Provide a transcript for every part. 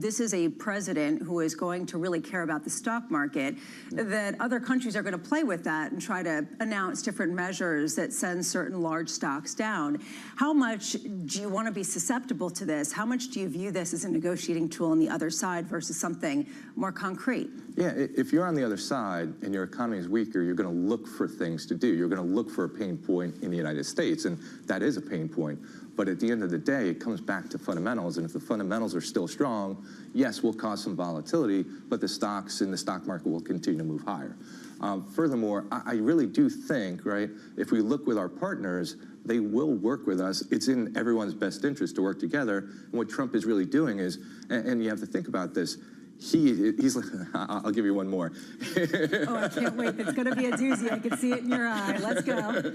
This is a president who is going to really care about the stock market, that other countries are going to play with that and try to announce different measures that send certain large stocks down. How much do you want to be susceptible to this? How much do you view this as a negotiating tool on the other side versus something more concrete? Yeah, if you're on the other side and your economy is weaker, you're going to look for things to do. You're going to look for a pain point in the United States, and that is a pain point. But at the end of the day, it comes back to fundamentals, and if the fundamentals are still strong, yes, we'll cause some volatility, but the stocks in the stock market will continue to move higher. Furthermore, I really do think, right, if we look with our partners, they will work with us. It's in everyone's best interest to work together. And what Trump is really doing is, and you have to think about this, he's like, I'll give you one more. Oh, I can't wait. It's going to be a doozy. I can see it in your eye. Let's go.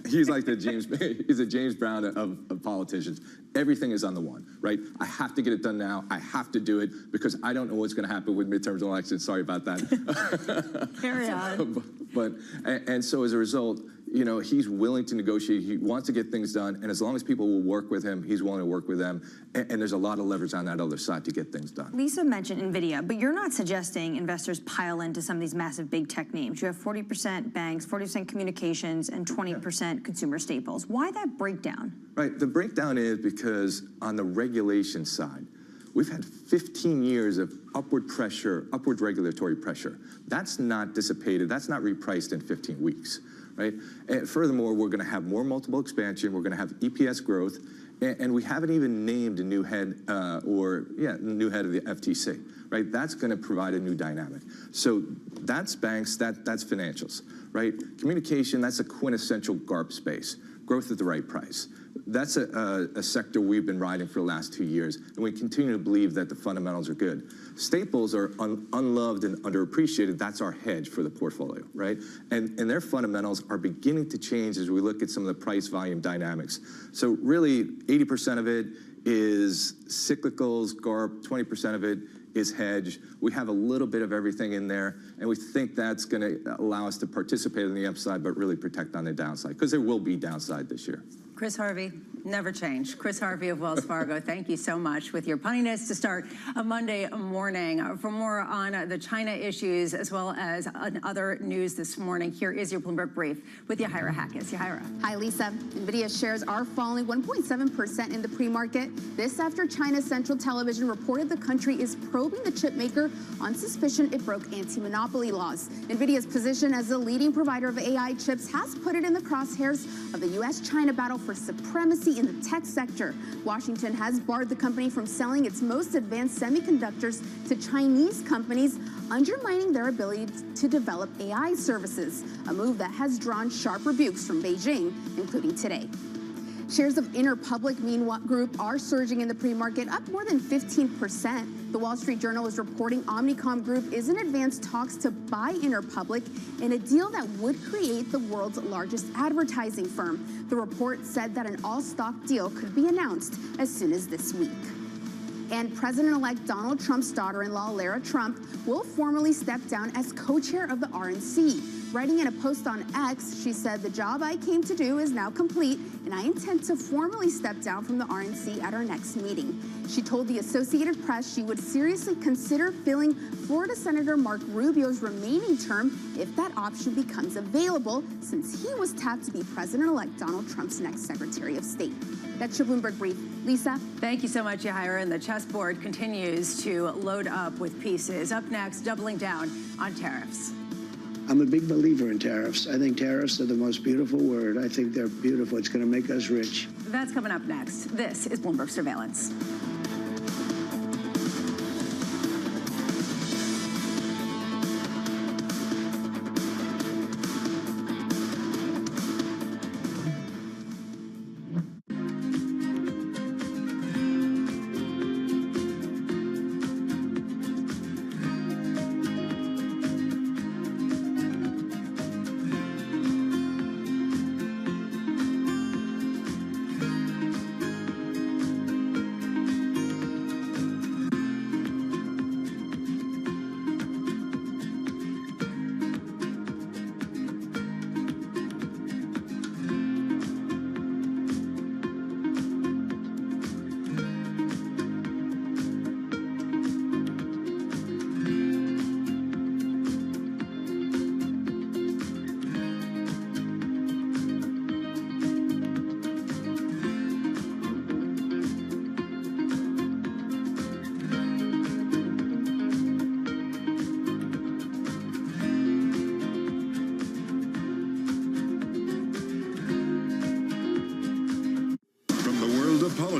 He's like he's a James Brown of politicians. Everything is on the one, right? I have to get it done now. I have to do it because I don't know what's going to happen with midterms and elections. Sorry about that. Carry on. And so as a result, you know, he's willing to negotiate. He wants to get things done. And as long as people will work with him, he's willing to work with them. And there's a lot of leverage on that other side to get things done. Lisa mentioned NVIDIA, but you're not suggesting investors pile into some of these massive big tech names. You have 40% banks, 40% communications, and 20% consumer staples. Why that breakdown? Right. The breakdown is because on the regulation side, we've had 15 years of upward pressure, upward regulatory pressure. That's not dissipated. That's not repriced in 15 weeks. Right? And furthermore, we're going to have more multiple expansion. We're going to have EPS growth, and we haven't even named a new head new head of the FTC. Right? That's going to provide a new dynamic. So that's banks. That's financials. Right? Communication. That's a quintessential GARP space. Growth at the right price. That's a sector we've been riding for the last 2 years, and we continue to believe that the fundamentals are good. Staples are unloved and underappreciated. That's our hedge for the portfolio, right? And their fundamentals are beginning to change as we look at some of the price volume dynamics. So really, 80% of it is cyclicals, GARP, 20% of it is hedge. We have a little bit of everything in there, and we think that's going to allow us to participate on the upside, but really protect on the downside, because there will be downside this year. Chris Harvey, never change. Chris Harvey of Wells Fargo, thank you so much with your punniness to start a Monday morning. For more on the China issues as well as other news this morning, here is your Bloomberg Brief with Yahira Hackes. Yahira. Hi, Lisa. NVIDIA shares are falling 1.7% in the pre-market. This after China's Central Television reported the country is probing the chip maker on suspicion it broke anti-monopoly laws. NVIDIA's position as the leading provider of AI chips has put it in the crosshairs of the U.S.-China battle for supremacy in the tech sector. Washington has barred the company from selling its most advanced semiconductors to Chinese companies, undermining their ability to develop AI services, a move that has drawn sharp rebukes from Beijing, including today. Shares of Interpublic Group are surging in the pre-market, up more than 15%. The Wall Street Journal is reporting Omnicom Group is in advanced talks to buy Interpublic in a deal that would create the world's largest advertising firm. The report said that an all-stock deal could be announced as soon as this week. And President-elect Donald Trump's daughter-in-law, Lara Trump, will formally step down as co-chair of the RNC. Writing in a post on X, she said, "The job I came to do is now complete, and I intend to formally step down from the RNC at our next meeting." She told the Associated Press she would seriously consider filling Florida Senator Mark Rubio's remaining term if that option becomes available, since he was tapped to be President-elect Donald Trump's next Secretary of State. That's your Bloomberg Brief. Lisa? Thank you so much, Yahira. And the chessboard continues to load up with pieces. Up next, doubling down on tariffs. I'm a big believer in tariffs. I think tariffs are the most beautiful word. I think they're beautiful. It's going to make us rich. That's coming up next. This is Bloomberg Surveillance.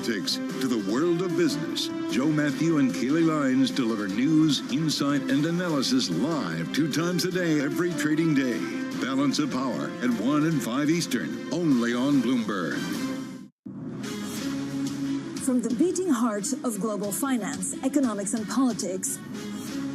politics to the world of business. Joe Matthew and Keely Lines deliver news, insight, and analysis live 2 times a day every trading day. Balance of Power at 1 and 5 Eastern, only on Bloomberg. From the beating heart of global finance, economics, and politics,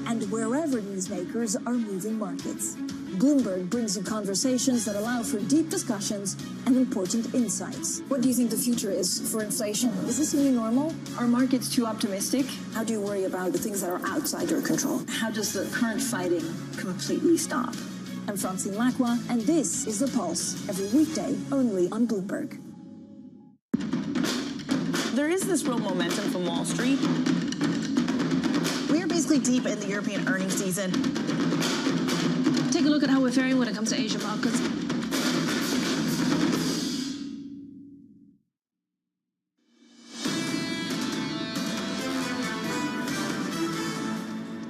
and wherever newsmakers are moving markets, Bloomberg brings you conversations that allow for deep discussions and important insights. What do you think the future is for inflation? Is this a new normal? Are markets too optimistic? How do you worry about the things that are outside your control? How does the current fighting completely stop? I'm Francine Lacqua, and this is The Pulse, every weekday only on Bloomberg. There is this real momentum from Wall Street. We are basically deep in the European earnings season. Take a look at how we're faring when it comes to Asian markets.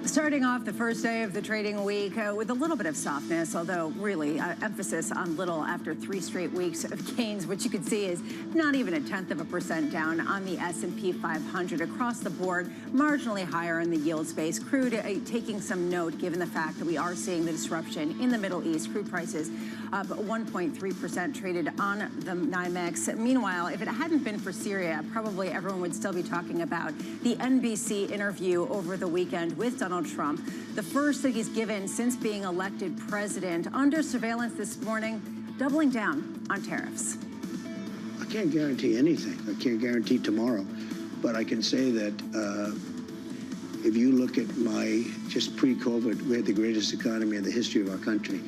Starting off the first day of the trading week with a little bit of softness, although really emphasis on little after 3 straight weeks of gains, which you can see is not even 0.1% down on the S&P 500 across the board, marginally higher in the yield space. Crude taking some note given the fact that we are seeing the disruption in the Middle East. Crude prices up 1.3% traded on the NYMEX. Meanwhile, if it hadn't been for Syria, probably everyone would still be talking about the NBC interview over the weekend with Donald Trump, the first that he's given since being elected president, under surveillance this morning, doubling down on tariffs. I can't guarantee anything. I can't guarantee tomorrow, but I can say that if you look at just pre-COVID, we had the greatest economy in the history of our country.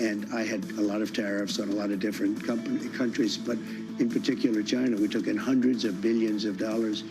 And I had a lot of tariffs on a lot of different countries, but in particular China. We took in hundreds of billions of dollars,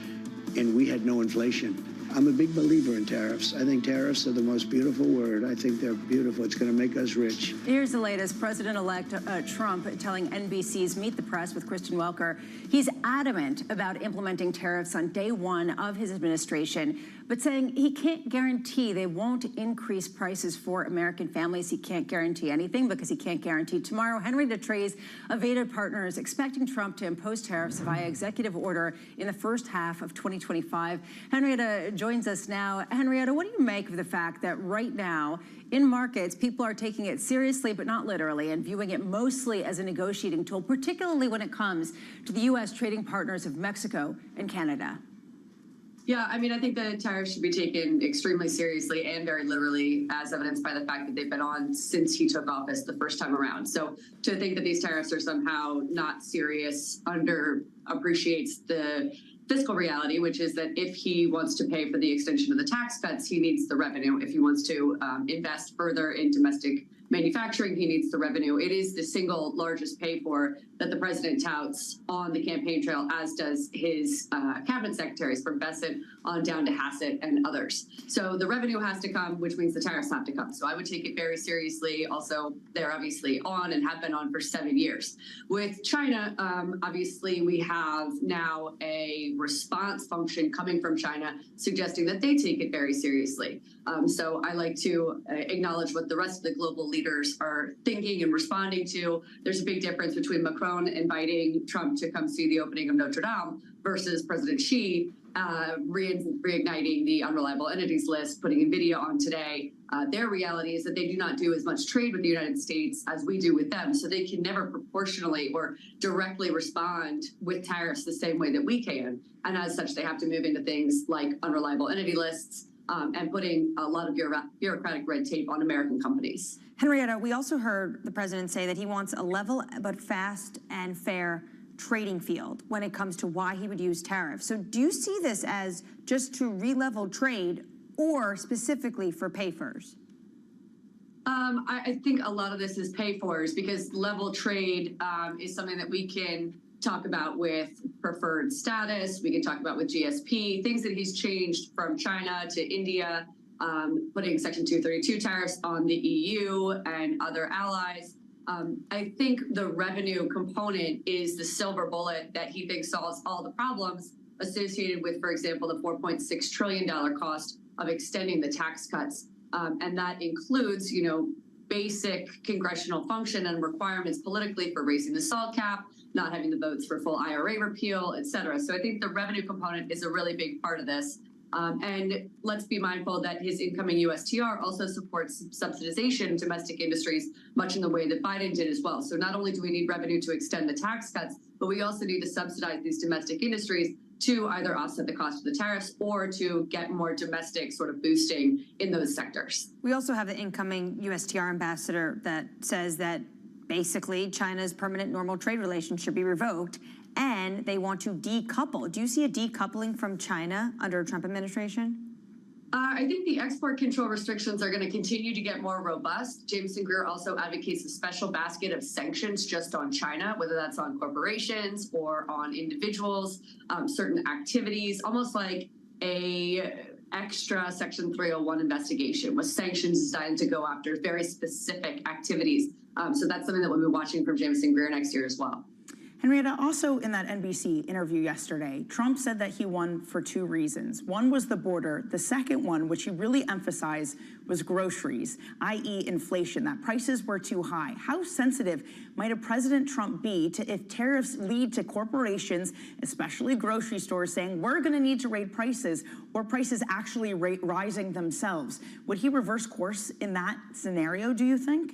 and we had no inflation. I'm a big believer in tariffs. I think tariffs are the most beautiful word. I think they're beautiful. It's going to make us rich. Here's the latest. President-elect Trump telling NBC's Meet the Press with Kristen Welker he's adamant about implementing tariffs on day 1 of his administration, but saying he can't guarantee they won't increase prices for American families. He can't guarantee anything because he can't guarantee tomorrow. Henrietta Trey's Aveda Partners expecting Trump to impose tariffs via executive order in the first half of 2025. Henrietta joins us now. Henrietta, what do you make of the fact that right now in markets, people are taking it seriously but not literally and viewing it mostly as a negotiating tool, particularly when it comes to the U.S. trading partners of Mexico and Canada? Yeah, I mean, I think the tariffs should be taken extremely seriously and very literally, as evidenced by the fact that they've been on since he took office the first time around. So to think that these tariffs are somehow not serious underappreciates the fiscal reality, which is that if he wants to pay for the extension of the tax cuts, he needs the revenue. If he wants to invest further in domestic manufacturing, he needs the revenue. It is the single largest pay for that the president touts on the campaign trail, as does his cabinet secretaries, from Bessent on down to Hassett and others. So the revenue has to come, which means the tariffs have to come. So I would take it very seriously. Also, they're obviously on and have been on for 7 years. With China, obviously, we have now a response function coming from China suggesting that they take it very seriously. So I like to acknowledge what the rest of the global leaders are thinking and responding to. There's a big difference between Macron inviting Trump to come see the opening of Notre Dame versus President Xi reigniting the unreliable entities list, putting NVIDIA on today. Their reality is that they do not do as much trade with the United States as we do with them. So they can never proportionally or directly respond with tariffs the same way that we can. And as such, they have to move into things like unreliable entity lists and putting a lot of bureaucratic red tape on American companies. Henrietta, we also heard the president say that he wants a level but fast and fair trading field when it comes to why he would use tariffs. So do you see this as just to re-level trade or specifically for pay-fors? I think a lot of this is pay-fors because level trade is something that we can talk about with preferred status. We can talk about with GSP, things that he's changed from China to India, putting Section 232 tariffs on the EU and other allies. I think the revenue component is the silver bullet that he thinks solves all the problems associated with, for example, the $4.6 trillion cost of extending the tax cuts. And that includes, basic congressional function and requirements politically for raising the SALT cap, not having the votes for full IRA repeal, et cetera. So I think the revenue component is a really big part of this. And let's be mindful that his incoming USTR also supports subsidization of domestic industries, much in the way that Biden did as well. So not only do we need revenue to extend the tax cuts, but we also need to subsidize these domestic industries to either offset the cost of the tariffs or to get more domestic sort of boosting in those sectors. We also have the incoming USTR ambassador that says that basically China's permanent normal trade relations should be revoked, and they want to decouple. Do you see a decoupling from China under a Trump administration? I think the export control restrictions are going to continue to get more robust. Jameson Greer also advocates a special basket of sanctions just on China, whether that's on corporations or on individuals, certain activities, almost like a extra Section 301 investigation with sanctions designed to go after very specific activities. So that's something that we'll be watching from Jameson Greer next year as well. Henrietta, also in that NBC interview yesterday, Trump said that he won for two reasons. One was the border. The second one, which he really emphasized, was groceries, i.e. inflation, that prices were too high. How sensitive might a President Trump be to if tariffs lead to corporations, especially grocery stores, saying we're going to need to raise prices, or prices actually rising themselves? Would he reverse course in that scenario, do you think?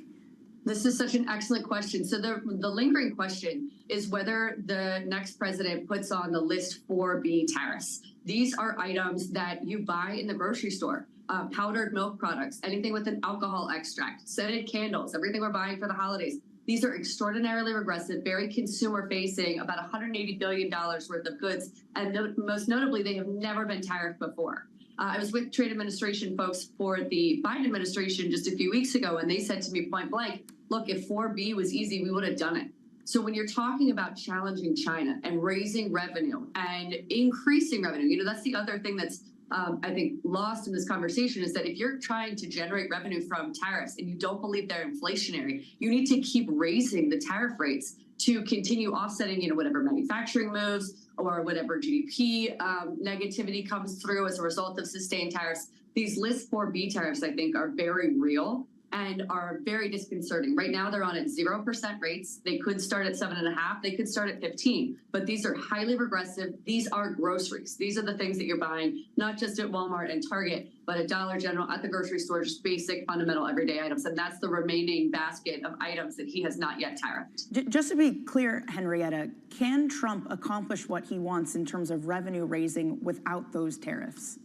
This is such an excellent question. So the lingering question is whether the next president puts on the list 4B tariffs. These are items that you buy in the grocery store, powdered milk products, anything with an alcohol extract, scented candles, everything we're buying for the holidays. These are extraordinarily regressive, very consumer-facing, about $180 billion worth of goods, and most notably, they have never been tariffed before. I was with trade administration folks for the Biden administration just a few weeks ago, and they said to me point blank, look, if 4B was easy, we would have done it. So when you're talking about challenging China and raising revenue and increasing revenue, you know, that's the other thing that's, I think, lost in this conversation is that if you're trying to generate revenue from tariffs and you don't believe they're inflationary, you need to keep raising the tariff rates to continue offsetting, you know, whatever manufacturing moves or whatever GDP negativity comes through as a result of sustained tariffs. These list 4B tariffs, I think, are very real and are very disconcerting. Right now, they're on at 0% rates. They could start at 7.5. They could start at 15. But these are highly regressive. These are groceries. These are the things that you're buying, not just at Walmart and Target, but at Dollar General, at the grocery store, just basic, fundamental, everyday items. And that's the remaining basket of items that he has not yet tariffed. Just to be clear, Henrietta, can Trump accomplish what he wants in terms of revenue raising without those tariffs?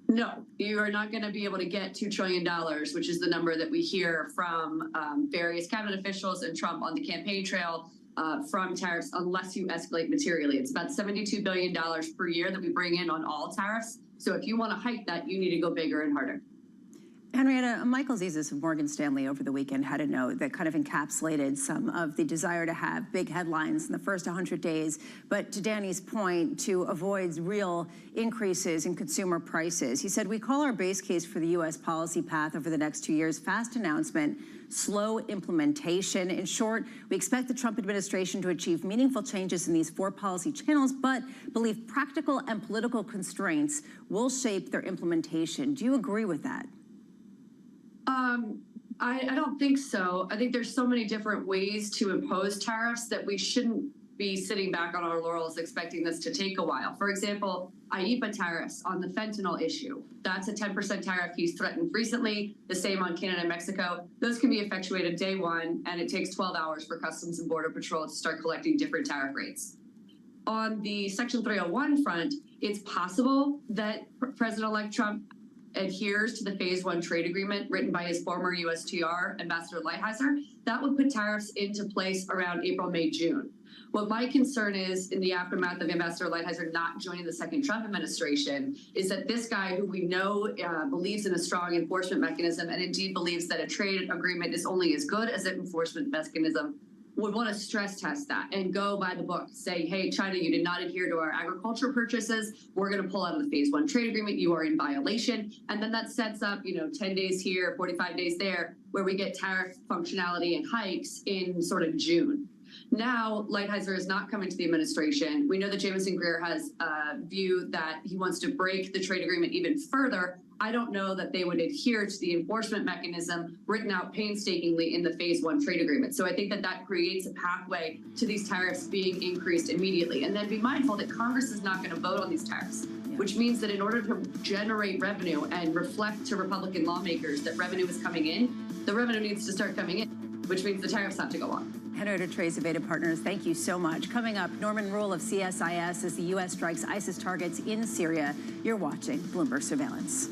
No, you are not going to be able to get $2 trillion, which is the number that we hear from various cabinet officials and Trump on the campaign trail from tariffs unless you escalate materially. It's about $72 billion per year that we bring in on all tariffs. So if you want to hike that, you need to go bigger and harder. Henrietta, Michael Zezas of Morgan Stanley over the weekend had a note that kind of encapsulated some of the desire to have big headlines in the first 100 days, but to Danny's point, to avoid real increases in consumer prices. He said, we call our base case for the U.S. policy path over the next 2 years fast announcement, slow implementation. In short, we expect the Trump administration to achieve meaningful changes in these 4 policy channels, but believe practical and political constraints will shape their implementation. Do you agree with that? I don't think so. I think there's so many different ways to impose tariffs that we shouldn't be sitting back on our laurels expecting this to take a while. For example, IEEPA tariffs on the fentanyl issue. That's a 10% tariff he's threatened recently, the same on Canada and Mexico. Those can be effectuated day one, and it takes 12 hours for Customs and Border Patrol to start collecting different tariff rates. On the Section 301 front, it's possible that President-elect Trump adheres to the Phase 1 trade agreement written by his former USTR, Ambassador Lighthizer. That would put tariffs into place around April, May, June. What my concern is in the aftermath of Ambassador Lighthizer not joining the second Trump administration is that this guy who we know believes in a strong enforcement mechanism and indeed believes that a trade agreement is only as good as an enforcement mechanism would want to stress test that and go by the book, say, hey, China, you did not adhere to our agriculture purchases. We're going to pull out of the Phase 1 trade agreement. You are in violation. And then that sets up, 10 days here, 45 days there, where we get tariff functionality and hikes in sort of June. Now, Lighthizer is not coming to the administration. We know that Jamieson Greer has a view that he wants to break the trade agreement even further. I don't know that they would adhere to the enforcement mechanism written out painstakingly in the phase 1 trade agreement. So I think that that creates a pathway to these tariffs being increased immediately. And then be mindful that Congress is not going to vote on these tariffs, which means that in order to generate revenue and reflect to Republican lawmakers that revenue is coming in, the revenue needs to start coming in, which means the tariffs have to go on. Head to Trace Evada Partners, thank you so much. Coming up, Norman Rule of CSIS as the U.S. strikes ISIS targets in Syria. You're watching Bloomberg Surveillance.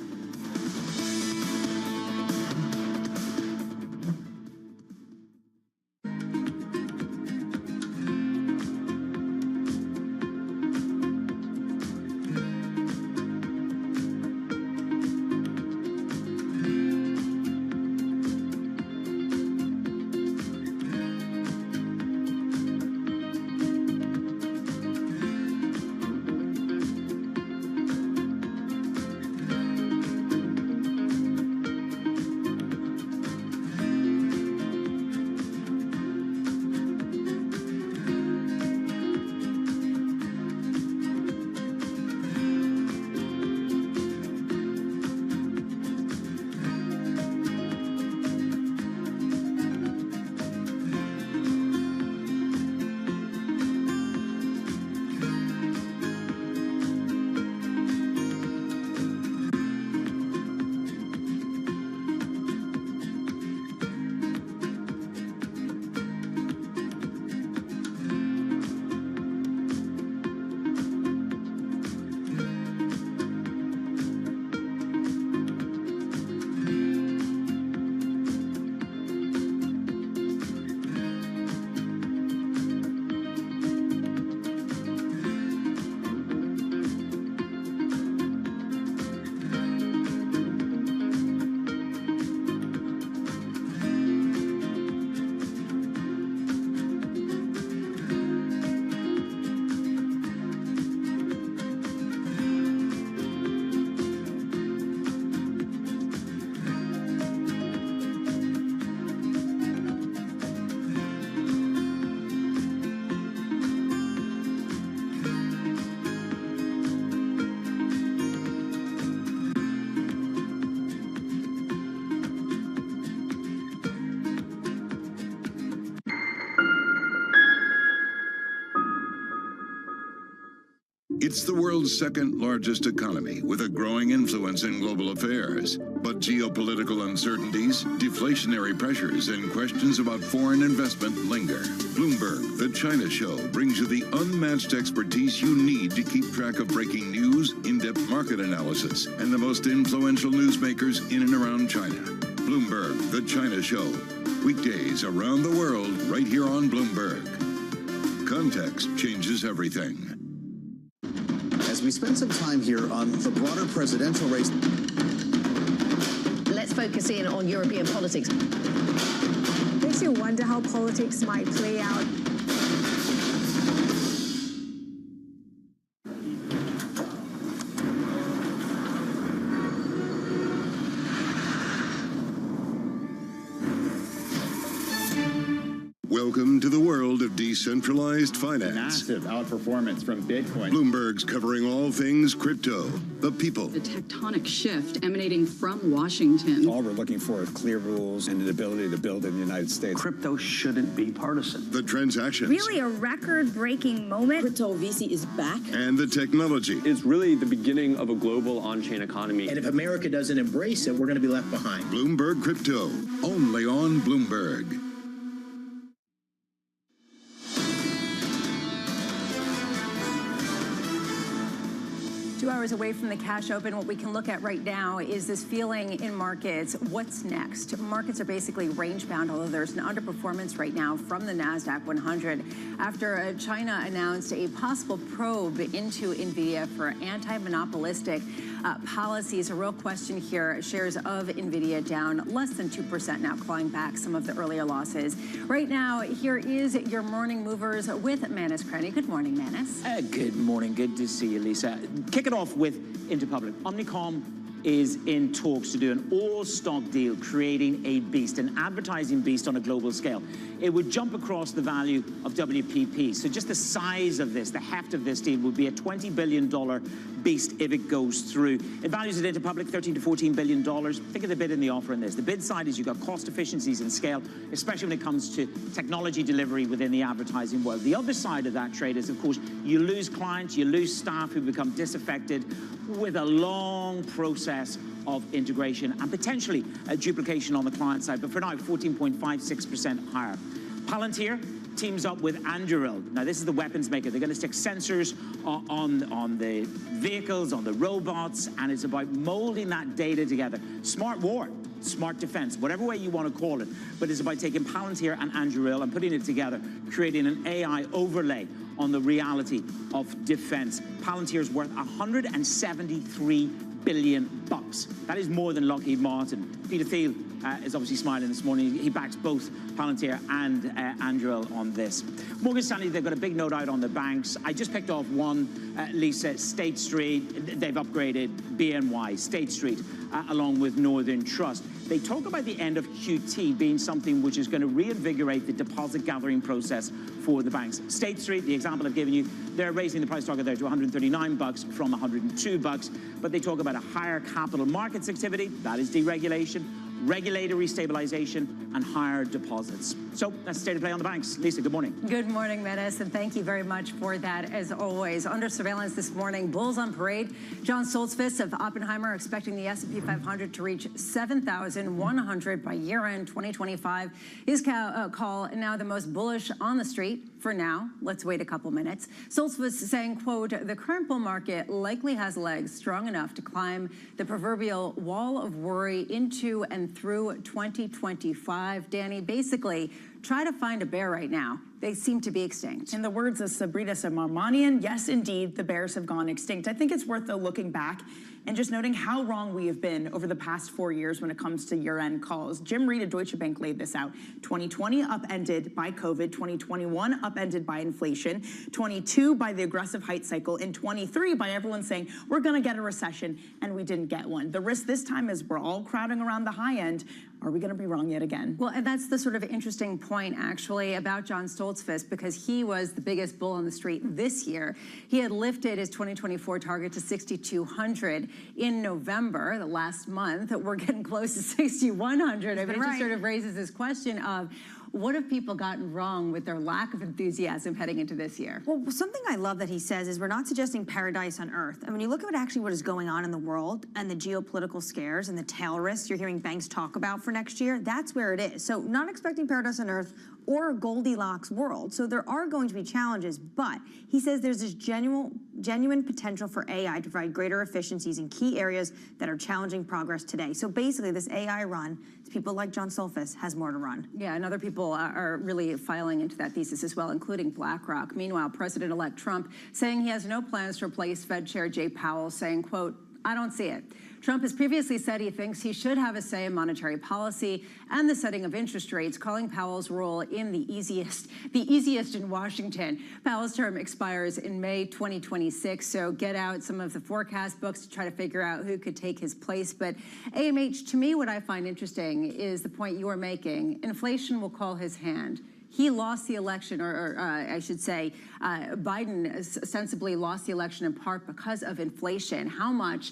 It's the world's second largest economy with a growing influence in global affairs. But geopolitical uncertainties, deflationary pressures, and questions about foreign investment linger. Bloomberg, the China Show, brings you the unmatched expertise you need to keep track of breaking news, in-depth market analysis, and the most influential newsmakers in and around China. Bloomberg, the China Show. Weekdays around the world, right here on Bloomberg. Context changes everything. As we spend some time here on the broader presidential race. Let's focus in on European politics. Makes you wonder how politics might play out. Welcome to the world of decentralized finance. Massive outperformance from Bitcoin. Bloomberg's covering all things crypto, the people. The tectonic shift emanating from Washington. All we're looking for is clear rules and an ability to build in the United States. Crypto shouldn't be partisan. The transactions. Really a record-breaking moment. Crypto VC is back. And the technology. It's really the beginning of a global on-chain economy. And if America doesn't embrace it, we're going to be left behind. Bloomberg Crypto, only on Bloomberg. 2 hours away from the cash open, what we can look at right now is this feeling in markets. What's next? Markets are basically range-bound, although there's an underperformance right now from the NASDAQ 100 after China announced a possible probe into NVIDIA for anti-monopolistic policies. A real question here. Shares of NVIDIA down less than 2% now, clawing back some of the earlier losses. Right now, here is your morning movers with Manus Cranny. Good morning, Manus. Good morning. Good to see you, Lisa. Kick it off with Interpublic. Omnicom is in talks to do an all-stock deal, creating a beast, an advertising beast on a global scale. It would jump across the value of WPP. So just the size of this, the heft of this deal would be a $20 billion beast if it goes through. It values it into public $13 to $14 billion. Think of the bid and the offer in this. The bid side is you've got cost efficiencies and scale, especially when it comes to technology delivery within the advertising world. The other side of that trade is, of course, you lose clients, you lose staff who become disaffected with a long process of integration and potentially a duplication on the client side. But for now, 14.56% higher. Palantir teams up with Anduril. Now, this is the weapons maker. They're going to stick sensors on the vehicles, on the robots, and it's about molding that data together. Smart war, smart defense, whatever way you want to call it. But it's about taking Palantir and Anduril and putting it together, creating an AI overlay on the reality of defense. Palantir is worth $173 billion. That is more than Lockheed Martin. Peter Thiel is obviously smiling this morning. He backs both Palantir and Anduril on this. Morgan Stanley, they've got a big note out on the banks. I just picked off one, Lisa, State Street. They've upgraded BNY, State Street, along with Northern Trust. They talk about the end of QT being something which is going to reinvigorate the deposit gathering process for the banks. State Street, the example I've given you, they're raising the price target there to $139 from $102, but they talk about a higher capital markets activity, that is deregulation, regulatory stabilization, and higher deposits. So that's state of play on the banks. Lisa, good morning. Good morning, Menace, and thank you very much for that, as always. Under surveillance this morning, bulls on parade. John Stoltzfus of Oppenheimer expecting the S&P 500 to reach 7,100 by year-end 2025. His call now the most bullish on the street for now. Let's wait a couple minutes. Stoltzfus saying, quote, the current bull market likely has legs strong enough to climb the proverbial wall of worry into and through 2025. Danny, basically, try to find a bear right now. They seem to be extinct. In the words of Sabrina Subramanian, yes, indeed, the bears have gone extinct. I think it's worth looking back and just noting how wrong we have been over the past 4 years when it comes to year-end calls. Jim Reed at Deutsche Bank laid this out. 2020 upended by COVID, 2021 upended by inflation, 22 by the aggressive height cycle, and 23 by everyone saying, we're going to get a recession, and we didn't get one. The risk this time is we're all crowding around the high end. Are we going to be wrong yet again? Well, and that's the sort of interesting point, actually, about John Stoltzfus, because he was the biggest bull on the street this year. He had lifted his 2024 target to 6,200 in November, the last month. We're getting close to 6,100. I mean, it just sort of raises this question of, what have people gotten wrong with their lack of enthusiasm heading into this year? Well, something I love that he says is we're not suggesting paradise on earth. And when you look at actually what is going on in the world and the geopolitical scares and the tail risks you're hearing banks talk about for next year, that's where it is. So not expecting paradise on earth or a Goldilocks world. So there are going to be challenges, but he says there's this genuine potential for AI to provide greater efficiencies in key areas that are challenging progress today. So basically this AI run, people like John Stoltzfus, has more to run. Yeah, and other people are really filing into that thesis as well, including BlackRock. Meanwhile, President-elect Trump saying he has no plans to replace Fed Chair Jay Powell, saying, quote, I don't see it. Trump has previously said he thinks he should have a say in monetary policy and the setting of interest rates, calling Powell's role in the easiest in Washington. Powell's term expires in May 2026, so get out some of the forecast books to try to figure out who could take his place. But AMH, to me, what I find interesting is the point you are making. Inflation will call his hand. He lost the election, or I should say, Biden sensibly lost the election in part because of inflation. How much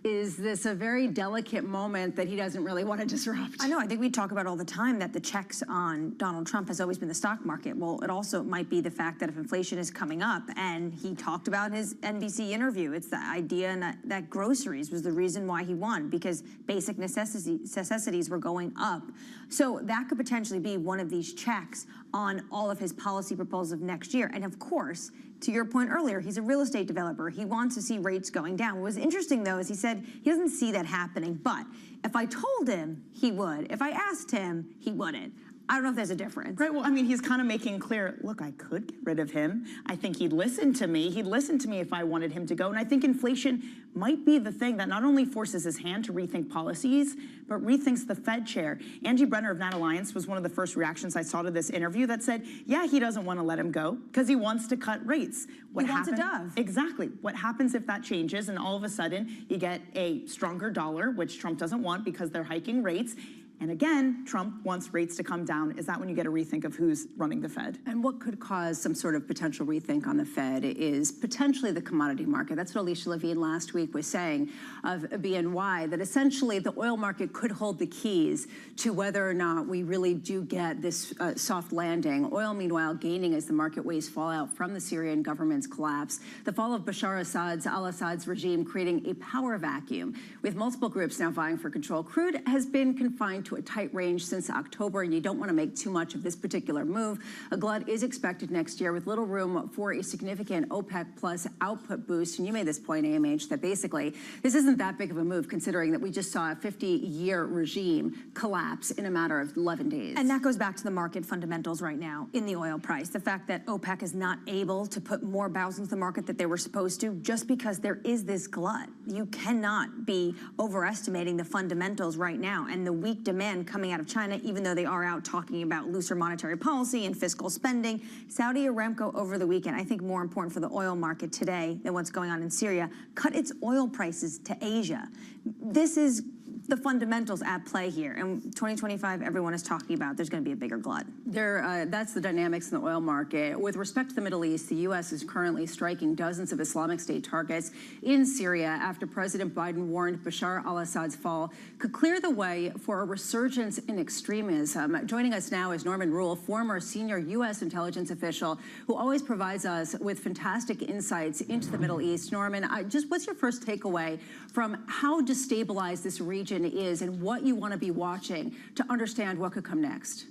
is this a very delicate moment that he doesn't really want to disrupt? I know. I think we talk about all the time that the checks on Donald Trump has always been the stock market. Well, it also might be the fact that if inflation is coming up, and he talked about in his NBC interview, it's the idea that groceries was the reason why he won, because basic necessities were going up. So that could potentially be one of these checks on all of his policy proposals of next year. And of course, to your point earlier, he's a real estate developer. He wants to see rates going down. What was interesting, though, is he said he doesn't see that happening. But if I told him, he would. If I asked him, he wouldn't. I don't know if there's a difference. Right, well, I mean, he's kind of making clear, look, I could get rid of him. I think he'd listen to me. He'd listen to me if I wanted him to go. And I think inflation might be the thing that not only forces his hand to rethink policies, but rethinks the Fed chair. Angie Brenner of Net Alliance was one of the first reactions I saw to this interview that said, yeah, he doesn't want to let him go because he wants to cut rates. He wants a dove. Exactly. What happens if that changes and all of a sudden you get a stronger dollar, which Trump doesn't want because they're hiking rates? And again, Trump wants rates to come down. Is that when you get a rethink of who's running the Fed? And what could cause some sort of potential rethink on the Fed is potentially the commodity market. That's what Alicia Levine last week was saying of BNY, that essentially the oil market could hold the keys to whether or not we really do get this soft landing. Oil, meanwhile, gaining as the market weighs fallout from the Syrian government's collapse. The fall of Bashar al-Assad's regime creating a power vacuum, with multiple groups now vying for control. Crude has been confined to a tight range since October, and you don't want to make too much of this particular move. A glut is expected next year with little room for a significant OPEC plus output boost. And you made this point, AMH, that basically this isn't that big of a move considering that we just saw a 50-year regime collapse in a matter of 11 days. And that goes back to the market fundamentals right now in the oil price. The fact that OPEC is not able to put more barrels into the market that they were supposed to just because there is this glut. You cannot be overestimating the fundamentals right now and the weak demand coming out of China, even though they are out talking about looser monetary policy and fiscal spending. Saudi Aramco over the weekend, I think more important for the oil market today than what's going on in Syria, cut its oil prices to Asia. This is the fundamentals at play here. And 2025, everyone is talking about there's going to be a bigger glut. That's the dynamics in the oil market. With respect to the Middle East, the U.S. is currently striking dozens of Islamic State targets in Syria after President Biden warned Bashar al-Assad's fall could clear the way for a resurgence in extremism. Joining us now is Norman Rule, former senior U.S. intelligence official who always provides us with fantastic insights into the Middle East. Norman, what's your first takeaway from how destabilized this region is and what you want to be watching to understand what could come next?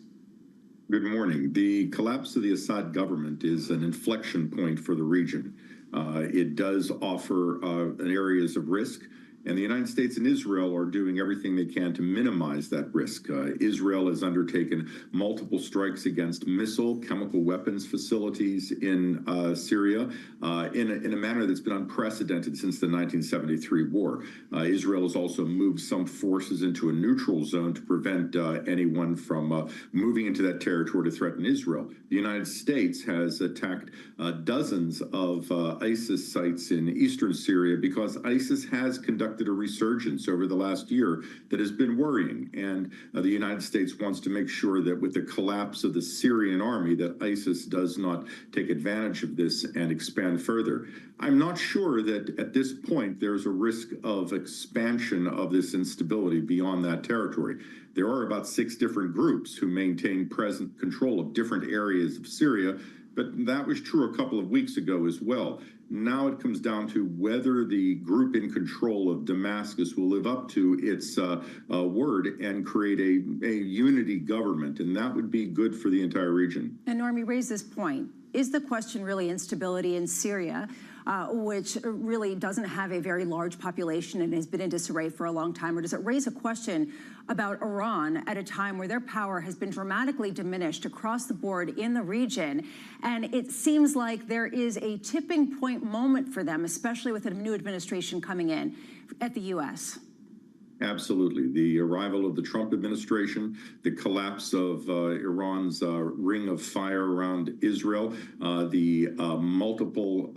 Good morning. The collapse of the Assad government is an inflection point for the region. It does offer areas of risk, and the United States and Israel are doing everything they can to minimize that risk. Israel has undertaken multiple strikes against missile, chemical weapons facilities in Syria in a manner that's been unprecedented since the 1973 war. Israel has also moved some forces into a neutral zone to prevent anyone from moving into that territory to threaten Israel. The United States has attacked dozens of ISIS sites in eastern Syria because ISIS has conducted a resurgence over the last year that has been worrying. And the United States wants to make sure that with the collapse of the Syrian army, that ISIS does not take advantage of this and expand further. I'm not sure that at this point there's a risk of expansion of this instability beyond that territory. There are about 6 different groups who maintain present control of different areas of Syria, but that was true a couple of weeks ago as well. Now it comes down to whether the group in control of Damascus will live up to its word and create a unity government, and that would be good for the entire region. And Norm, you raised this point. Is the question really instability in Syria, which really doesn't have a very large population and has been in disarray for a long time, or does it raise a question about Iran at a time where their power has been dramatically diminished across the board in the region? And it seems like there is a tipping point moment for them, especially with a new administration coming in at the U.S. Absolutely. The arrival of the Trump administration, the collapse of Iran's ring of fire around Israel, the multiple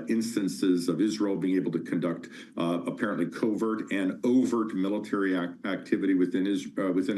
instances of Israel being able to conduct apparently covert and overt military activity within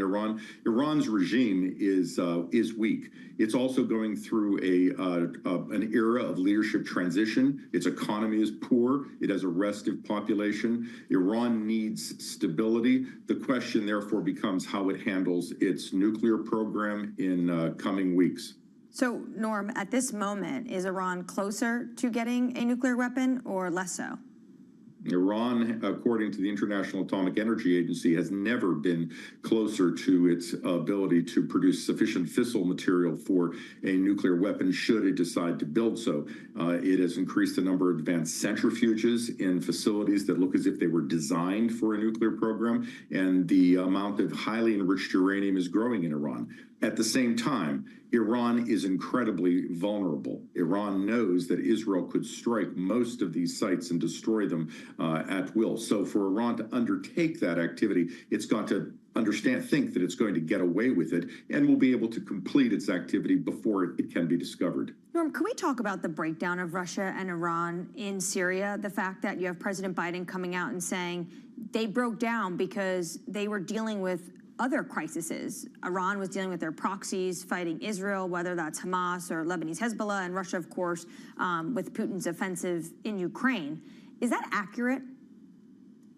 Iran. Iran's regime is weak. It's also going through an era of leadership transition. Its economy is poor. It has a restive population. Iran needs stability. The question, therefore, becomes how it handles its nuclear program in coming weeks. So, Norm, at this moment, is Iran closer to getting a nuclear weapon or less so? Iran, according to the International Atomic Energy Agency, has never been closer to its ability to produce sufficient fissile material for a nuclear weapon should it decide to build so. It has increased the number of advanced centrifuges in facilities that look as if they were designed for a nuclear program, and the amount of highly enriched uranium is growing in Iran. At the same time, Iran is incredibly vulnerable. Iran knows that Israel could strike most of these sites and destroy them at will. So for Iran to undertake that activity, it's got to think that it's going to get away with it and will be able to complete its activity before it can be discovered. Norm, can we talk about the breakdown of Russia and Iran in Syria? The fact that you have President Biden coming out and saying they broke down because they were dealing with other crises. Iran was dealing with their proxies fighting Israel, whether that's Hamas or Lebanese Hezbollah, and Russia, of course, with Putin's offensive in Ukraine. Is that accurate?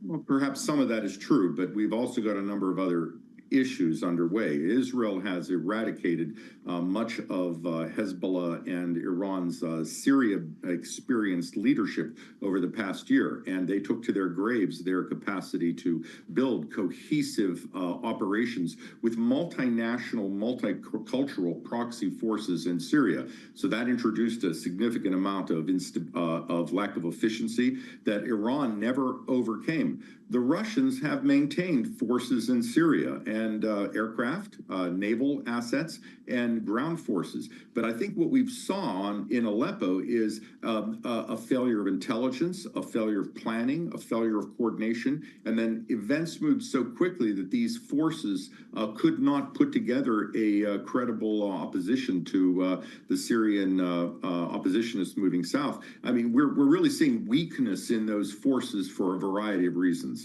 Well, perhaps some of that is true, but we've also got a number of other issues underway. Israel has eradicated much of Hezbollah and Iran's Syria-experienced leadership over the past year, and they took to their graves their capacity to build cohesive operations with multinational, multicultural proxy forces in Syria. So that introduced a significant amount of lack of efficiency that Iran never overcame. The Russians have maintained forces in Syria and aircraft, naval assets, and ground forces. But I think what we've saw in Aleppo is a failure of intelligence, a failure of planning, a failure of coordination, and then events moved so quickly that these forces could not put together a credible opposition to the Syrian oppositionists moving south. I mean, we're really seeing weakness in those forces for a variety of reasons.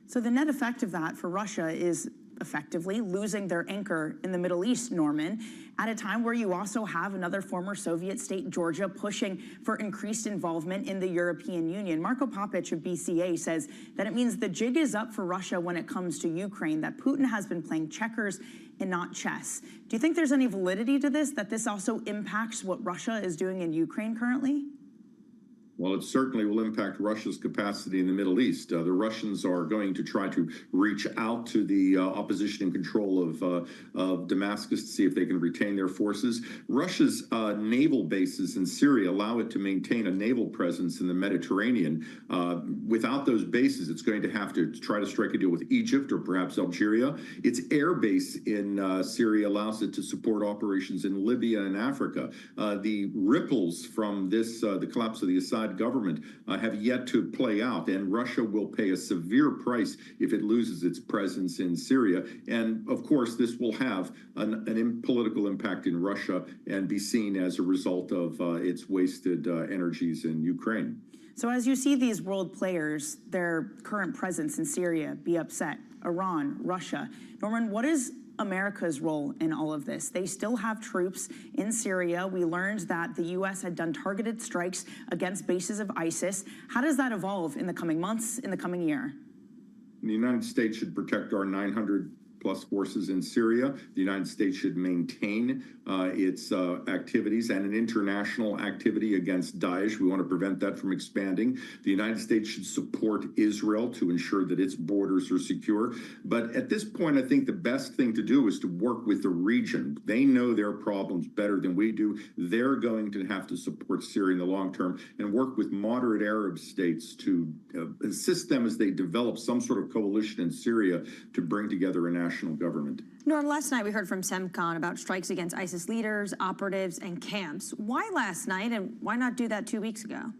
So the net effect of that for Russia is effectively losing their anchor in the Middle East, Norman, at a time where you also have another former Soviet state, Georgia, pushing for increased involvement in the European Union. Marko Papic of BCA says that it means the jig is up for Russia when it comes to Ukraine, that Putin has been playing checkers and not chess. Do you think there's any validity to this, that this also impacts what Russia is doing in Ukraine currently? Well, it certainly will impact Russia's capacity in the Middle East. The Russians are going to try to reach out to the opposition in control of Damascus to see if they can retain their forces. Russia's naval bases in Syria allow it to maintain a naval presence in the Mediterranean. Without those bases, it's going to have to try to strike a deal with Egypt or perhaps Algeria. Its air base in Syria allows it to support operations in Libya and Africa. The ripples from this, the collapse of the Assad government have yet to play out, and Russia will pay a severe price if it loses its presence in Syria. And of course, this will have an political impact in Russia and be seen as a result of its wasted energies in Ukraine. So as you see these world players, their current presence in Syria be upset, Iran, Russia, Norman, what is America's role in all of this? They still have troops in Syria. We learned that the U.S. had done targeted strikes against bases of ISIS. How does that evolve in the coming months, in the coming year? The United States should protect our 900+ forces in Syria. The United States should maintain its activities and an international activity against Daesh. We want to prevent that from expanding. The United States should support Israel to ensure that its borders are secure. But at this point, I think the best thing to do is to work with the region. They know their problems better than we do. They're going to have to support Syria in the long term and work with moderate Arab states to assist them as they develop some sort of coalition in Syria to bring together a national government. Norm, last night we heard from CENTCOM about strikes against ISIS leaders, operatives, and camps. Why last night, and why not do that 2 weeks ago?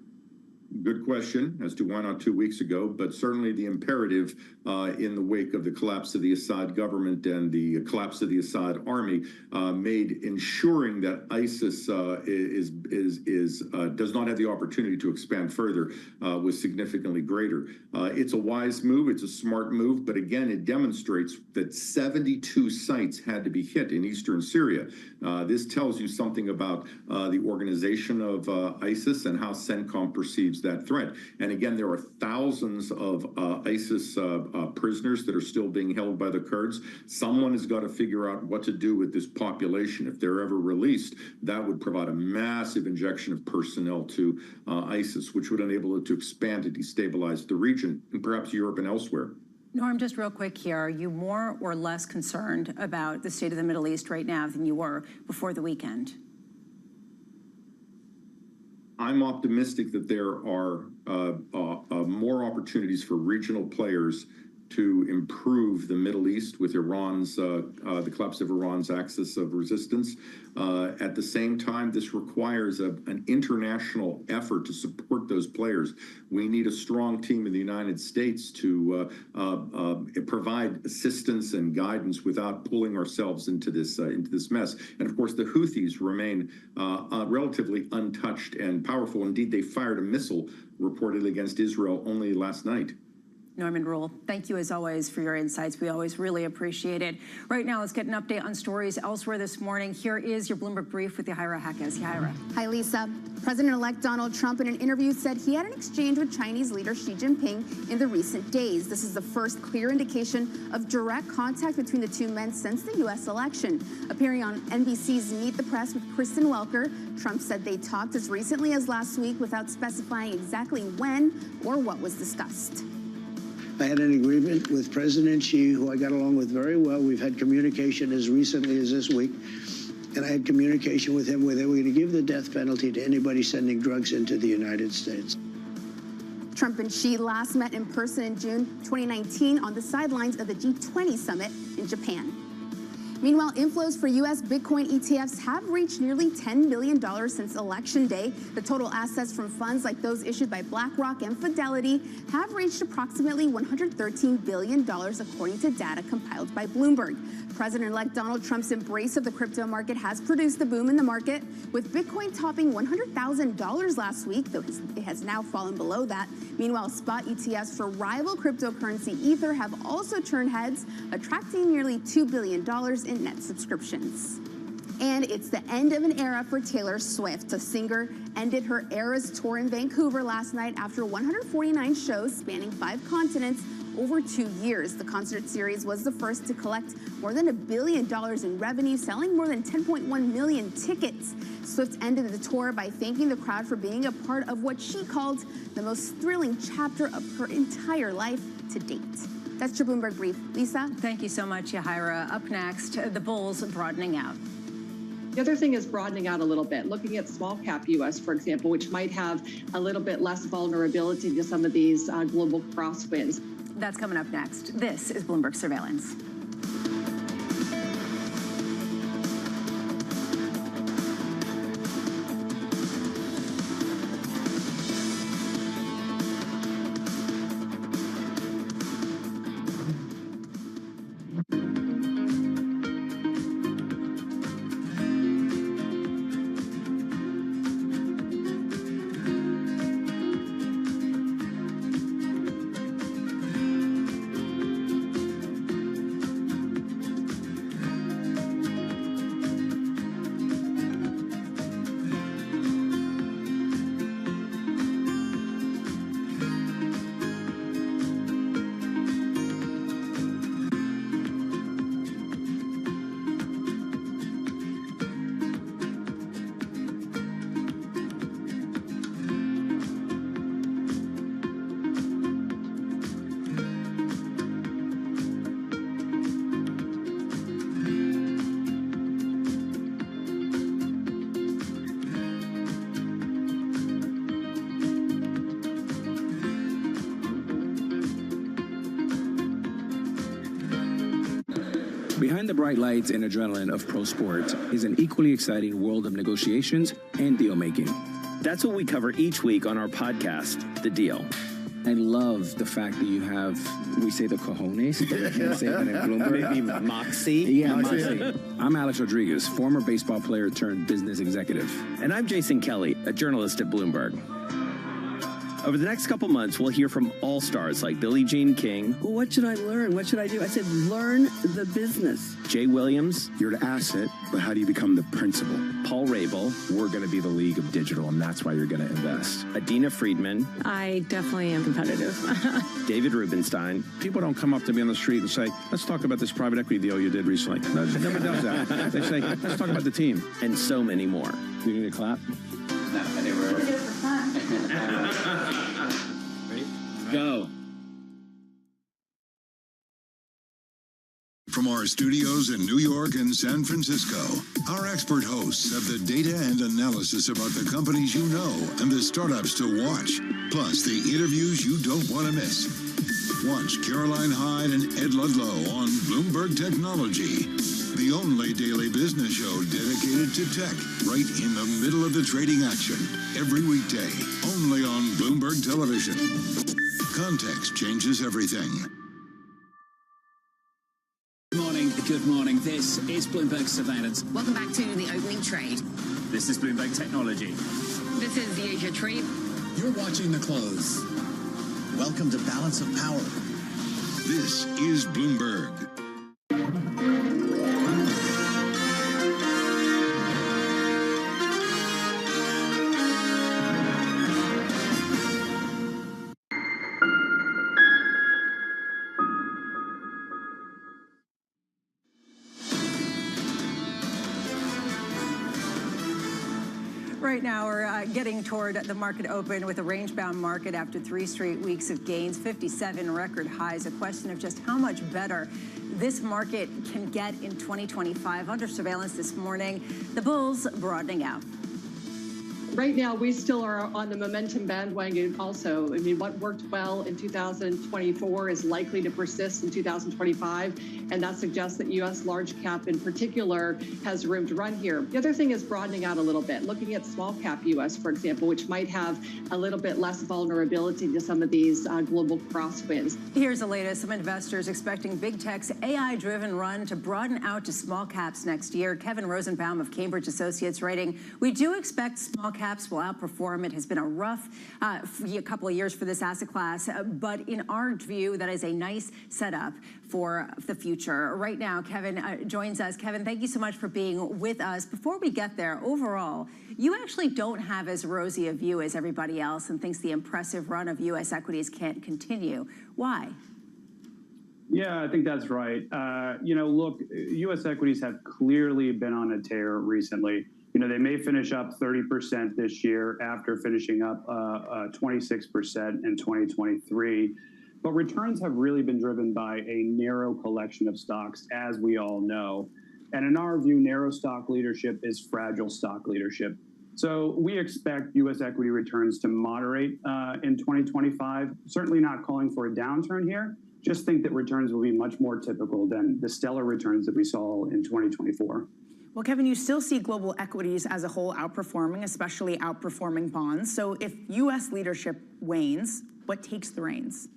Good question as to why not 2 weeks ago, but certainly the imperative in the wake of the collapse of the Assad government and the collapse of the Assad army made ensuring that ISIS does not have the opportunity to expand further was significantly greater. It's a wise move, it's a smart move, but again, it demonstrates that 72 sites had to be hit in eastern Syria. This tells you something about the organization of ISIS and how CENTCOM perceives that threat. And again, there are thousands of ISIS prisoners that are still being held by the Kurds. Someone has got to figure out what to do with this population. If they're ever released, that would provide a massive injection of personnel to ISIS, which would enable it to expand and destabilize the region, and perhaps Europe and elsewhere. Norm, just real quick here, are you more or less concerned about the state of the Middle East right now than you were before the weekend? I'm optimistic that there are more opportunities for regional players to improve the Middle East with Iran's, the collapse of Iran's axis of resistance. At the same time, this requires an international effort to support those players. We need a strong team in the United States to provide assistance and guidance without pulling ourselves into this mess. And of course, the Houthis remain relatively untouched and powerful. Indeed, they fired a missile reportedly against Israel only last night. Norman Rule, thank you as always for your insights. We always really appreciate it. Right now, let's get an update on stories elsewhere this morning. Here is your Bloomberg Brief with Yahaira Hackes. Yahaira. Hi, Lisa. President-elect Donald Trump in an interview said he had an exchange with Chinese leader Xi Jinping in the recent days. This is the first clear indication of direct contact between the two men since the U.S. election. Appearing on NBC's Meet the Press with Kristen Welker, Trump said they talked as recently as last week without specifying exactly when or what was discussed. I had an agreement with President Xi, who I got along with very well. We've had communication as recently as this week. And I had communication with him where they were going to give the death penalty to anybody sending drugs into the United States. Trump and Xi last met in person in June 2019 on the sidelines of the G20 summit in Japan. Meanwhile, inflows for U.S. Bitcoin ETFs have reached nearly $10 billion since Election Day. The total assets from funds like those issued by BlackRock and Fidelity have reached approximately $113 billion, according to data compiled by Bloomberg. President-elect Donald Trump's embrace of the crypto market has produced a boom in the market, with Bitcoin topping $100,000 last week, though it has now fallen below that. Meanwhile, spot ETFs for rival cryptocurrency Ether have also turned heads, attracting nearly $2 billion in net subscriptions. And it's the end of an era for Taylor Swift. The singer ended her Eras tour in Vancouver last night after 149 shows spanning 5 continents over 2 years. The concert series was the first to collect more than $1 billion in revenue, selling more than 10.1 million tickets. Swift ended the tour by thanking the crowd for being a part of what she called the most thrilling chapter of her entire life to date. That's your Bloomberg Brief. Lisa? Thank you so much, Yahaira. Up next, the bulls broadening out. The other thing is broadening out a little bit, looking at small cap U.S., for example, which might have a little bit less vulnerability to some of these global crosswinds. That's coming up next. This is Bloomberg Surveillance. Behind the bright lights and adrenaline of pro sports is an equally exciting world of negotiations and deal making. That's what we cover each week on our podcast, The Deal. I love the fact that you have, we say the cojones, but we can't say that in Bloomberg. Maybe moxie? Yeah, moxie. I'm Alex Rodriguez, former baseball player turned business executive. And I'm Jason Kelly, a journalist at Bloomberg. Over the next couple months, we'll hear from all-stars like Billie Jean King. Well, what should I learn? What should I do? I said, learn the business. Jay Williams. You're an asset, but how do you become the principal? Paul Rabel. We're going to be the league of digital, and that's why you're going to invest. Adina Friedman. I definitely am competitive. David Rubenstein. People don't come up to me on the street and say, let's talk about this private equity deal you did recently. Nobody does that. They say, let's talk about the team. And so many more. You need a clap? Go. From our studios in New York and San Francisco, our expert hosts have the data and analysis about the companies you know and the startups to watch, plus the interviews you don't want to miss. Watch Caroline Hyde and Ed Ludlow on Bloomberg Technology, the only daily business show dedicated to tech, right in the middle of the trading action, every weekday, only on Bloomberg Television. Context changes everything. Good morning. This is Bloomberg Surveillance. Welcome back to the opening trade. This is Bloomberg Technology. This is the Asia trade. You're watching the close. Welcome to Balance of Power. This is Bloomberg. Right now, we're getting toward the market open with a range-bound market after 3 straight weeks of gains, 57 record highs. A question of just how much better this market can get in 2025. Under surveillance this morning, the bulls broadening out. Right now, we still are on the momentum bandwagon also. I mean, what worked well in 2024 is likely to persist in 2025, and that suggests that U.S. large cap in particular has room to run here. The other thing is broadening out a little bit, looking at small cap U.S., for example, which might have a little bit less vulnerability to some of these global crosswinds. Here's the latest. Some investors expecting big tech's AI-driven run to broaden out to small caps next year. Kevin Rosenbaum of Cambridge Associates writing, we do expect small caps will outperform. It has been a rough couple of years for this asset class, but in our view, that is a nice setup for the future. Right now, Kevin joins us. Kevin, thank you so much for being with us. Before we get there, overall, you actually don't have as rosy a view as everybody else and thinks the impressive run of U.S. equities can't continue. Why? Yeah, I think that's right. Look, U.S. equities have clearly been on a tear recently. They may finish up 30% this year after finishing up 26% in 2023. But returns have really been driven by a narrow collection of stocks, as we all know. And in our view, narrow stock leadership is fragile stock leadership. So we expect U.S. equity returns to moderate in 2025, certainly not calling for a downturn here. Just think that returns will be much more typical than the stellar returns that we saw in 2024. Well, Kevin, you still see global equities as a whole outperforming, especially outperforming bonds. So if U.S. leadership wanes, what takes the reins?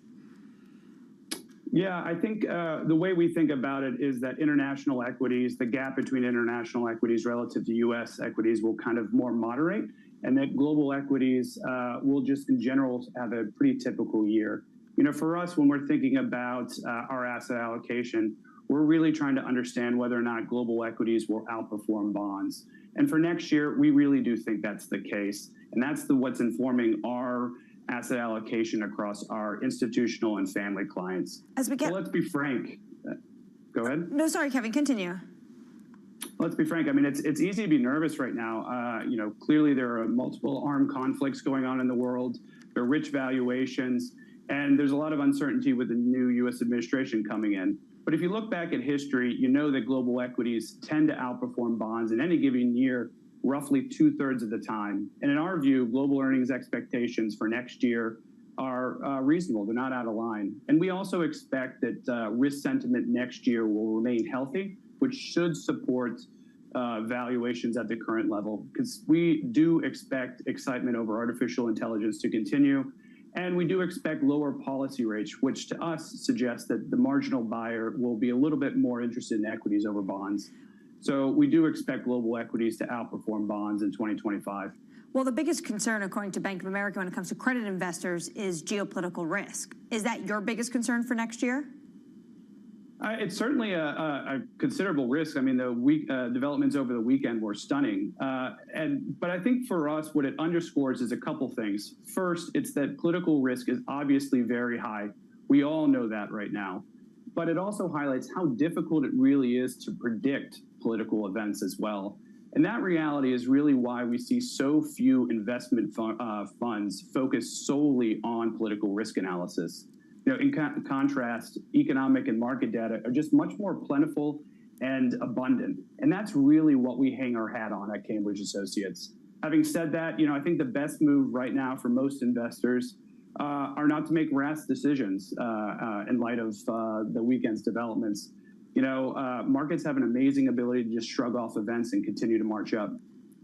Yeah, I think the way we think about it is that international equities, the gap between international equities relative to U.S. equities will kind of more moderate, and that global equities will just in general have a pretty typical year. For us, when we're thinking about our asset allocation, we're really trying to understand whether or not global equities will outperform bonds. And for next year, we really do think that's the case. And that's what's informing our asset allocation across our institutional and family clients. As we get, so let's be frank. Go ahead. No, sorry, Kevin, continue. Let's be frank. I mean, it's easy to be nervous right now. Clearly there are multiple armed conflicts going on in the world. There are rich valuations, and there's a lot of uncertainty with the new U.S. administration coming in. But if you look back at history, you know that global equities tend to outperform bonds in any given year, roughly 2/3 of the time. And in our view, global earnings expectations for next year are reasonable. They're not out of line. And we also expect that risk sentiment next year will remain healthy, which should support valuations at the current level, because we do expect excitement over artificial intelligence to continue. And we do expect lower policy rates, which to us suggests that the marginal buyer will be a little bit more interested in equities over bonds. So we do expect global equities to outperform bonds in 2025. Well, the biggest concern, according to Bank of America, when it comes to credit investors is geopolitical risk. Is that your biggest concern for next year? It's certainly a considerable risk. I mean, the developments over the weekend were stunning. But I think for us, what it underscores is a couple things. First, it's that political risk is obviously very high. We all know that right now. But it also highlights how difficult it really is to predict political events as well. And that reality is really why we see so few investment funds focused solely on political risk analysis. You know, in contrast, economic and market data are just much more plentiful and abundant. And that's really what we hang our hat on at Cambridge Associates. Having said that, you know, I think the best move right now for most investors are not to make rash decisions in light of the weekend's developments. You know, markets have an amazing ability to just shrug off events and continue to march up.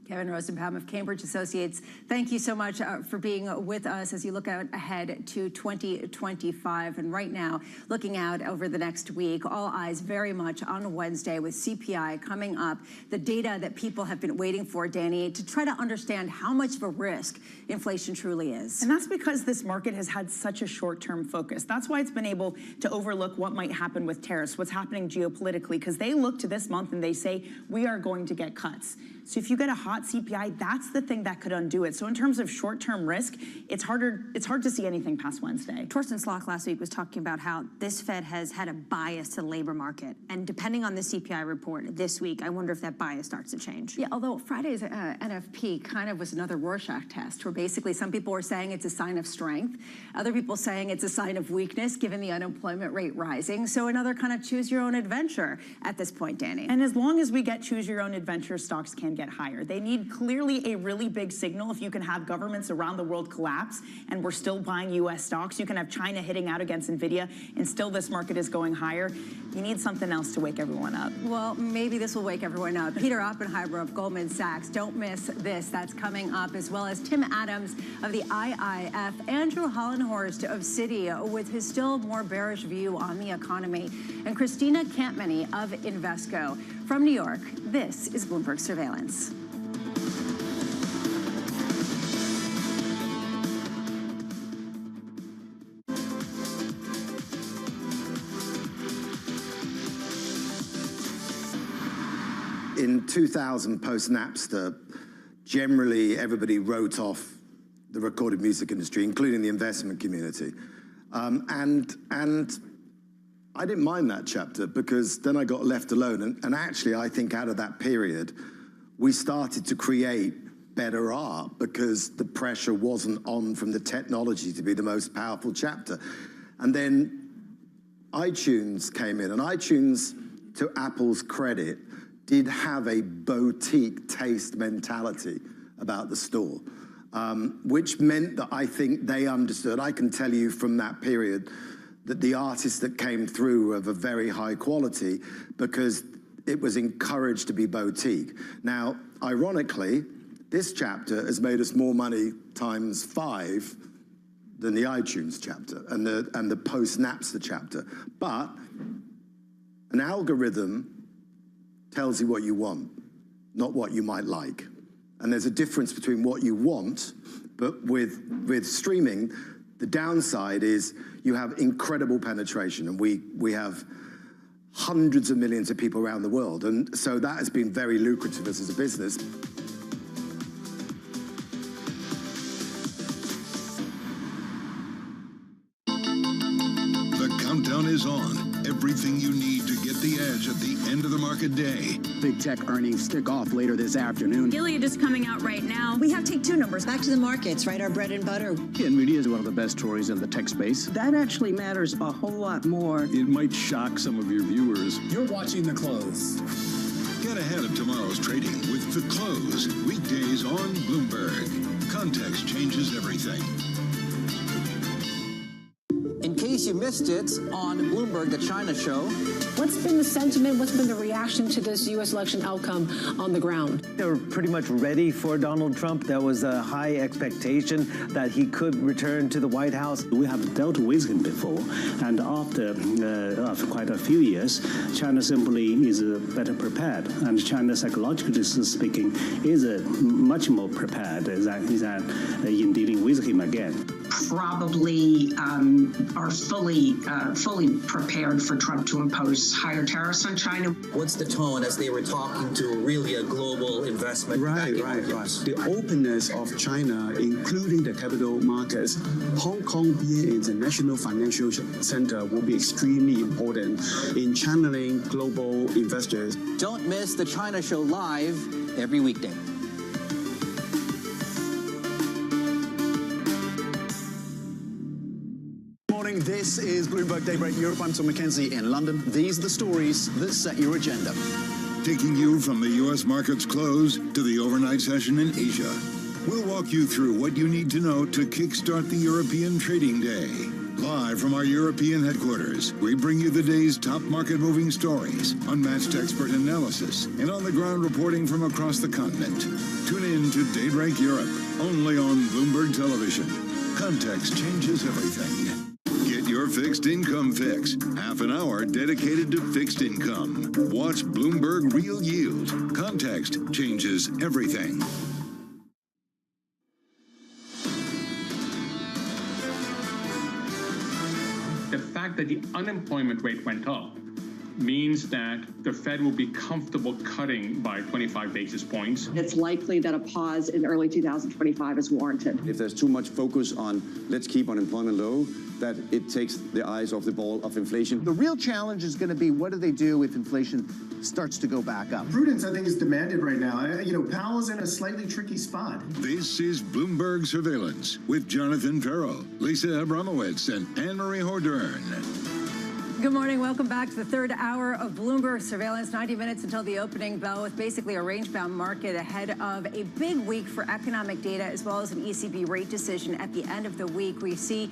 Kevin Rosenbaum of Cambridge Associates, thank you so much for being with us as you look out ahead to 2025. And right now, looking out over the next week, all eyes very much on Wednesday with CPI coming up, the data that people have been waiting for, Danny, to try to understand how much of a risk inflation truly is. And that's because this market has had such a short-term focus. That's why it's been able to overlook what might happen with tariffs, what's happening geopolitically, because they look to this month and they say, we are going to get cuts. So if you get a hot CPI, that's the thing that could undo it. So in terms of short-term risk, it's hard to see anything past Wednesday. Torsten Slok last week was talking about how this Fed has had a bias to the labor market. And depending on the CPI report this week, I wonder if that bias starts to change. Yeah, although Friday's NFP kind of was another Rorschach test, where basically some people were saying it's a sign of strength, other people saying it's a sign of weakness given the unemployment rate rising. So another kind of choose your own adventure at this point, Danny. And as long as we get choose your own adventure, stocks can get higher. They need clearly a really big signal. If you can have governments around the world collapse and we're still buying U.S. stocks, you can have China hitting out against NVIDIA and still this market is going higher. You need something else to wake everyone up. Well, maybe this will wake everyone up. Peter Oppenheimer of Goldman Sachs, don't miss this. That's coming up, as well as Tim Adams of the IIF, Andrew Hollenhorst of Citi with his still more bearish view on the economy, and Christina Campmany of Invesco. From New York, this is Bloomberg Surveillance. In 2000, post-Napster, generally everybody wrote off the recorded music industry, including the investment community. And I didn't mind that chapter because then I got left alone. And actually, I think out of that period, we started to create better art because the pressure wasn't on from the technology to be the most powerful chapter. And then iTunes came in, and iTunes, to Apple's credit, did have a boutique taste mentality about the store, which meant that I think they understood. I can tell you from that period that the artists that came through were of a very high quality because it was encouraged to be boutique. Now, ironically, this chapter has made us more money times 5 than the iTunes chapter and the post-Napster chapter. But an algorithm tells you what you want, not what you might like. And there's a difference between what you want, but with streaming, the downside is you have incredible penetration, and we have hundreds of millions of people around the world. And so that has been very lucrative as a business. The countdown is on. Everything you need to get the edge at the end of the market day. Big tech earnings kick off later this afternoon. Gilead is coming out right now. We have Take-Two numbers. Back to the markets, right? Our bread and butter. NVIDIA is one of the best stories in the tech space. That actually matters a whole lot more. It might shock some of your viewers. You're watching The Close. Get ahead of tomorrow's trading with The Close. Weekdays on Bloomberg. Context changes everything. In case case you missed it on Bloomberg, the China show. What's been the sentiment? What's been the reaction to this U.S. election outcome on the ground? They were pretty much ready for Donald Trump. There was a high expectation that he could return to the White House. We have dealt with him before, and after quite a few years, China simply is better prepared, and China, psychologically speaking, is much more prepared in dealing with him again. Probably are fully prepared for Trump to impose higher tariffs on China. What's the tone as they were talking to really a global investment? Right. The openness of China, including the capital markets, Hong Kong being an international financial center, will be extremely important in channeling global investors. Don't miss the China show live every weekday. This is Bloomberg Daybreak Europe. I'm Tom McKenzie in London. These are the stories that set your agenda. Taking you from the U.S. market's close to the overnight session in Asia. We'll walk you through what you need to know to kickstart the European trading day. Live from our European headquarters, we bring you the day's top market-moving stories, unmatched expert analysis, and on-the-ground reporting from across the continent. Tune in to Daybreak Europe, only on Bloomberg Television. Context changes everything. Get your fixed income fix. Half an hour dedicated to fixed income. Watch Bloomberg Real Yield. Context changes everything. The fact that the unemployment rate went up means that the Fed will be comfortable cutting by 25 basis points. It's likely that a pause in early 2025 is warranted. If there's too much focus on let's keep unemployment low, that it takes the eyes off the ball of inflation. The real challenge is going to be what do they do if inflation starts to go back up? Prudence, I think, is demanded right now. Powell's in a slightly tricky spot. This is Bloomberg Surveillance with Jonathan Ferro, Lisa Abramowitz, and Anne-Marie Hordern. Good morning. Welcome back to the third hour of Bloomberg Surveillance. 90 minutes until the opening bell, with basically a range-bound market ahead of a big week for economic data as well as an ECB rate decision at the end of the week. We see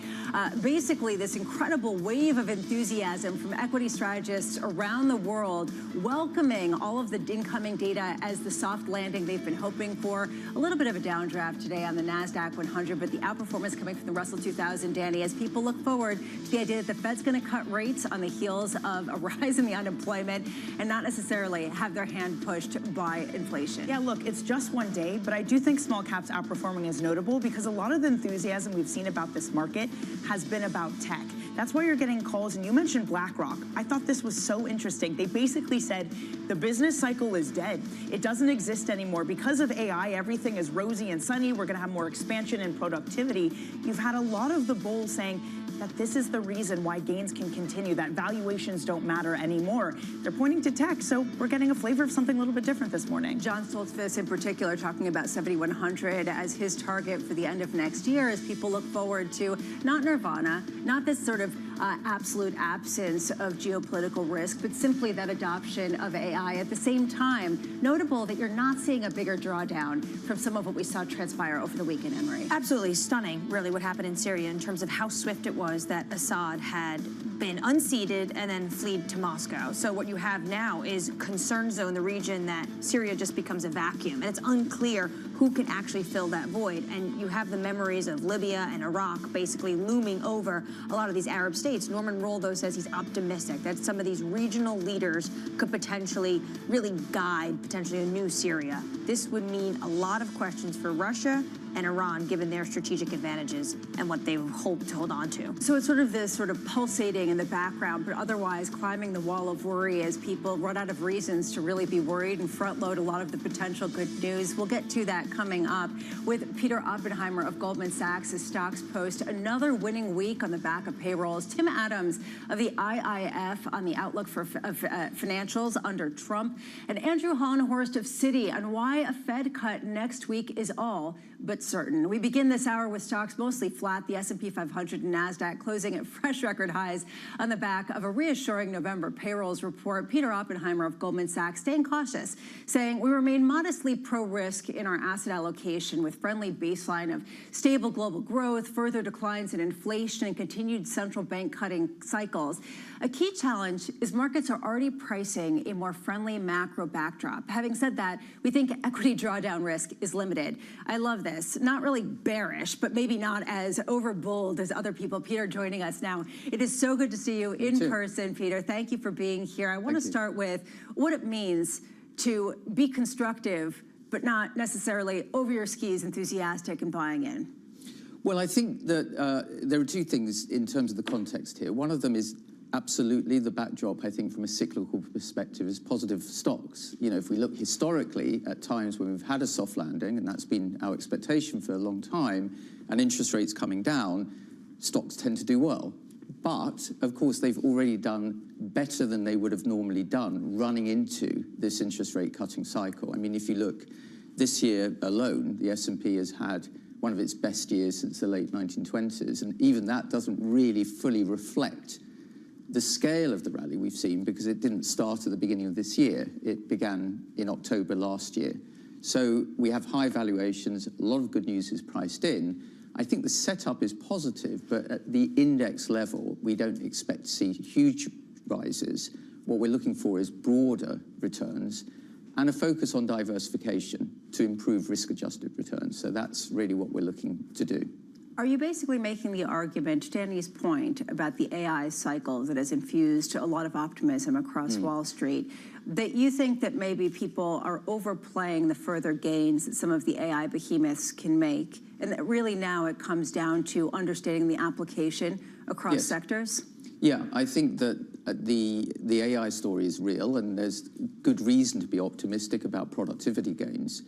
basically this incredible wave of enthusiasm from equity strategists around the world, welcoming all of the incoming data as the soft landing they've been hoping for. A little bit of a downdraft today on the NASDAQ 100, but the outperformance coming from the Russell 2000, Danny, as people look forward to the idea that the Fed's going to cut rates on the heels of a rise in the unemployment and not necessarily have their hand pushed by inflation. Yeah, look, it's just one day, but I do think small caps outperforming is notable because a lot of the enthusiasm we've seen about this market has been about tech. That's why you're getting calls, and you mentioned BlackRock. I thought this was so interesting. They basically said the business cycle is dead. It doesn't exist anymore. Because of AI, everything is rosy and sunny. We're going to have more expansion and productivity. You've had a lot of the bulls saying that this is the reason why gains can continue, that valuations don't matter anymore. They're pointing to tech, so we're getting a flavor of something a little bit different this morning. John Stoltzfus in particular talking about 7,100 as his target for the end of next year as people look forward to not nirvana, not this sort of absolute absence of geopolitical risk, but simply that adoption of AI. At the same time, notable that you're not seeing a bigger drawdown from some of what we saw transpire over the weekend, Anne-Marie. Absolutely stunning, really, what happened in Syria in terms of how swift it was that Assad had been unseated and then fled to Moscow. So what you have now is concern zone, the region that Syria just becomes a vacuum, and it's unclear who can actually fill that void. And you have the memories of Libya and Iraq basically looming over a lot of these Arab states. Norman Rowell, though, says he's optimistic that some of these regional leaders could potentially really guide potentially a new Syria. This would mean a lot of questions for Russia and Iran, given their strategic advantages and what they hope to hold on to. So it's sort of this sort of pulsating in the background, but otherwise climbing the wall of worry as people run out of reasons to really be worried and front load a lot of the potential good news. We'll get to that coming up with Peter Oppenheimer of Goldman Sachs as stocks post another winning week on the back of payrolls. Tim Adams of the IIF on the outlook for financials under Trump, and Andrew Hohenhorst of Citi on why a Fed cut next week is all but but certain. We begin this hour with stocks mostly flat. The S&P 500 and NASDAQ closing at fresh record highs on the back of a reassuring November payrolls report. Peter Oppenheimer of Goldman Sachs staying cautious, saying we remain modestly pro-risk in our asset allocation with friendly baseline of stable global growth, further declines in inflation, and continued central bank cutting cycles. A key challenge is markets are already pricing a more friendly macro backdrop. Having said that, we think equity drawdown risk is limited. I love this. Not really bearish, but maybe not as overbold as other people. Peter joining us now. It is so good to see you in person, Peter. Thank you for being here. I want to start with what it means to be constructive, but not necessarily over your skis enthusiastic and buying in. Well, I think that there are two things in terms of the context here. One of them is absolutely the backdrop, I think, from a cyclical perspective is positive for stocks. You know, if we look historically at times when we've had a soft landing, and that's been our expectation for a long time, and interest rates coming down, stocks tend to do well. But, of course, they've already done better than they would have normally done running into this interest rate cutting cycle. I mean, if you look this year alone, the S&P has had one of its best years since the late 1920s, and even that doesn't really fully reflect the scale of the rally we've seen, because it didn't start at the beginning of this year. It began in October last year. So we have high valuations, a lot of good news is priced in. I think the setup is positive, but at the index level, we don't expect to see huge rises. What we're looking for is broader returns and a focus on diversification to improve risk-adjusted returns. So that's really what we're looking to do. Are you basically making the argument, Danny's point about the AI cycle that has infused a lot of optimism across Wall Street, that you think that maybe people are overplaying the further gains that some of the AI behemoths can make, and that really now it comes down to understanding the application across sectors? Yeah, I think that the AI story is real, and there's good reason to be optimistic about productivity gains.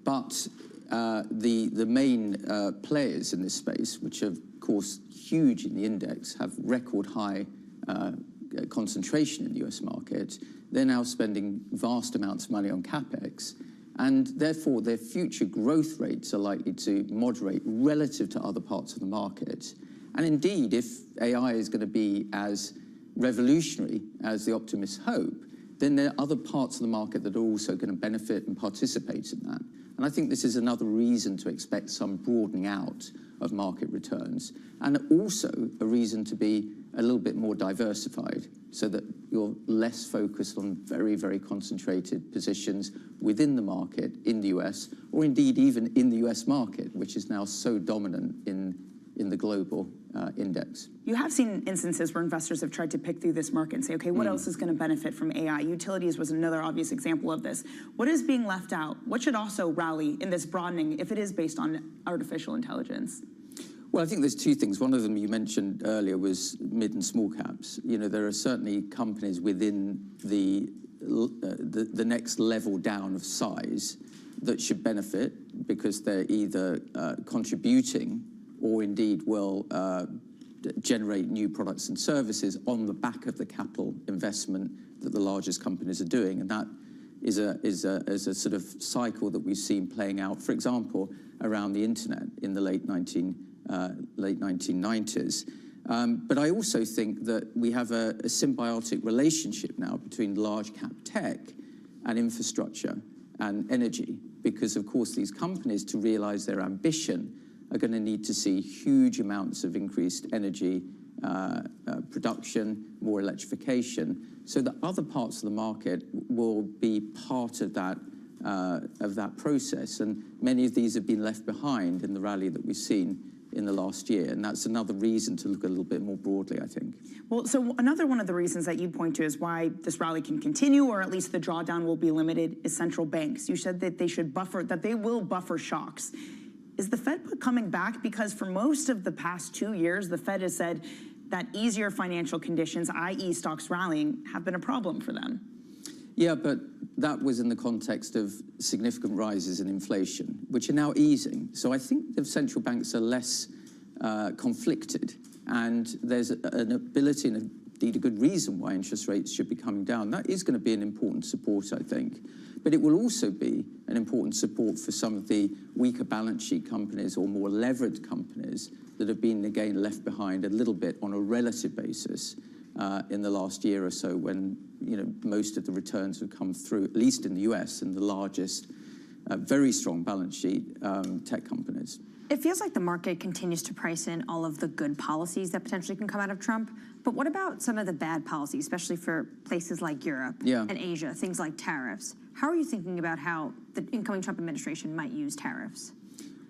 But the main players in this space, which are, of course, huge in the index, have record high concentration in the US market. They're now spending vast amounts of money on CapEx, and therefore their future growth rates are likely to moderate relative to other parts of the market. And indeed, if AI is going to be as revolutionary as the optimists hope, then there are other parts of the market that are also going to benefit and participate in that. And I think this is another reason to expect some broadening out of market returns, and also a reason to be a little bit more diversified so that you're less focused on very, very concentrated positions within the market in the US, or indeed even in the US market, which is now so dominant in the global index. You have seen instances where investors have tried to pick through this market and say, okay, what else is going to benefit from AI? Utilities was another obvious example of this. What is being left out? What should also rally in this broadening if it is based on artificial intelligence? Well, I think there's two things. One of them you mentioned earlier was mid and small caps. You know, there are certainly companies within the next level down of size that should benefit because they're either contributing or indeed will generate new products and services on the back of the capital investment that the largest companies are doing. And that is a sort of cycle that we've seen playing out, for example, around the internet in the late 1990s. But I also think that we have a symbiotic relationship now between large cap tech and infrastructure and energy, because of course these companies, to realize their ambition, are going to need to see huge amounts of increased energy production, more electrification, so that other parts of the market will be part of that process. And many of these have been left behind in the rally that we've seen in the last year. And that's another reason to look a little bit more broadly, I think. Well, so another one of the reasons that you point to is why this rally can continue, or at least the drawdown will be limited, is central banks. You said that they should buffer, that they will buffer shocks. Is the Fed coming back? Because for most of the past 2 years, the Fed has said that easier financial conditions, i.e. stocks rallying, have been a problem for them. Yeah, but that was in the context of significant rises in inflation, which are now easing. So I think the central banks are less conflicted, and there's an ability and indeed a good reason why interest rates should be coming down. That is going to be an important support, I think. But it will also be an important support for some of the weaker balance sheet companies or more levered companies that have been, again, left behind a little bit on a relative basis in the last year or so when, most of the returns have come through, at least in the US, and the largest, very strong balance sheet tech companies. It feels like the market continues to price in all of the good policies that potentially can come out of Trump. But what about some of the bad policies, especially for places like Europe and Asia, things like tariffs? How are you thinking about how the incoming Trump administration might use tariffs?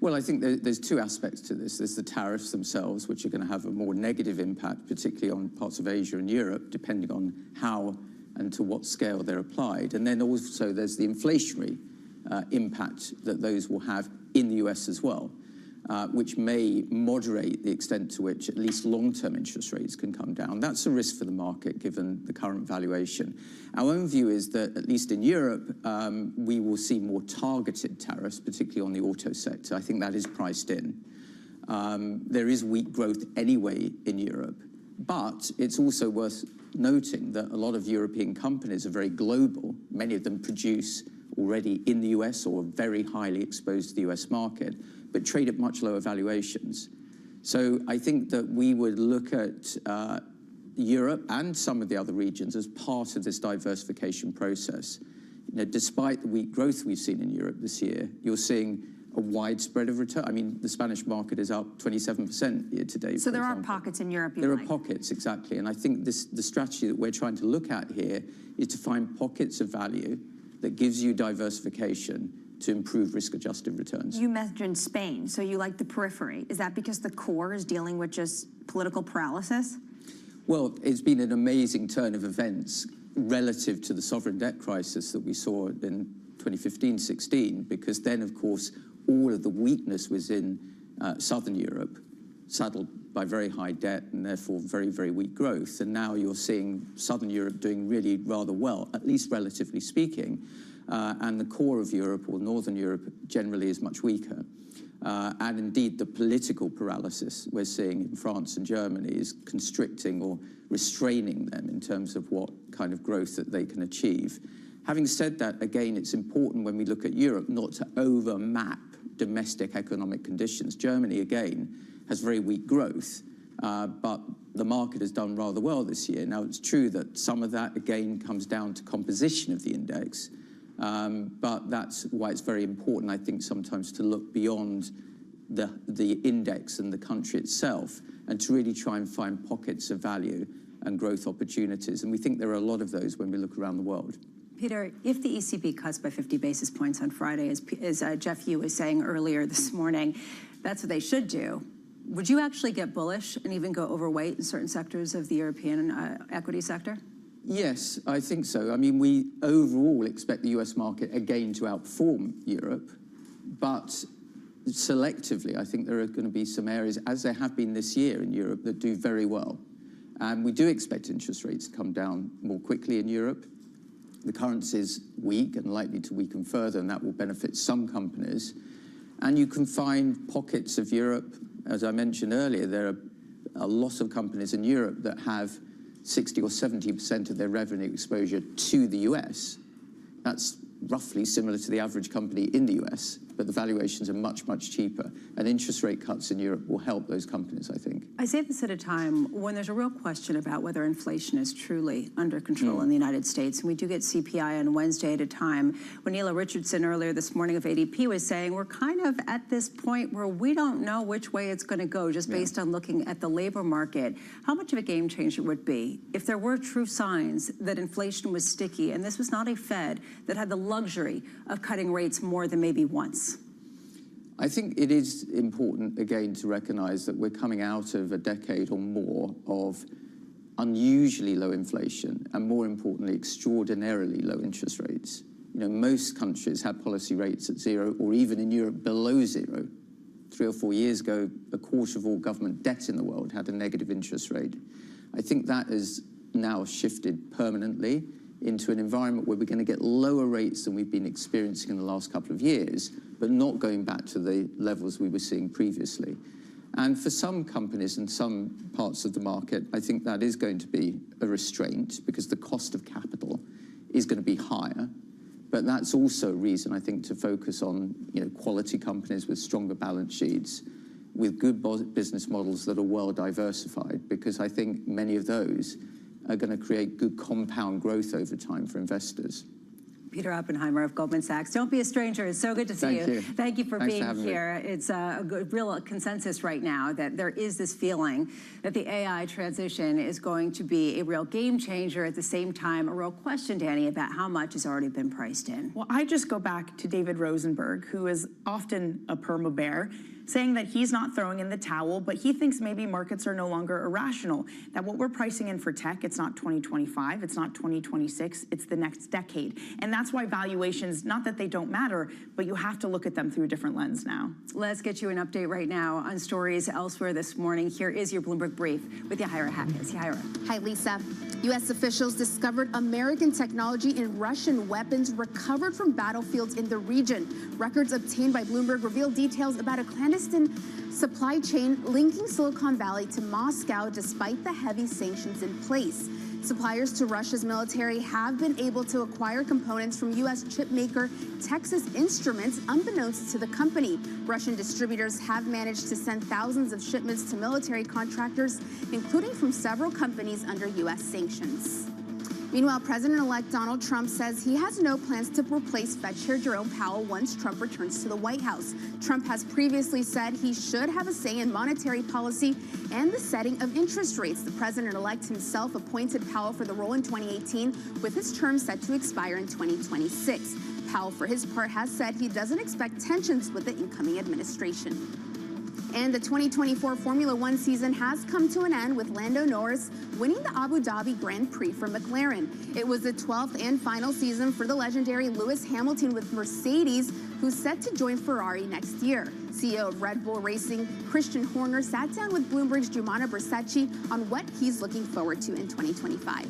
Well, I think there's two aspects to this. There's the tariffs themselves, which are going to have a more negative impact, particularly on parts of Asia and Europe, depending on how and to what scale they're applied. And then also there's the inflationary impact that those will have in the US as well, which may moderate the extent to which at least long-term interest rates can come down. That's a risk for the market, given the current valuation. Our own view is that, at least in Europe, we will see more targeted tariffs, particularly on the auto sector. I think that is priced in. There is weak growth anyway in Europe, but it's also worth noting that a lot of European companies are very global. Many of them produce already in the US or very highly exposed to the US market, but trade at much lower valuations. So I think that we would look at Europe and some of the other regions as part of this diversification process. Despite the weak growth we've seen in Europe this year, you're seeing a widespread of return. I mean, the Spanish market is up 27% year to date. So there are pockets in Europe. There are pockets, exactly. And I think the strategy that we're trying to look at here is to find pockets of value that gives you diversification to improve risk-adjusted returns. You mentioned Spain, so you like the periphery. Is that because the core is dealing with just political paralysis? Well, it's been an amazing turn of events relative to the sovereign debt crisis that we saw in 2015-16, because then, of course, all of the weakness was in Southern Europe, saddled by very high debt and therefore very, very weak growth. And now you're seeing Southern Europe doing really rather well, at least relatively speaking. And the core of Europe, or Northern Europe, generally is much weaker. And indeed, the political paralysis we're seeing in France and Germany is constricting or restraining them in terms of what kind of growth that they can achieve. Having said that, again, it's important when we look at Europe not to overmap domestic economic conditions. Germany, again, has very weak growth, but the market has done rather well this year. Now, it's true that some of that, again, comes down to composition of the index, but that's why it's very important, I think, sometimes to look beyond the index and the country itself and to really try and find pockets of value and growth opportunities. And we think there are a lot of those when we look around the world. Peter, if the ECB cuts by 50 basis points on Friday, as Jeff Yu was saying earlier this morning, that's what they should do. Would you actually get bullish and even go overweight in certain sectors of the European equity sector? Yes, I think so. I mean, we overall expect the US market again to outperform Europe, but selectively, I think there are going to be some areas, as there have been this year in Europe, that do very well. And we do expect interest rates to come down more quickly in Europe. The currency is weak and likely to weaken further, and that will benefit some companies. And you can find pockets of Europe, as I mentioned earlier, there are a lot of companies in Europe that have 60 or 70% of their revenue exposure to the US. That's roughly similar to the average company in the US, but the valuations are much, much cheaper. And interest rate cuts in Europe will help those companies, I think. I say this at a time when there's a real question about whether inflation is truly under control in the United States. And we do get CPI on Wednesday at a time. When Neela Richardson earlier this morning of ADP was saying we're kind of at this point where we don't know which way it's going to go just based on looking at the labor market. How much of a game changer would it be if there were true signs that inflation was sticky and this was not a Fed that had the luxury of cutting rates more than maybe once? I think it is important, again, to recognize that we're coming out of a decade or more of unusually low inflation and, more importantly, extraordinarily low interest rates. Most countries have policy rates at zero or even in Europe below zero. 3 or 4 years ago, a quarter of all government debt in the world had a negative interest rate. I think that has now shifted permanently into an environment where we're going to get lower rates than we've been experiencing in the last couple of years, but not going back to the levels we were seeing previously. And for some companies and some parts of the market, I think that is going to be a restraint because the cost of capital is going to be higher. But that's also a reason, I think, to focus on quality companies with stronger balance sheets, with good business models that are well diversified, because I think many of those are going to create good compound growth over time for investors. Peter Oppenheimer of Goldman Sachs. Don't be a stranger. It's so good to see you. Thank you for being here. It's a real consensus right now that there is this feeling that the AI transition is going to be a real game changer. At the same time, a real question, Danny, about how much has already been priced in. Well, I just go back to David Rosenberg, who is often a perma bear, saying that he's not throwing in the towel, but he thinks maybe markets are no longer irrational, that what we're pricing in for tech, it's not 2025, it's not 2026, it's the next decade. And that's why valuations, not that they don't matter, but you have to look at them through a different lens now. Let's get you an update right now on stories elsewhere this morning. Here is your Bloomberg Brief with Yahira Hackes. Yahira. Hi, Lisa. U.S. officials discovered American technology and Russian weapons recovered from battlefields in the region. Records obtained by Bloomberg reveal details about a clandestine supply chain linking Silicon Valley to Moscow despite the heavy sanctions in place. Suppliers to Russia's military have been able to acquire components from U.S. chip maker Texas Instruments, unbeknownst to the company. Russian distributors have managed to send thousands of shipments to military contractors, including from several companies under U.S. sanctions. Meanwhile, President-elect Donald Trump says he has no plans to replace Fed Chair Jerome Powell once Trump returns to the White House. Trump has previously said he should have a say in monetary policy and the setting of interest rates. The president-elect himself appointed Powell for the role in 2018, with his term set to expire in 2026. Powell, for his part, has said he doesn't expect tensions with the incoming administration. And the 2024 Formula One season has come to an end with Lando Norris winning the Abu Dhabi Grand Prix for McLaren. It was the 12th and final season for the legendary Lewis Hamilton with Mercedes, who's set to join Ferrari next year. CEO of Red Bull Racing, Christian Horner, sat down with Bloomberg's Giovanna Bersecchi on what he's looking forward to in 2025.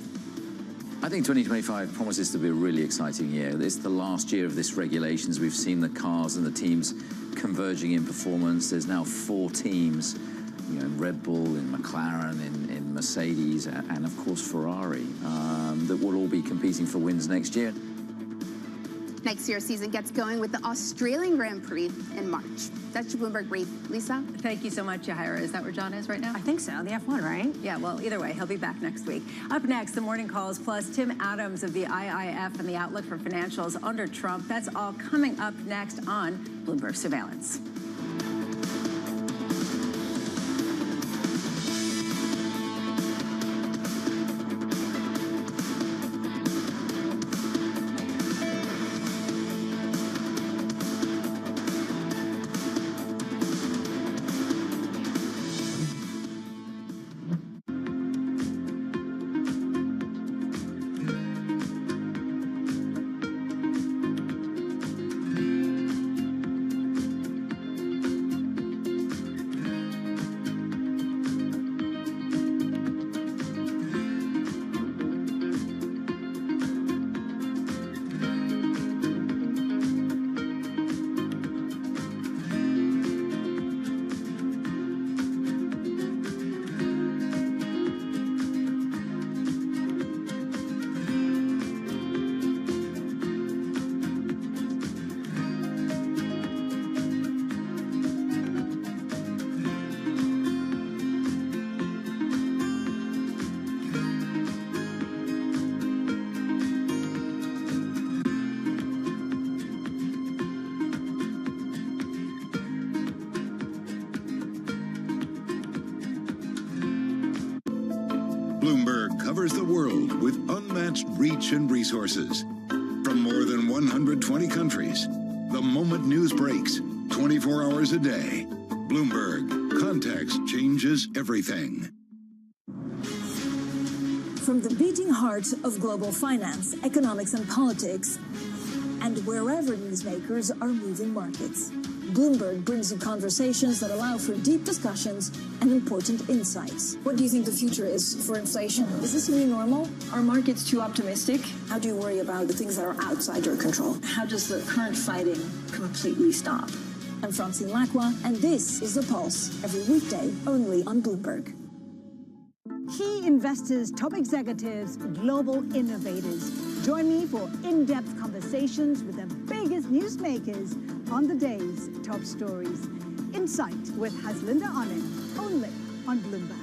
I think 2025 promises to be a really exciting year. It's the last year of this regulations. We've seen the cars and the teams converging in performance. There's now 4 teams, Red Bull, in McLaren, in Mercedes, and of course Ferrari, that will all be competing for wins next year. Next year's season gets going with the Australian Grand Prix in March. That's your Bloomberg Brief. Lisa? Thank you so much, Yahira. Is that where John is right now? I think so. The F1, right? Yeah, well, either way, he'll be back next week. Up next, the morning calls, plus Tim Adams of the IIF and the Outlook for Financials under Trump. That's all coming up next on Bloomberg Surveillance. Bloomberg covers the world with unmatched reach and resources. From more than 120 countries, the moment news breaks, 24 hours a day. Bloomberg, context changes everything. From the beating heart of global finance, economics, and politics, and wherever newsmakers are moving markets, Bloomberg brings you conversations that allow for deep discussions and important insights. What do you think the future is for inflation? Is this a new normal? Are markets too optimistic? How do you worry about the things that are outside your control? How does the current fighting completely stop? I'm Francine Lacqua, and this is The Pulse, every weekday only on Bloomberg. Key investors, top executives, global innovators. Join me for in-depth conversations with the biggest newsmakers on the day's top stories. Insight with Haslinda Onin, only on Bloomberg.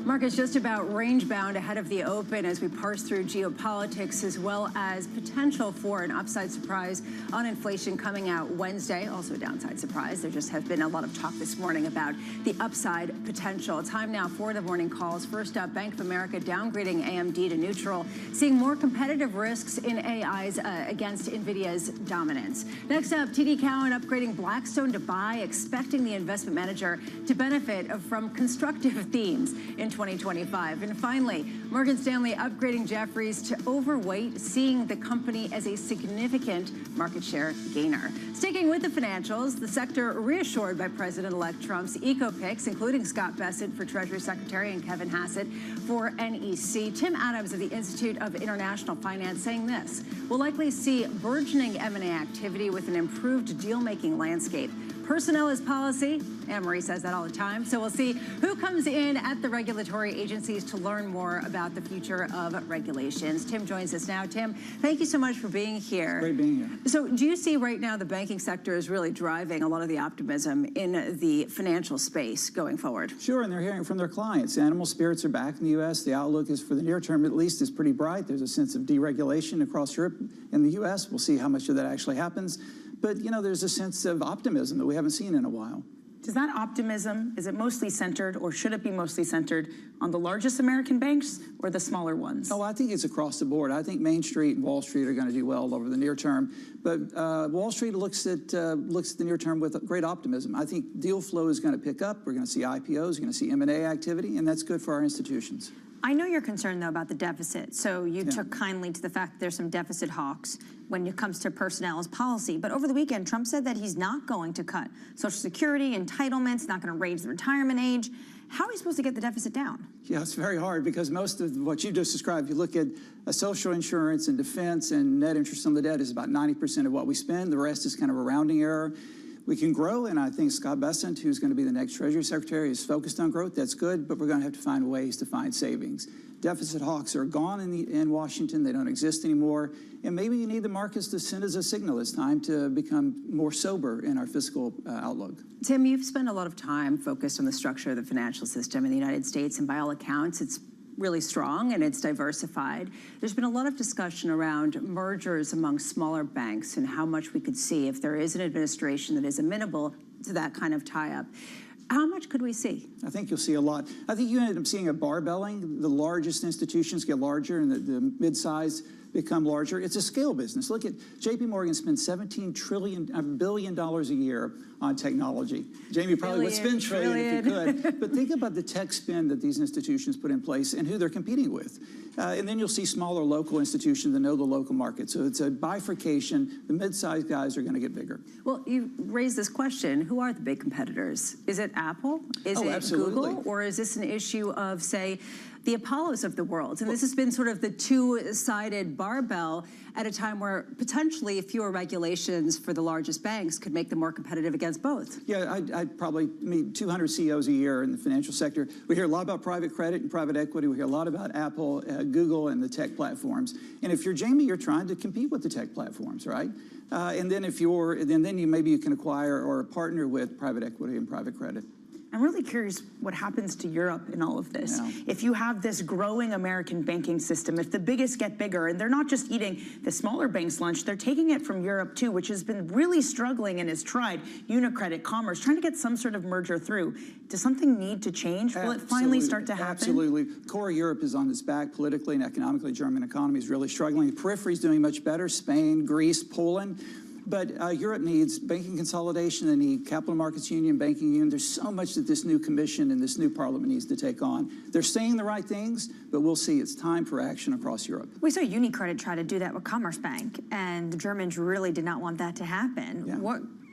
Markets just about range-bound ahead of the open as we parse through geopolitics as well as potential for an upside surprise on inflation coming out Wednesday. Also a downside surprise. There just has been a lot of talk this morning about the upside potential. Time now for the morning calls. First up, Bank of America downgrading AMD to neutral, seeing more competitive risks in AIs against NVIDIA's dominance. Next up, TD Cowen upgrading Blackstone to buy, expecting the investment manager to benefit from constructive themes in 2025. And finally, Morgan Stanley upgrading Jefferies to overweight, seeing the company as a significant market share gainer. Sticking with the financials, the sector reassured by President-elect Trump's eco picks, including Scott Bessent for Treasury Secretary and Kevin Hassett for NEC. Tim Adams of the Institute of International Finance saying this: we'll likely see burgeoning M&A activity with an improved deal-making landscape. Personnel is policy. Anne-Marie says that all the time. So we'll see who comes in at the regulatory agencies to learn more about the future of regulations. Tim joins us now. Tim, thank you so much for being here. Great being here. So do you see right now the banking sector is really driving a lot of the optimism in the financial space going forward? Sure, and they're hearing from their clients. Animal spirits are back in the U.S. The outlook is, for the near term at least, is pretty bright. There's a sense of deregulation across Europe and the U.S. We'll see how much of that actually happens. But, you know, there's a sense of optimism that we haven't seen in a while. Does that optimism, is it mostly centered, or should it be mostly centered on the largest American banks or the smaller ones? Oh, I think it's across the board. I think Main Street and Wall Street are going to do well over the near term. But Wall Street looks at the near term with great optimism. I think deal flow is going to pick up. We're going to see IPOs, we're going to see M&A activity, and that's good for our institutions. I know you're concerned, though, about the deficit. So you took kindly to the fact that there's some deficit hawks when it comes to personnel as policy. But over the weekend, Trump said that he's not going to cut Social Security, entitlements, not going to raise the retirement age. How are we supposed to get the deficit down? Yeah, it's very hard because most of what you just described, you look at social insurance and defense and net interest on the debt is about 90% of what we spend. The rest is kind of a rounding error. We can grow, and I think Scott Bessent, who's going to be the next Treasury Secretary, is focused on growth. That's good, but we're going to have to find ways to find savings. Deficit hawks are gone in Washington. They don't exist anymore. And maybe you need the markets to send us a signal. It's time to become more sober in our fiscal outlook. Tim, you've spent a lot of time focused on the structure of the financial system in the United States, and by all accounts, it's really strong and it's diversified. There's been a lot of discussion around mergers among smaller banks and how much we could see if there is an administration that is amenable to that kind of tie-up. How much could we see? I think you'll see a lot. I think you end up seeing a barbelling. The largest institutions get larger and the mid-size become larger. It's a scale business. Look at J.P. Morgan spends $17 billion a year on technology. Jamie probably would spend trillion if he could. But think about the tech spend that these institutions put in place and who they're competing with. And then you'll see smaller local institutions that know the local market. So it's a bifurcation. The mid-sized guys are going to get bigger. Well, you raised this question. Who are the big competitors? Is it Apple? Is it absolutely. Google? Or is this an issue of, say, the Apollos of the world? And this has been sort of the two-sided barbell at a time where potentially fewer regulations for the largest banks could make them more competitive against both. Yeah, I'd probably meet 200 CEOs a year in the financial sector. We hear a lot about private credit and private equity. We hear a lot about Apple, Google, and the tech platforms. And if you're Jamie, you're trying to compete with the tech platforms, right? And then maybe you can acquire or partner with private equity and private credit. I'm really curious what happens to Europe in all of this. Yeah. If you have this growing American banking system, if the biggest get bigger, and they're not just eating the smaller banks' lunch, they're taking it from Europe too, which has been really struggling and has tried Unicredit, Commerce, trying to get some sort of merger through. Does something need to change? Will it finally start to happen? Absolutely. Core Europe is on its back politically and economically. German economy is really struggling. The periphery is doing much better. Spain, Greece, Poland. But Europe needs banking consolidation. They need capital markets union, banking union. There's so much that this new commission and this new parliament needs to take on. They're saying the right things, but we'll see. It's time for action across Europe. We saw Unicredit try to do that with Commerzbank, and the Germans really did not want that to happen. Yeah.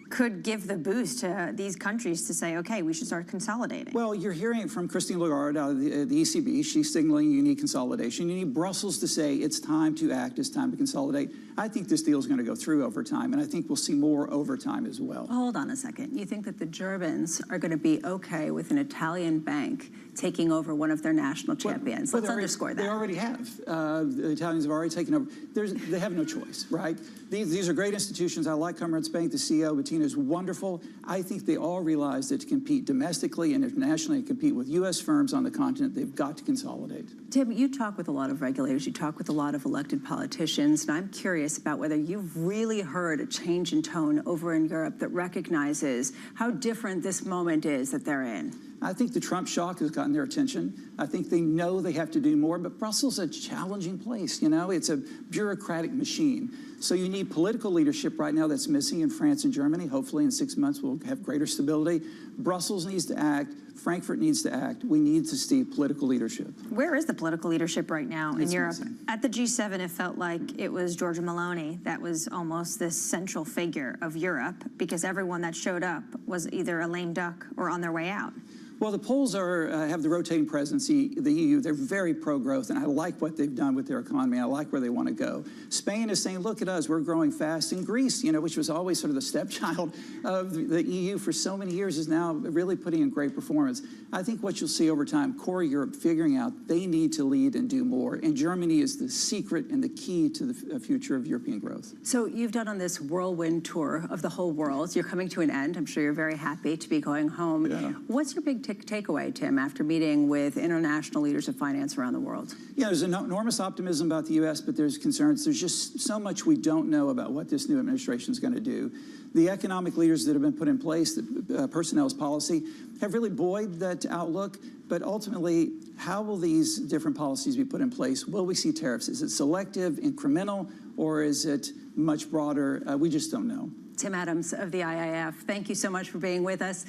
could give the boost to these countries to say, okay, we should start consolidating? Well, you're hearing it from Christine Lagarde out of the ECB. She's signaling you need consolidation. You need Brussels to say it's time to act, it's time to consolidate. I think this deal is going to go through over time, and I think we'll see more over time as well. Hold on a second. You think that the Germans are going to be okay with an Italian bank taking over one of their national champions? Let's underscore that. They already have. The Italians have already taken over. They have no choice, right? These are great institutions. I like Commerzbank Bank. The CEO, Bettina, is wonderful. I think they all realize that to compete domestically and internationally and compete with U.S. firms on the continent, they've got to consolidate. Tim, you talk with a lot of regulators. You talk with a lot of elected politicians, and I'm curious about whether you've really heard a change in tone over in Europe that recognizes how different this moment is that they're in. I think the Trump shock has gotten their attention. I think they know they have to do more, but Brussels is a challenging place, you know? It's a bureaucratic machine. So you need political leadership right now that's missing in France and Germany. Hopefully in 6 months we'll have greater stability. Brussels needs to act. Frankfurt needs to act. We need to see political leadership. Where is the political leadership right now in Europe? Missing. At the G7, it felt like it was Giorgia Meloni that was almost this central figure of Europe, because everyone that showed up was either a lame duck or on their way out. Well, the Poles have the rotating presidency, the EU. They're very pro-growth, and I like what they've done with their economy. I like where they want to go. Spain is saying, look at us, we're growing fast. And Greece, you know, which was always sort of the stepchild of the EU for so many years, is now really putting in great performance. I think what you'll see over time, core Europe figuring out they need to lead and do more. And Germany is the secret and the key to the future of European growth. So you've done on this whirlwind tour of the whole world. You're coming to an end. I'm sure you're very happy to be going home. Yeah. What's your big takeaway, Tim, after meeting with international leaders of finance around the world? Yeah, there's enormous optimism about the U.S., but there's concerns. There's just so much we don't know about what this new administration is going to do. The economic leaders that have been put in place, the personnel's policy, have really buoyed that outlook. But ultimately, how will these different policies be put in place? Will we see tariffs? Is it selective, incremental, or is it much broader? We just don't know. Tim Adams of the IIF, thank you so much for being with us.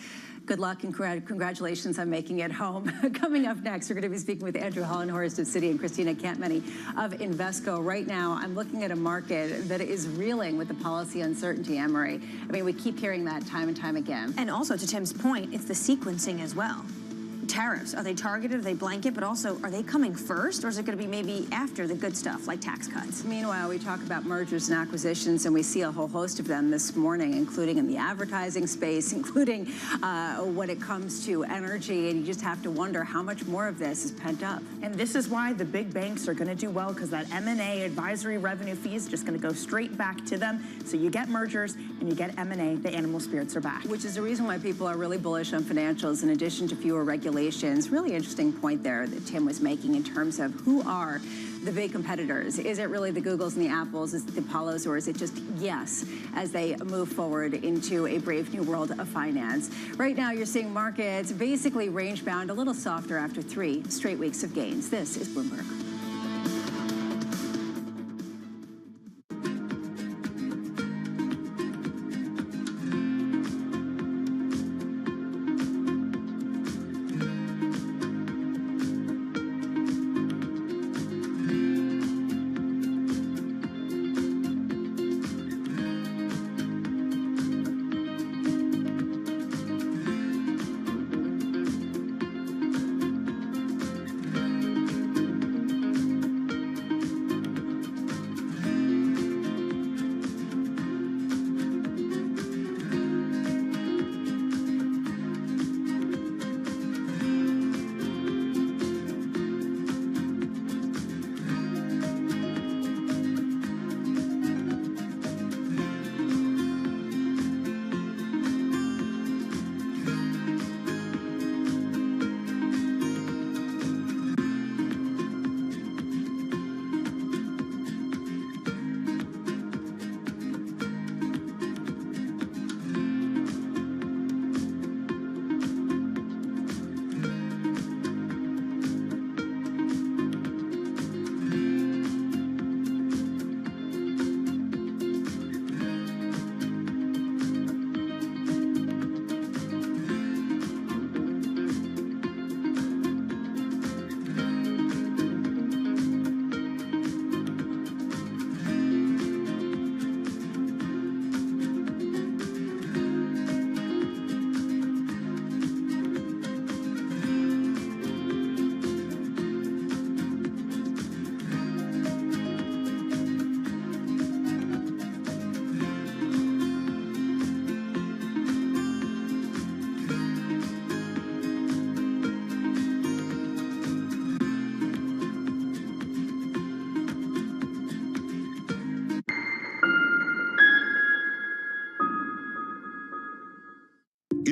Good luck and congratulations on making it home. Coming up next, we're going to be speaking with Andrew Hollenhorst of Citi and Christina Campmany of Invesco. Right now, I'm looking at a market that is reeling with the policy uncertainty, Emery. I mean, we keep hearing that time and time again. And also, to Tim's point, it's the sequencing as well. Tariffs, are they targeted, are they blanket, but also, are they coming first, or is it going to be maybe after the good stuff, like tax cuts? Meanwhile, we talk about mergers and acquisitions, and we see a whole host of them this morning, including in the advertising space, including when it comes to energy, and you just have to wonder how much more of this is pent up. And this is why the big banks are going to do well, because that M&A advisory revenue fee is just going to go straight back to them. So you get mergers and you get M&A, the animal spirits are back. Which is the reason why people are really bullish on financials, in addition to fewer regulations. Really interesting point there that Tim was making in terms of who are the big competitors. Is it really the Googles and the Apples, is it the Apollos, or is it just yes as they move forward into a brave new world of finance? Right now, you're seeing markets basically range-bound, a little softer after 3 straight weeks of gains. This is Bloomberg.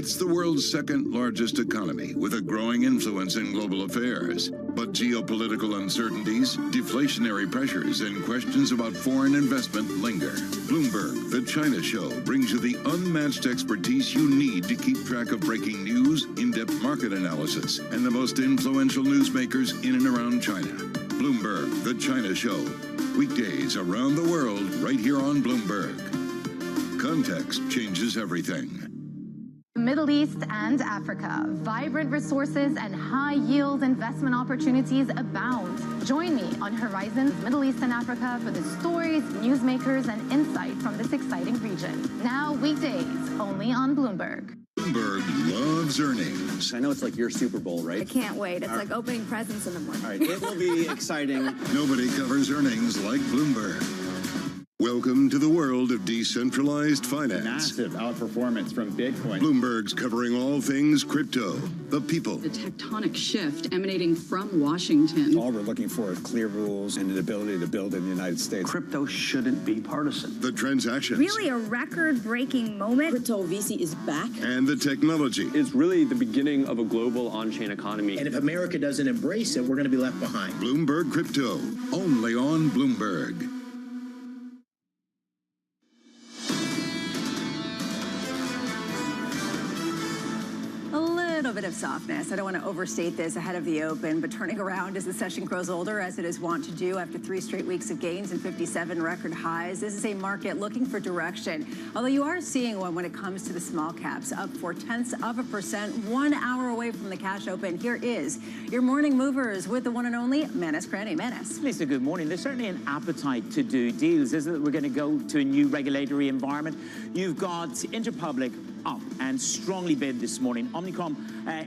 It's the world's second largest economy with a growing influence in global affairs. But geopolitical uncertainties, deflationary pressures, and questions about foreign investment linger. Bloomberg, the China Show, brings you the unmatched expertise you need to keep track of breaking news, in-depth market analysis, and the most influential newsmakers in and around China. Bloomberg, the China Show. Weekdays around the world, right here on Bloomberg. Context changes everything. Middle East and Africa. Vibrant resources and high-yield investment opportunities abound. Join me on Horizons Middle East and Africa for the stories, newsmakers, and insight from this exciting region. Now weekdays, only on Bloomberg. Bloomberg loves earnings. I know it's like your Super Bowl, right? I can't wait. It's like opening presents in the morning. All right, it will be exciting. Nobody covers earnings like Bloomberg. Welcome to the world of decentralized finance. Massive outperformance from Bitcoin. Bloomberg's covering all things crypto, the people. The tectonic shift emanating from Washington. All we're looking for is clear rules and an ability to build in the United States. Crypto shouldn't be partisan. The transactions. Really a record-breaking moment. Crypto VC is back. And the technology. It's really the beginning of a global on-chain economy. And if America doesn't embrace it, we're going to be left behind. Bloomberg Crypto, only on Bloomberg. A little bit of softness. I don't want to overstate this ahead of the open, but turning around as the session grows older, as it is wont to do after 3 straight weeks of gains and 57 record highs. This is a market looking for direction. Although you are seeing one when it comes to the small caps, up 0.4%, 1 hour away from the cash open. Here is your morning movers with the one and only Menace Cranny. Menace. Lisa, good morning. There's certainly an appetite to do deals, isn't it? We're going to go to a new regulatory environment. You've got Interpublic up and strongly bid this morning. Omnicom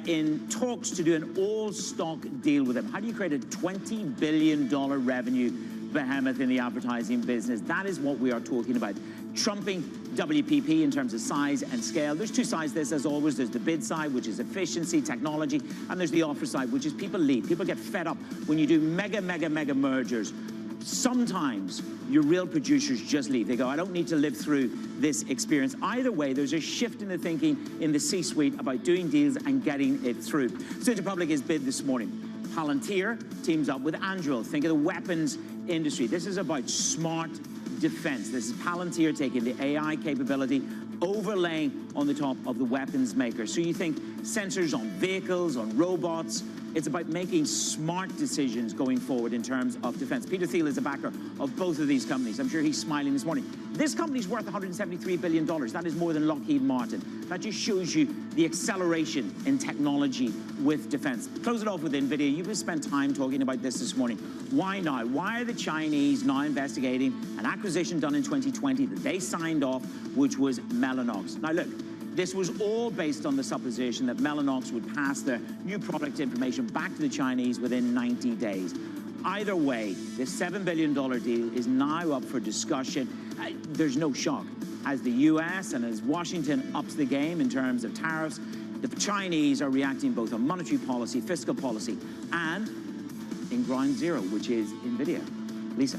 in talks to do an all-stock deal with them. How do you create a $20 billion revenue behemoth in the advertising business? That is what we are talking about. Trumping WPP in terms of size and scale. There's two sides to this, as always. There's the bid side, which is efficiency, technology, and there's the offer side, which is people leave. People get fed up when you do mega mergers. Sometimes your real producers just leave. They go, I don't need to live through this experience. Either way, there's a shift in the thinking in the C-suite about doing deals and getting it through. So Interpublic is bid this morning. Palantir teams up with Anduril. Think of the weapons industry. This is about smart defense. This is Palantir taking the AI capability, overlaying on the top of the weapons maker. So you think sensors on vehicles, on robots. It's about making smart decisions going forward in terms of defense. Peter Thiel is a backer of both of these companies. I'm sure he's smiling this morning. This company's worth $173 billion. That is more than Lockheed Martin. That just shows you the acceleration in technology with defense. Close it off with NVIDIA. You've spent time talking about this morning. Why now? Why are the Chinese now investigating an acquisition done in 2020 that they signed off, which was Mellanox? Now look, this was all based on the supposition that Mellanox would pass their new product information back to the Chinese within 90 days. Either way, this $7 billion deal is now up for discussion. There's no shock. As the US and as Washington ups the game in terms of tariffs, the Chinese are reacting both on monetary policy, fiscal policy, and in ground zero, which is NVIDIA. Lisa.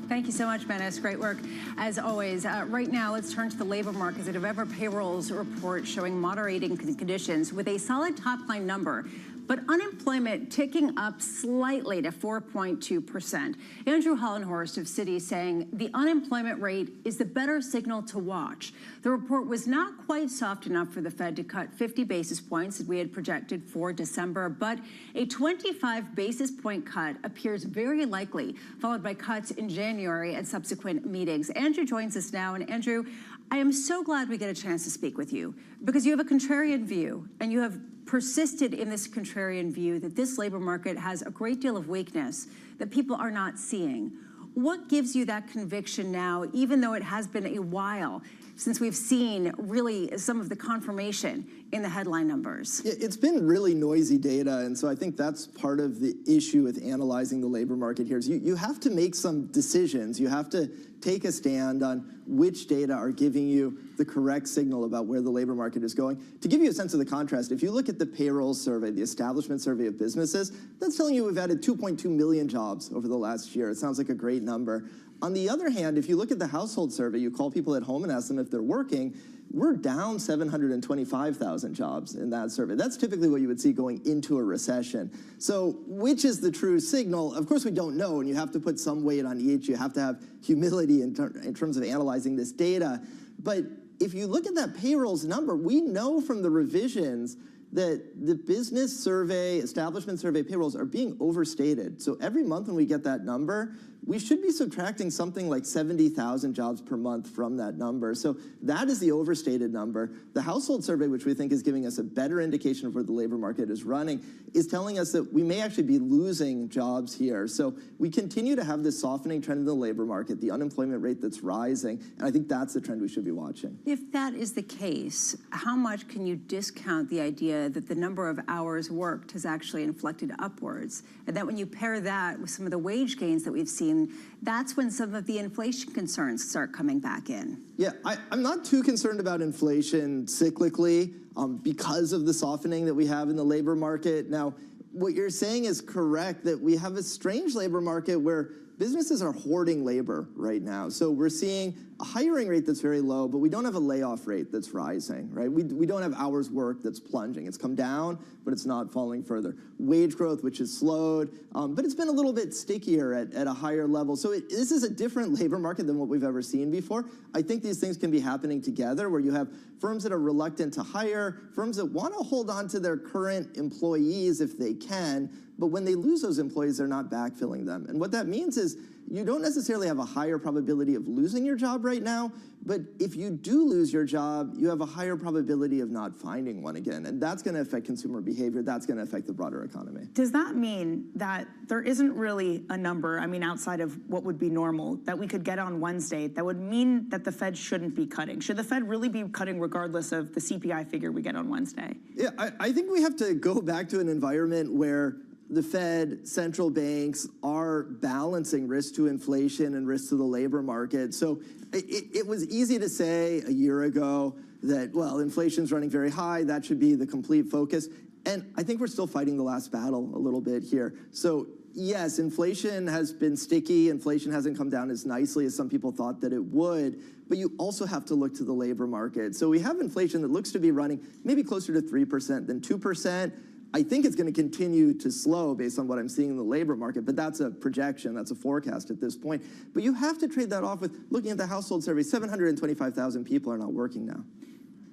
Thank you so much, Menace. Great work, as always. Right now, let's turn to the labor market. The November payrolls report showing moderating conditions with a solid top-line number, but unemployment ticking up slightly to 4.2%. Andrew Hollenhorst of Citi saying the unemployment rate is the better signal to watch. The report was not quite soft enough for the Fed to cut 50 basis points as we had projected for December, but a 25 basis point cut appears very likely, followed by cuts in January and subsequent meetings. Andrew joins us now, and Andrew, I am so glad we get a chance to speak with you because you have a contrarian view, and you have persisted in this contrarian view that this labor market has a great deal of weakness that people are not seeing. What gives you that conviction now, even though it has been a while since we've seen really some of the confirmation in the headline numbers? It's been really noisy data, and so I think that's part of the issue with analyzing the labor market here is you have to make some decisions. You have to take a stand on which data are giving you the correct signal about where the labor market is going. To give you a sense of the contrast, if you look at the payroll survey, the establishment survey of businesses, that's telling you we've added 2.2 million jobs over the last year. It sounds like a great number. On the other hand, if you look at the household survey, you call people at home and ask them if they're working, we're down 725,000 jobs in that survey. That's typically what you would see going into a recession. So which is the true signal? Of course, we don't know, and you have to put some weight on each. You have to have humility in terms of analyzing this data. But if you look at that payrolls number, we know from the revisions that the business survey, establishment survey payrolls are being overstated. So every month when we get that number, we should be subtracting something like 70,000 jobs per month from that number. So that is the overstated number. The household survey, which we think is giving us a better indication of where the labor market is running, is telling us that we may actually be losing jobs here. So we continue to have this softening trend in the labor market, the unemployment rate that's rising, and I think that's the trend we should be watching. If that is the case, how much can you discount the idea that the number of hours worked has actually inflected upwards, and that when you pair that with some of the wage gains that we've seen, that's when some of the inflation concerns start coming back in? Yeah, I'm not too concerned about inflation cyclically because of the softening that we have in the labor market. Now, what you're saying is correct, that we have a strange labor market where businesses are hoarding labor right now. So we're seeing a hiring rate that's very low, but we don't have a layoff rate that's rising, right? We don't have hours worked that's plunging. It's come down, but it's not falling further. Wage growth, which has slowed, but it's been a little bit stickier at a higher level. So this is a different labor market than what we've ever seen before. I think these things can be happening together, where you have firms that are reluctant to hire, firms that want to hold on to their current employees if they can, but when they lose those employees, they're not backfilling them. And what that means is you don't necessarily have a higher probability of losing your job right now, but if you do lose your job, you have a higher probability of not finding one again. And that's going to affect consumer behavior. That's going to affect the broader economy. Does that mean that there isn't really a number, I mean, outside of what would be normal, that we could get on Wednesday that would mean that the Fed shouldn't be cutting? Should the Fed really be cutting regardless of the CPI figure we get on Wednesday? Yeah, I think we have to go back to an environment where the Fed, central banks are balancing risk to inflation and risk to the labor market. So it was easy to say a year ago that, well, inflation's running very high, that should be the complete focus. And I think we're still fighting the last battle a little bit here. So yes, inflation has been sticky. Inflation hasn't come down as nicely as some people thought that it would. But you also have to look to the labor market. So we have inflation that looks to be running maybe closer to 3% than 2%. I think it's going to continue to slow based on what I'm seeing in the labor market, but that's a projection, that's a forecast at this point. But you have to trade that off with looking at the household survey. 725,000 people are not working now.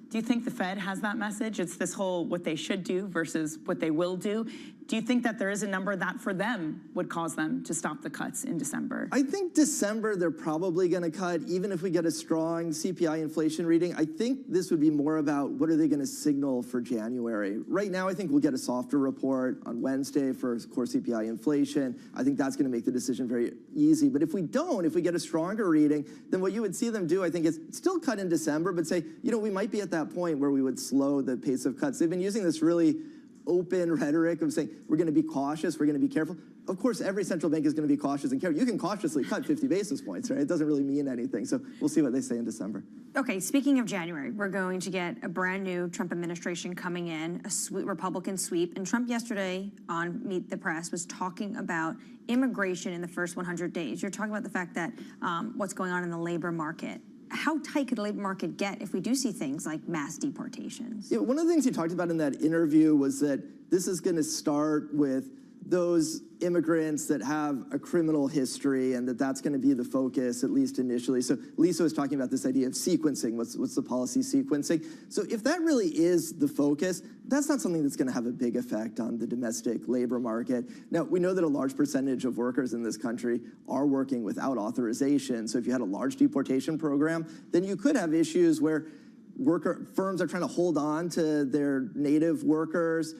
Do you think the Fed has that message? It's this whole what they should do versus what they will do. Do you think that there is a number that for them would cause them to stop the cuts in December? I think December they're probably going to cut, even if we get a strong CPI inflation reading. I think this would be more about what are they going to signal for January. Right now, I think we'll get a softer report on Wednesday for core CPI inflation. I think that's going to make the decision very easy. But if we don't, if we get a stronger reading, then what you would see them do, I think, is still cut in December, but say, you know, we might be at that point where we would slow the pace of cuts. They've been using this really open rhetoric of saying, we're going to be cautious, we're going to be careful. Of course, every central bank is going to be cautious and careful. You can cautiously cut 50 basis points, right? It doesn't really mean anything. So we'll see what they say in December. Okay, speaking of January, we're going to get a brand new Trump administration coming in, a Republican sweep. And Trump yesterday on Meet the Press was talking about immigration in the first 100 days. You're talking about the fact that what's going on in the labor market. How tight could the labor market get if we do see things like mass deportations? Yeah, one of the things he talked about in that interview was that this is going to start with those immigrants that have a criminal history, and that's going to be the focus, at least initially. So Lisa was talking about this idea of sequencing. What's the policy sequencing? So if that really is the focus, that's not something that's going to have a big effect on the domestic labor market. Now, we know that a large percentage of workers in this country are working without authorization. So if you had a large deportation program, then you could have issues where firms are trying to hold on to their native workers.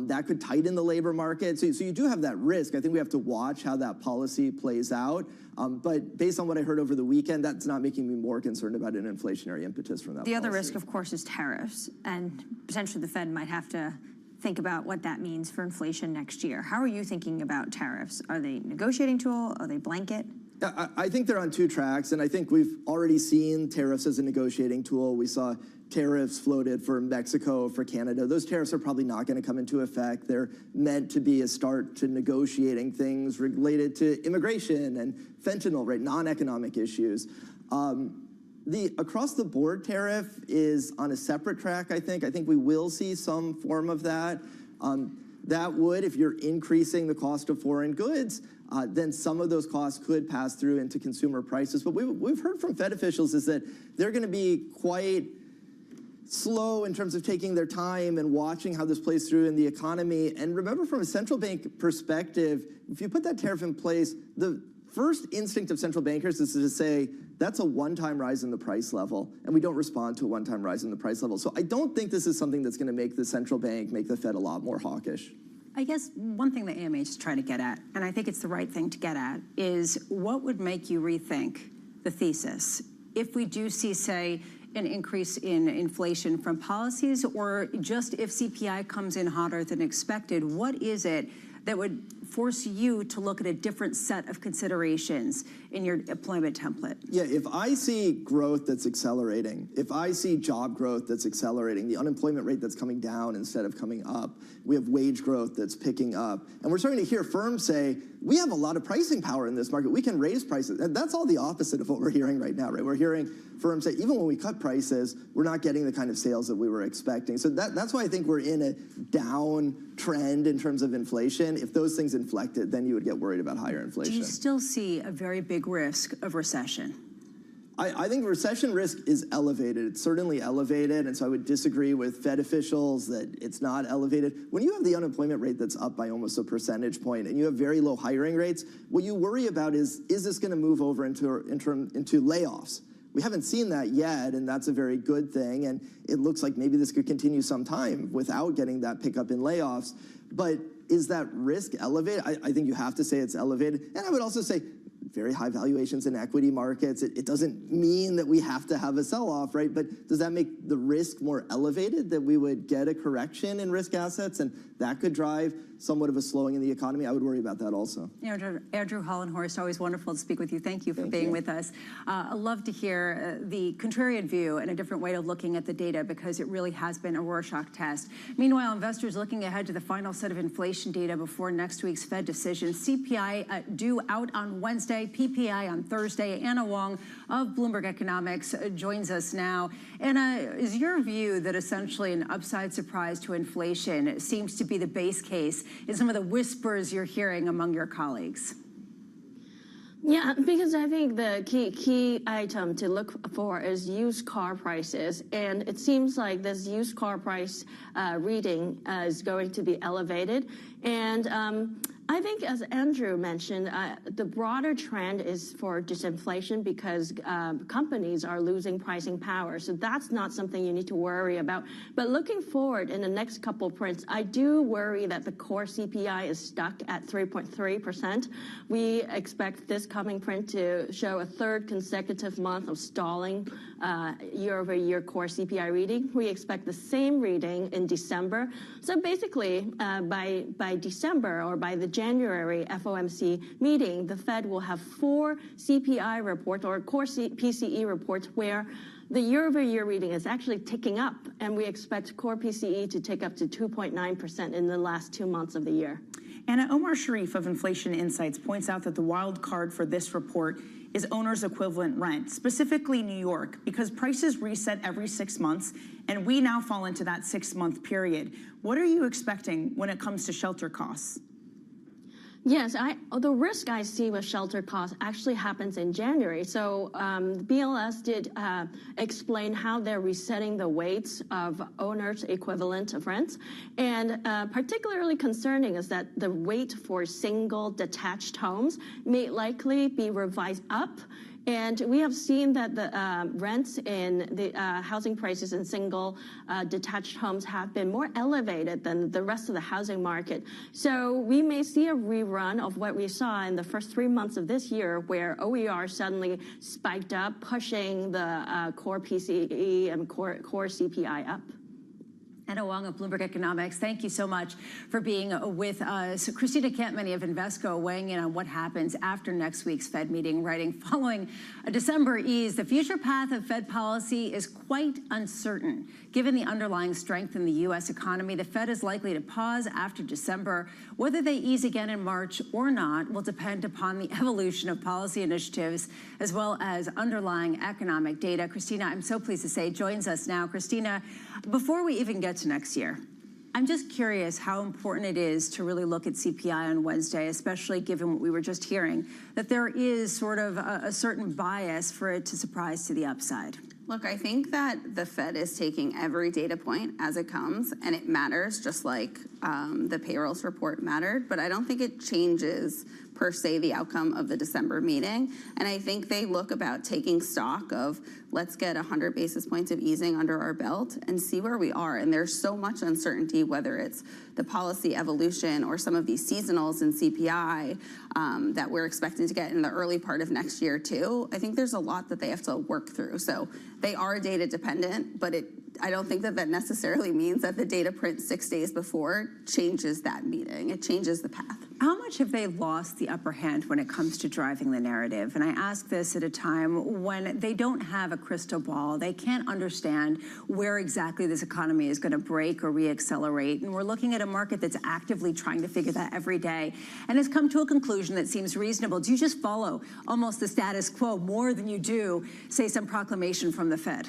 That could tighten the labor market. So you do have that risk. I think we have to watch how that policy plays out. But based on what I heard over the weekend, that's not making me more concerned about an inflationary impetus from that The policy. other risk, of course, is tariffs. And potentially the Fed might have to think about what that means for inflation next year. How are you thinking about tariffs? Are they a negotiating tool? Are they blanket? I think they're on two tracks, and I think we've already seen tariffs as a negotiating tool. We saw tariffs floated for Mexico, for Canada. Those tariffs are probably not going to come into effect. They're meant to be a start to negotiating things related to immigration and fentanyl, right, non-economic issues. The across-the-board tariff is on a separate track, I think. I think we will see some form of that. That would, if you're increasing the cost of foreign goods, then some of those costs could pass through into consumer prices. But we've heard from Fed officials is that they're going to be quite slow in terms of taking their time and watching how this plays through in the economy. And remember, from a central bank perspective, if you put that tariff in place, the first instinct of central bankers is to say, that's a one-time rise in the price level, and we don't respond to a one-time rise in the price level. So I don't think this is something that's going to make the central bank, make the Fed a lot more hawkish. I guess one thing the AMH is trying to get at, and I think it's the right thing to get at, is what would make you rethink the thesis if we do see, say, an increase in inflation from policies, or just if CPI comes in hotter than expected, what is it that would force you to look at a different set of considerations in your employment template? Yeah, if I see growth that's accelerating, if I see job growth that's accelerating, the unemployment rate that's coming down instead of coming up, we have wage growth that's picking up, and we're starting to hear firms say, we have a lot of pricing power in this market, we can raise prices. And that's all the opposite of what we're hearing right now, right? We're hearing firms say, even when we cut prices, we're not getting the kind of sales that we were expecting. So that's why I think we're in a down trend in terms of inflation. If those things inflected, then you would get worried about higher inflation. Do you still see a very big risk of recession? I think recession risk is elevated. It's certainly elevated, and so I would disagree with Fed officials that it's not elevated. When you have the unemployment rate that's up by almost a percentage point and you have very low hiring rates, what you worry about is this going to move over into layoffs? We haven't seen that yet, and that's a very good thing, and it looks like maybe this could continue some time without getting that pickup in layoffs. But is that risk elevated? I think you have to say it's elevated. And I would also say very high valuations in equity markets. It doesn't mean that we have to have a sell-off, right? But does that make the risk more elevated, that we would get a correction in risk assets and that could drive somewhat of a slowing in the economy? I would worry about that also. Andrew Hollenhorst, always wonderful to speak with you. Thank you for being with us. I'd love to hear the contrarian view and a different way of looking at the data, because it really has been a Rorschach test. Meanwhile, investors looking ahead to the final set of inflation data before next week's Fed decision. CPI due out on Wednesday, PPI on Thursday. Anna Wong of Bloomberg Economics joins us now. Anna, is your view that essentially an upside surprise to inflation seems to be the base case in some of the whispers you're hearing among your colleagues? Yeah, because I think the key item to look for is used car prices. And it seems like this used car price reading is going to be elevated. And I think, as Andrew mentioned, the broader trend is for disinflation because companies are losing pricing power. So that's not something you need to worry about. But looking forward in the next couple prints, I do worry that the core CPI is stuck at 3.3%. We expect this coming print to show a third consecutive month of stalling year-over-year core CPI reading. We expect the same reading in December. So basically, by December or by the January FOMC meeting, the Fed will have 4 CPI reports or core PCE reports where the year-over-year reading is actually ticking up, and we expect core PCE to tick up to 2.9% in the last 2 months of the year. Anna, Omar Sharif of Inflation Insights points out that the wild card for this report is owner's equivalent rent, specifically New York, because prices reset every 6 months, and we now fall into that 6-month period. What are you expecting when it comes to shelter costs? Yes, the risk I see with shelter costs actually happens in January. So BLS did explain how they're resetting the weights of owners' equivalent of rents. And particularly concerning is that the weight for single detached homes may likely be revised up. And we have seen that the rents in the housing prices in single detached homes have been more elevated than the rest of the housing market. So we may see a rerun of what we saw in the first 3 months of this year, where OER suddenly spiked up, pushing the core PCE and core CPI up. Anna Wong of Bloomberg Economics, thank you so much for being with us. Christina Campmany of Invesco weighing in on what happens after next week's Fed meeting, writing, following a December ease, the future path of Fed policy is quite uncertain. Given the underlying strength in the U.S. economy, the Fed is likely to pause after December. Whether they ease again in March or not will depend upon the evolution of policy initiatives as well as underlying economic data. Christina, I'm so pleased to say, joins us now. Christina, before we even get to next year, I'm just curious how important it is to really look at CPI on Wednesday, especially given what we were just hearing, that there is sort of a certain bias for it to surprise to the upside. Look, I think that the Fed is taking every data point as it comes, and it matters, just like the payrolls report mattered, but I don't think it changes per se the outcome of the December meeting. And I think they look about taking stock of, let's get 100 basis points of easing under our belt and see where we are. And there's so much uncertainty, whether it's the policy evolution or some of these seasonals in CPI that we're expecting to get in the early part of next year too. I think there's a lot that they have to work through. So they are data dependent, but I don't think that necessarily means that the data print 6 days before changes that meeting. It changes the path. How much have they lost the upper hand when it comes to driving the narrative? And I ask this at a time when they don't have a crystal ball. They can't understand where exactly this economy is going to break or reaccelerate. And we're looking at a market that's actively trying to figure that every day and has come to a conclusion that seems reasonable. Do you just follow almost the status quo more than you do, say, some proclamation from the Fed?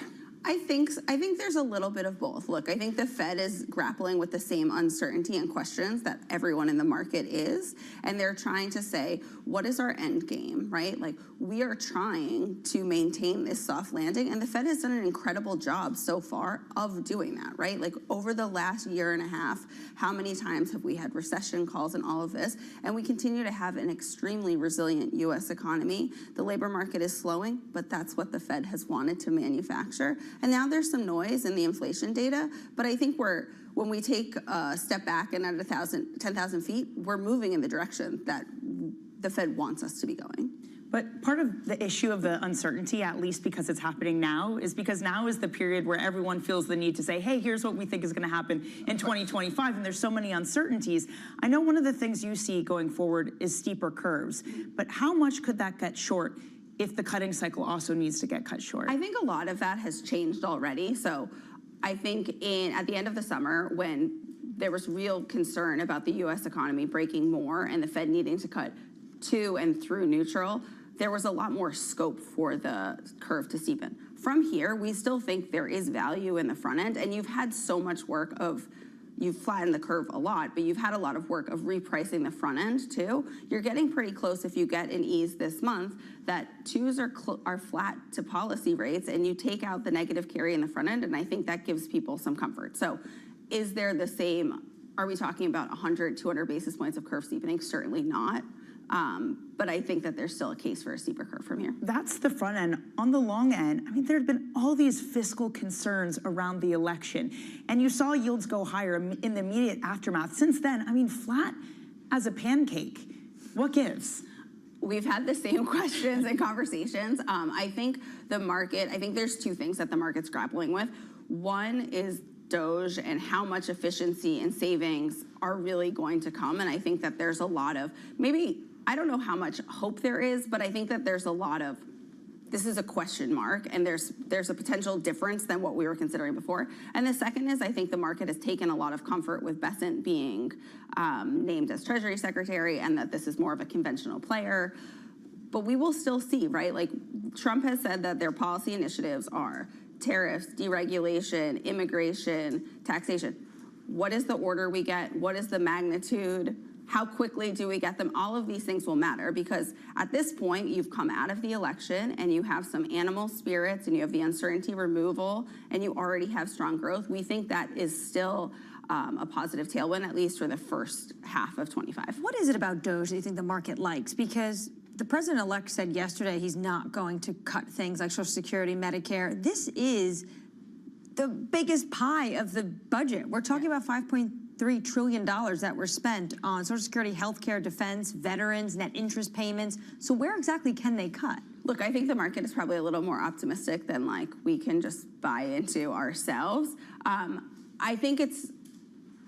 I think there's a little bit of both. Look, I think the Fed is grappling with the same uncertainty and questions that everyone in the market is, and they're trying to say, what is our end game, right? Like, we are trying to maintain this soft landing, and the Fed has done an incredible job so far of doing that, right? Like, over the last year and a half, how many times have we had recession calls and all of this? And we continue to have an extremely resilient U.S. economy. The labor market is slowing, but that's what the Fed has wanted to manufacture. And now there's some noise in the inflation data, but I think when we take a step back and at 10,000 feet, we're moving in the direction that the Fed wants us to be going. But part of the issue of the uncertainty, at least because it's happening now, is because now is the period where everyone feels the need to say, hey, here's what we think is going to happen in 2025, and there's so many uncertainties. I know one of the things you see going forward is steeper curves, but how much could that get short if the cutting cycle also needs to get cut short? I think a lot of that has changed already. So I think at the end of the summer, when there was real concern about the U.S. economy breaking more and the Fed needing to cut to and through neutral, there was a lot more scope for the curve to steepen. From here, we still think there is value in the front end, and you've had so much work of, you've flattened the curve a lot, but you've had a lot of work of repricing the front end too. You're getting pretty close if you get an ease this month that twos are flat to policy rates, and you take out the negative carry in the front end, and I think that gives people some comfort. So is there the same, are we talking about 100, 200 basis points of curve steepening? Certainly not. But I think that there's still a case for a steeper curve from here. That's the front end. On the long end, I mean, there have been all these fiscal concerns around the election, and you saw yields go higher in the immediate aftermath. Since then, I mean, flat as a pancake. What gives? We've had the same questions and conversations. I think there's two things that the market's grappling with. One is Doge and how much efficiency and savings are really going to come. And I think that there's a lot of, maybe, I don't know how much hope there is, but I think that there's a lot of, this is a question mark, and there's a potential difference than what we were considering before. And the second is, I think the market has taken a lot of comfort with Bessent being named as Treasury Secretary, and that this is more of a conventional player. But we will still see, right? Like, Trump has said that their policy initiatives are tariffs, deregulation, immigration, taxation. What is the order we get? What is the magnitude? How quickly do we get them? All of these things will matter, because at this point, you've come out of the election and you have some animal spirits and you have the uncertainty removal and you already have strong growth. We think that is still a positive tailwind, at least for the first half of 25. What is it about Doge that you think the market likes? Because the president-elect said yesterday he's not going to cut things like Social Security, Medicare. This is the biggest pie of the budget. We're talking about $5.3 trillion that were spent on Social Security, healthcare, defense, veterans, net interest payments. So where exactly can they cut? Look, I think the market is probably a little more optimistic than like we can just buy into ourselves. I think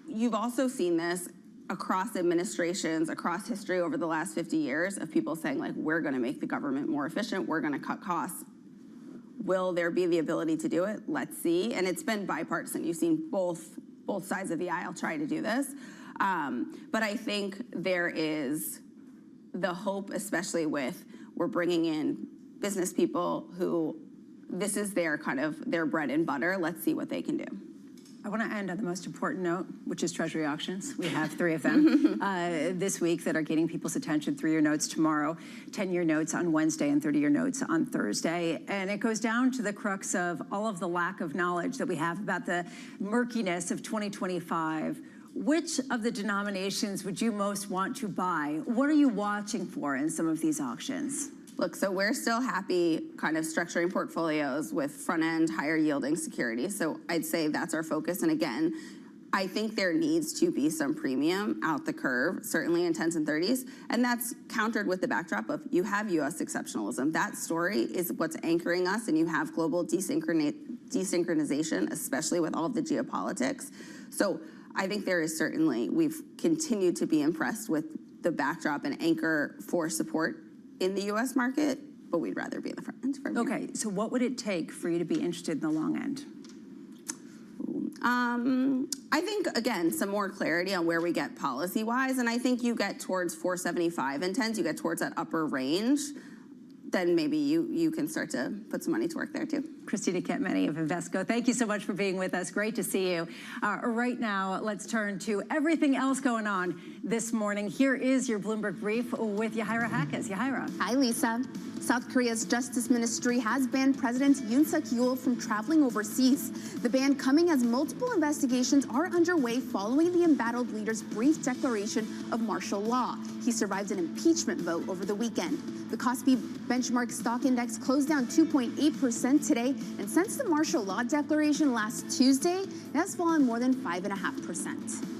you've also seen this across administrations, across history over the last 50 years of people saying, like, we're going to make the government more efficient, we're going to cut costs. Will there be the ability to do it? Let's see. And it's been bipartisan. You've seen both sides of the aisle try to do this. But I think there is the hope, especially with we're bringing in business people who this is their bread and butter. Let's see what they can do. I want to end on the most important note, which is Treasury auctions. We have 3 of them this week that are getting people's attention. 3-year notes tomorrow, 10-year notes on Wednesday, and 30-year notes on Thursday. And it goes down to the crux of all of the lack of knowledge that we have about the murkiness of 2025. Which of the denominations would you most want to buy? What are you watching for in some of these auctions? Look, so we're still happy kind of structuring portfolios with front-end, higher-yielding securities. So I'd say that's our focus. And again, I think there needs to be some premium out the curve, certainly in 10s and 30s. And that's countered with the backdrop of you have U.S. exceptionalism. That story is what's anchoring us, and you have global desynchronization, especially with all of the geopolitics. So I think there is certainly, we've continued to be impressed with the backdrop and anchor for support in the U.S. market, but we'd rather be in the front end. Okay, so what would it take for you to be interested in the long end? I think, again, some more clarity on where we get policy-wise, and I think you get towards 475 in 10s, you get towards that upper range, then maybe you can start to put some money to work there too. Christina Kentmany of Invesco, thank you so much for being with us. Great to see you. Right now, let's turn to everything else going on this morning. Here is your Bloomberg Brief with Yahira Hackes. Yahira. Hi, Lisa. South Korea's Justice Ministry has banned President Yoon Suk-yeol from traveling overseas. The ban coming as multiple investigations are underway following the embattled leader's brief declaration of martial law. He survived an impeachment vote over the weekend. The Kospi benchmark stock index closed down 2.8% today, and since the martial law declaration last Tuesday, it has fallen more than 5.5%.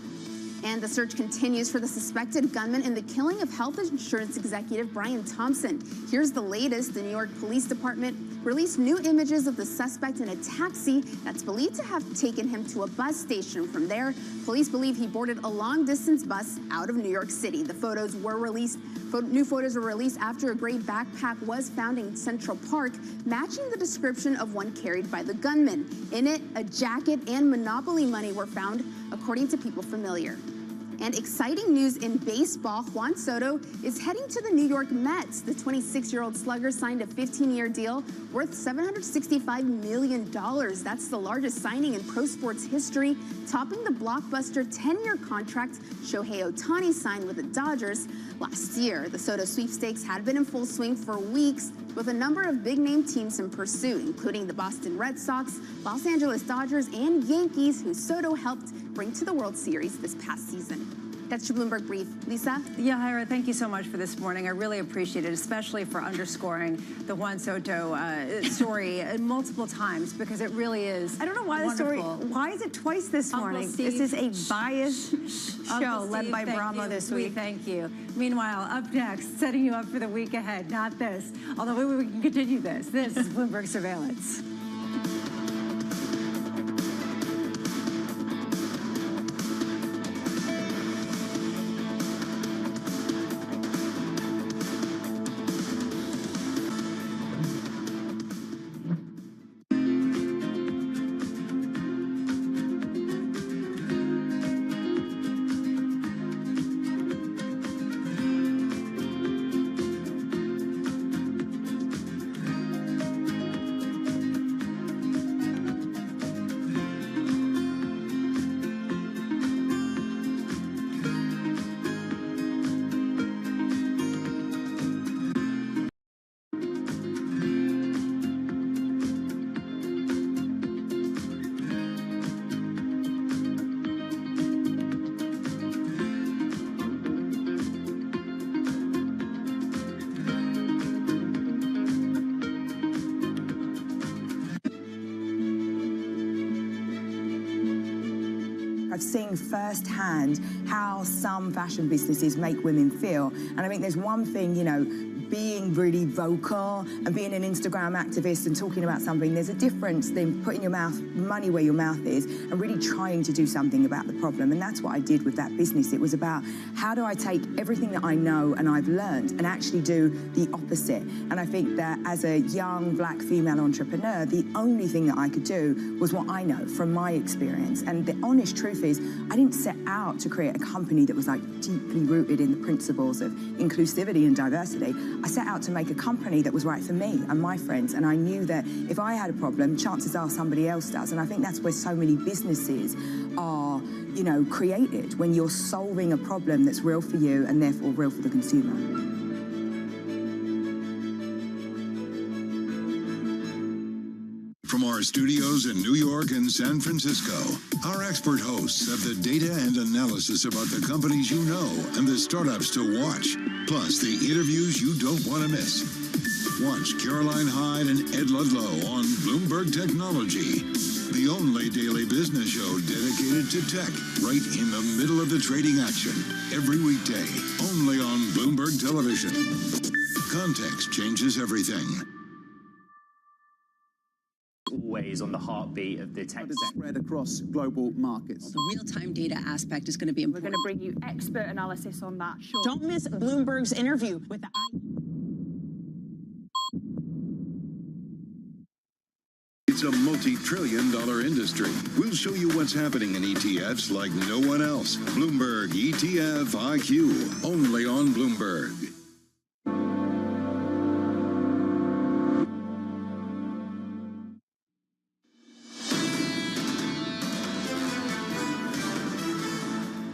And the search continues for the suspected gunman in the killing of health insurance executive Brian Thompson. Here's the latest. The New York Police Department released new images of the suspect in a taxi that's believed to have taken him to a bus station. From there, police believe he boarded a long-distance bus out of New York City. The photos were released. New photos were released after a gray backpack was found in Central Park, matching the description of one carried by the gunman. In it, a jacket and Monopoly money were found, according to people familiar. And exciting news in baseball, Juan Soto is heading to the New York Mets. The 26-year-old slugger signed a 15-year deal worth $765 million. That's the largest signing in pro sports history, topping the blockbuster 10-year contract Shohei Ohtani signed with the Dodgers last year. The Soto sweepstakes had been in full swing for weeks, with a number of big-name teams in pursuit, including the Boston Red Sox, Los Angeles Dodgers, and Yankees, who Soto helped bring to the World Series this past season. That's your Bloomberg Brief. Lisa? Yahira, thank you so much for this morning. I really appreciate it, especially for underscoring the Juan Soto story multiple times, because it really is. I don't know why why is it twice this morning? This is a biased show led by Brahma this week. We thank you. Meanwhile, up next, setting you up for the week ahead, not this, although maybe we can continue this. This is Bloomberg Surveillance. Seeing firsthand how some fashion businesses make women feel. And I think there's one thing, you know, being really vocal and being an Instagram activist and talking about something, there's a difference than putting your money where your mouth is and really trying to do something about the problem. And that's what I did with that business. It was about how do I take everything that I know and I've learned and actually do the opposite. And I think that as a young black female entrepreneur, the only thing that I could do was what I know from my experience. And the honest truth is, I didn't set out to create a company that was like deeply rooted in the principles of inclusivity and diversity. I set out to make a company that was right for me and my friends, and I knew that if I had a problem, chances are somebody else does. And I think that's where so many businesses are, you know, created, when you're solving a problem that's real for you and therefore real for the consumer. From our studios in New York and San Francisco, our expert hosts have the data and analysis about the companies you know and the startups to watch, plus the interviews you don't want to miss. Watch Caroline Hyde and Ed Ludlow on Bloomberg Technology, the only daily business show dedicated to tech, right in the middle of the trading action, every weekday, only on Bloomberg Television. Context changes everything. Always on the heartbeat of the tech spread across global markets. The real-time data aspect is going to be important. We're going to bring you expert analysis on that. Sure. Don't miss Bloomberg's interview with the It's a multi-trillion-dollar industry. We'll show you what's happening in ETFs like no one else. Bloomberg ETF IQ, only on Bloomberg.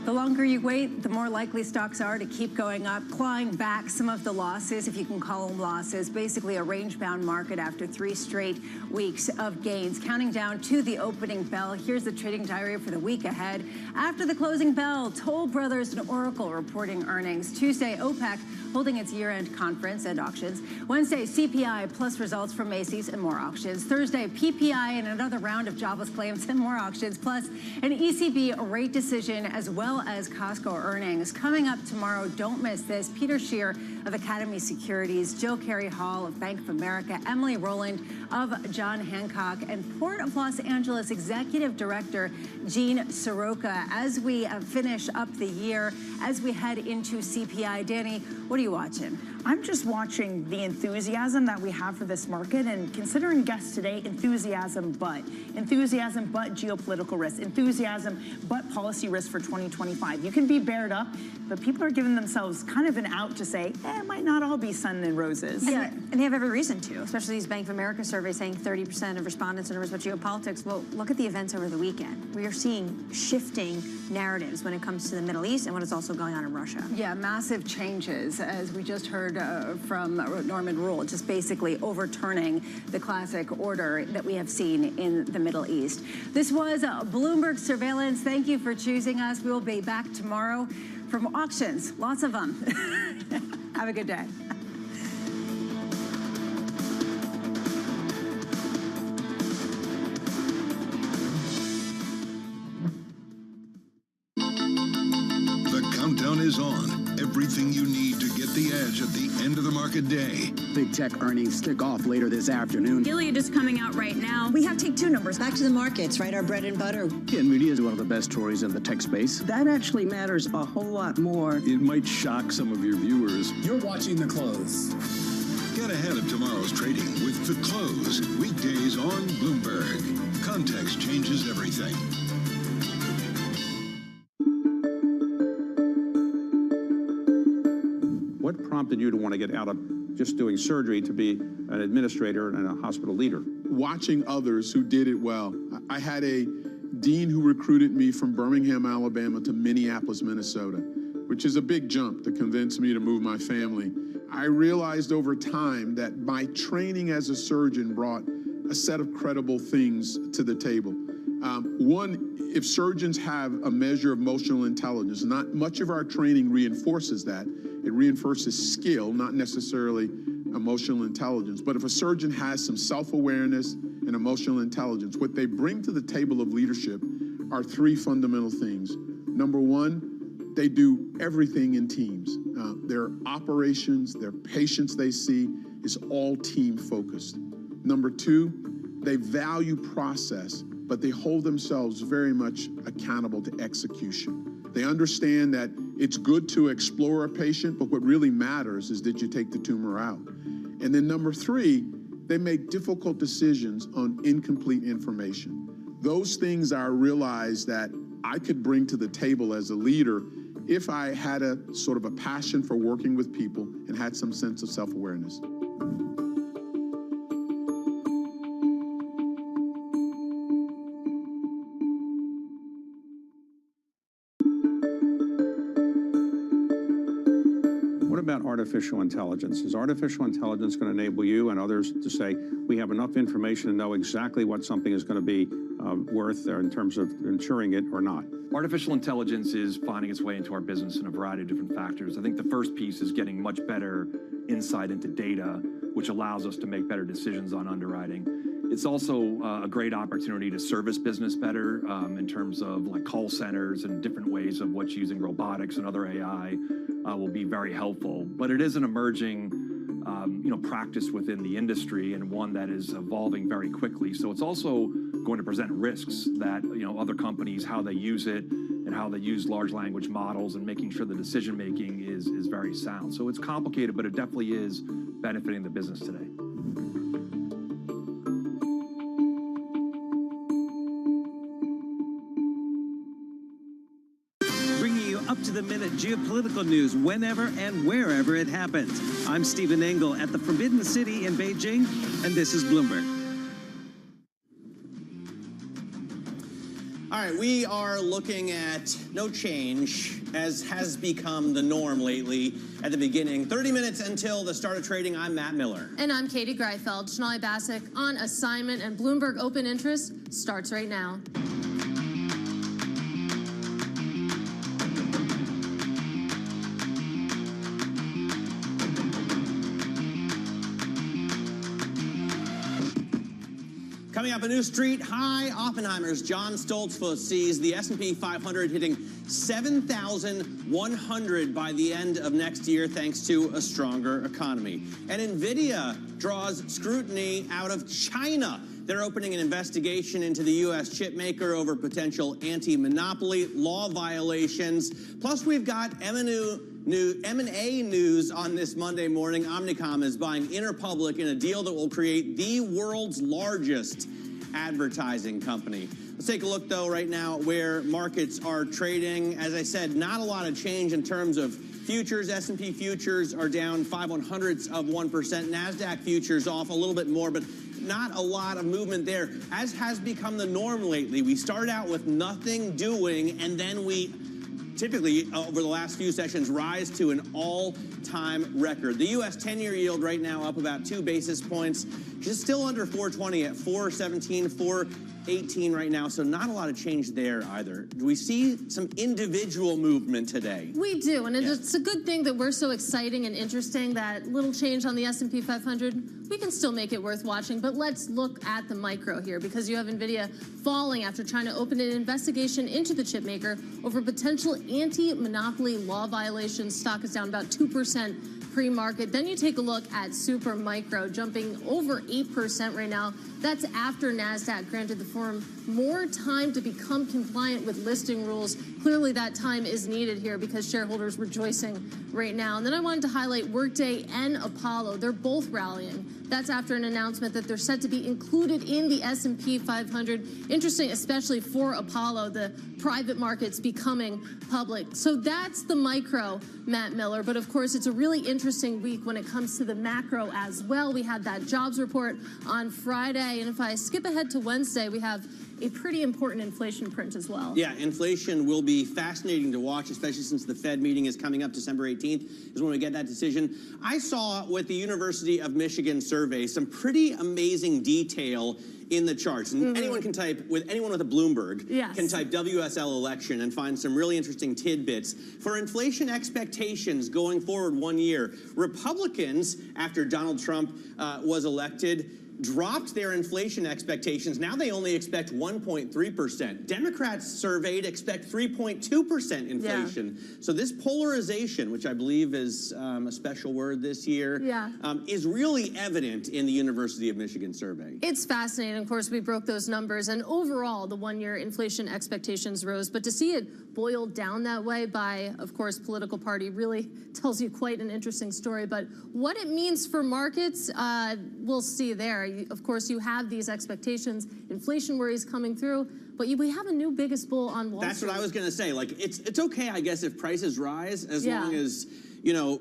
The longer you wait, the more likely stocks are to keep going up, clawing back some of the losses, if you can call them losses. Basically a range-bound market after 3 straight weeks of gains. Counting down to the opening bell, here's the trading diary for the week ahead. After the closing bell, Toll Brothers and Oracle reporting earnings. Tuesday, OPEC holding its year-end conference and auctions. Wednesday, CPI plus results from Macy's and more auctions. Thursday, PPI and another round of jobless claims and more auctions, plus an ECB rate decision as well as Costco earnings. Coming up tomorrow, don't miss this. Peter Scheer of Academy Securities, Jill Carey Hall of Bank of America, Emily Rowland of John Hancock, and Port of Los Angeles Executive Director Gene Soroka as we finish up the year, as we head into CPI. Danny, what are you watching? I'm just watching the enthusiasm that we have for this market, and considering guests today, enthusiasm but geopolitical risk, enthusiasm but policy risk for 2025. You can be bared up, but people are giving themselves kind of an out to say, it might not all be sun and roses. Yeah, and they have every reason to, especially these Bank of America surveys saying 30% of respondents are nervous about geopolitics. Well, look at the events over the weekend. We are seeing shifting narratives when it comes to the Middle East and what is also going on in Russia. Yeah, massive changes, as we just heard from Norman Rule, just basically overturning the classic order that we have seen in the Middle East. This was Bloomberg Surveillance. Thank you for choosing us. We will be back tomorrow from auctions, lots of them. Have a good day. The countdown is on. Everything you need to get the edge at the end of the market day. Big tech earnings kick off later this afternoon. Gilead is coming out right now. We have take 2 numbers. Back to the markets, right? Our bread and butter. NVIDIA is one of the best stories in the tech space. That actually matters a whole lot more. It might shock some of your viewers. You're watching The Close. Get ahead of tomorrow's trading with The Close. Weekdays on Bloomberg. Context changes everything. What prompted you to want to get out of just doing surgery to be an administrator and a hospital leader? Watching others who did it well. I had a dean who recruited me from Birmingham, Alabama to Minneapolis, Minnesota, which is a big jump to convince me to move my family. I realized over time that my training as a surgeon brought a set of credible things to the table. One, if surgeons have a measure of emotional intelligence, not much of our training reinforces that. It reinforces skill, not necessarily emotional intelligence. But if a surgeon has some self-awareness and emotional intelligence, what they bring to the table of leadership are 3 fundamental things. Number 1, they do everything in teams. Their operations, their patients they see is all team focused. Number two, they value process, but they hold themselves very much accountable to execution. They understand that it's good to explore a patient, but what really matters is that you take the tumor out. And then number three, they make difficult decisions on incomplete information. Those things I realized that I could bring to the table as a leader if I had a sort of a passion for working with people and had some sense of self-awareness. What about artificial intelligence? Is artificial intelligence going to enable you and others to say, we have enough information to know exactly what something is going to be worth in terms of insuring it or not? Artificial intelligence is finding its way into our business in a variety of different factors. I think the first piece is getting much better insight into data, which allows us to make better decisions on underwriting. It's also a great opportunity to service business better in terms of like call centers and different ways of what's using robotics and other AI will be very helpful. But it is an emerging practice within the industry and one that is evolving very quickly. So it's also going to present risks that other companies, how they use it and how they use large language models and making sure the decision making is very sound. So it's complicated, but it definitely is benefiting the business today. Up-to-the-minute geopolitical news whenever and wherever it happens. I'm Stephen Engel at the Forbidden City in Beijing, and this is Bloomberg. All right, we are looking at no change, as has become the norm lately at the beginning. 30 minutes until the start of trading. I'm Matt Miller. And I'm Katie Greifeld. Shonali Bassick on assignment, and Bloomberg Open Interest starts right now. Coming up, a new street high. Oppenheimer's John Stoltzfus sees the S&P 500 hitting 7,100 by the end of next year, thanks to a stronger economy. And NVIDIA draws scrutiny out of China. They're opening an investigation into the U.S. chip maker over potential anti-monopoly law violations. Plus, we've got M&A news on this Monday morning. Omnicom is buying Interpublic in a deal that will create the world's largest advertising company. Let's take a look, though, right now at where markets are trading. As I said, not a lot of change in terms of futures. S&P futures are down 0.05%. NASDAQ futures off a little bit more, but not a lot of movement there, as has become the norm lately. We start out with nothing doing, and then we typically, over the last few sessions, rise to an all-time record. The U.S. 10-year yield right now up about 2 basis points, just still under 420 at 417, 418 right now, so not a lot of change there either. Do we see some individual movement today? We do, and it's a good thing that we're so exciting and interesting. That little change on the S&P 500, we can still make it worth watching, but let's look at the micro here, because you have NVIDIA falling after trying to open an investigation into the chip maker over potential anti-monopoly law violations. Stock is down about 2% pre-market. Then you take a look at Super Micro, jumping over 8% right now. That's after NASDAQ granted the firm more time to become compliant with listing rules. Clearly that time is needed here because shareholders rejoicing right now. And then I wanted to highlight Workday and Apollo. They're both rallying. That's after an announcement that they're set to be included in the S&P 500. Interesting, especially for Apollo, the private markets becoming public. So that's the micro, Matt Miller. But of course, it's a really interesting week when it comes to the macro as well. We had that jobs report on Friday. And if I skip ahead to Wednesday, we have a pretty important inflation print as well. Yeah, inflation will be fascinating to watch, especially since the Fed meeting is coming up December 18th is when we get that decision. I saw with the University of Michigan survey some pretty amazing detail in the charts. And anyone can type, anyone with a Bloomberg can type WSL election and find some really interesting tidbits. For inflation expectations going forward 1 year, Republicans, after Donald Trump was elected, dropped their inflation expectations. Now they only expect 1.3%. Democrats surveyed expect 3.2% inflation. Yeah. So this polarization, which I believe is a special word this year, is really evident in the University of Michigan survey. It's fascinating. Of course, we broke those numbers, and overall, the one-year inflation expectations rose. But to see it boiled down that way by, of course, political party really tells you quite an interesting story. But what it means for markets, we'll see there. Of course, you have these expectations, inflation worries coming through, but we have a new biggest bull on Wall Street. That's what I was going to say. Like, it's okay, I guess, if prices rise, as long as, you know,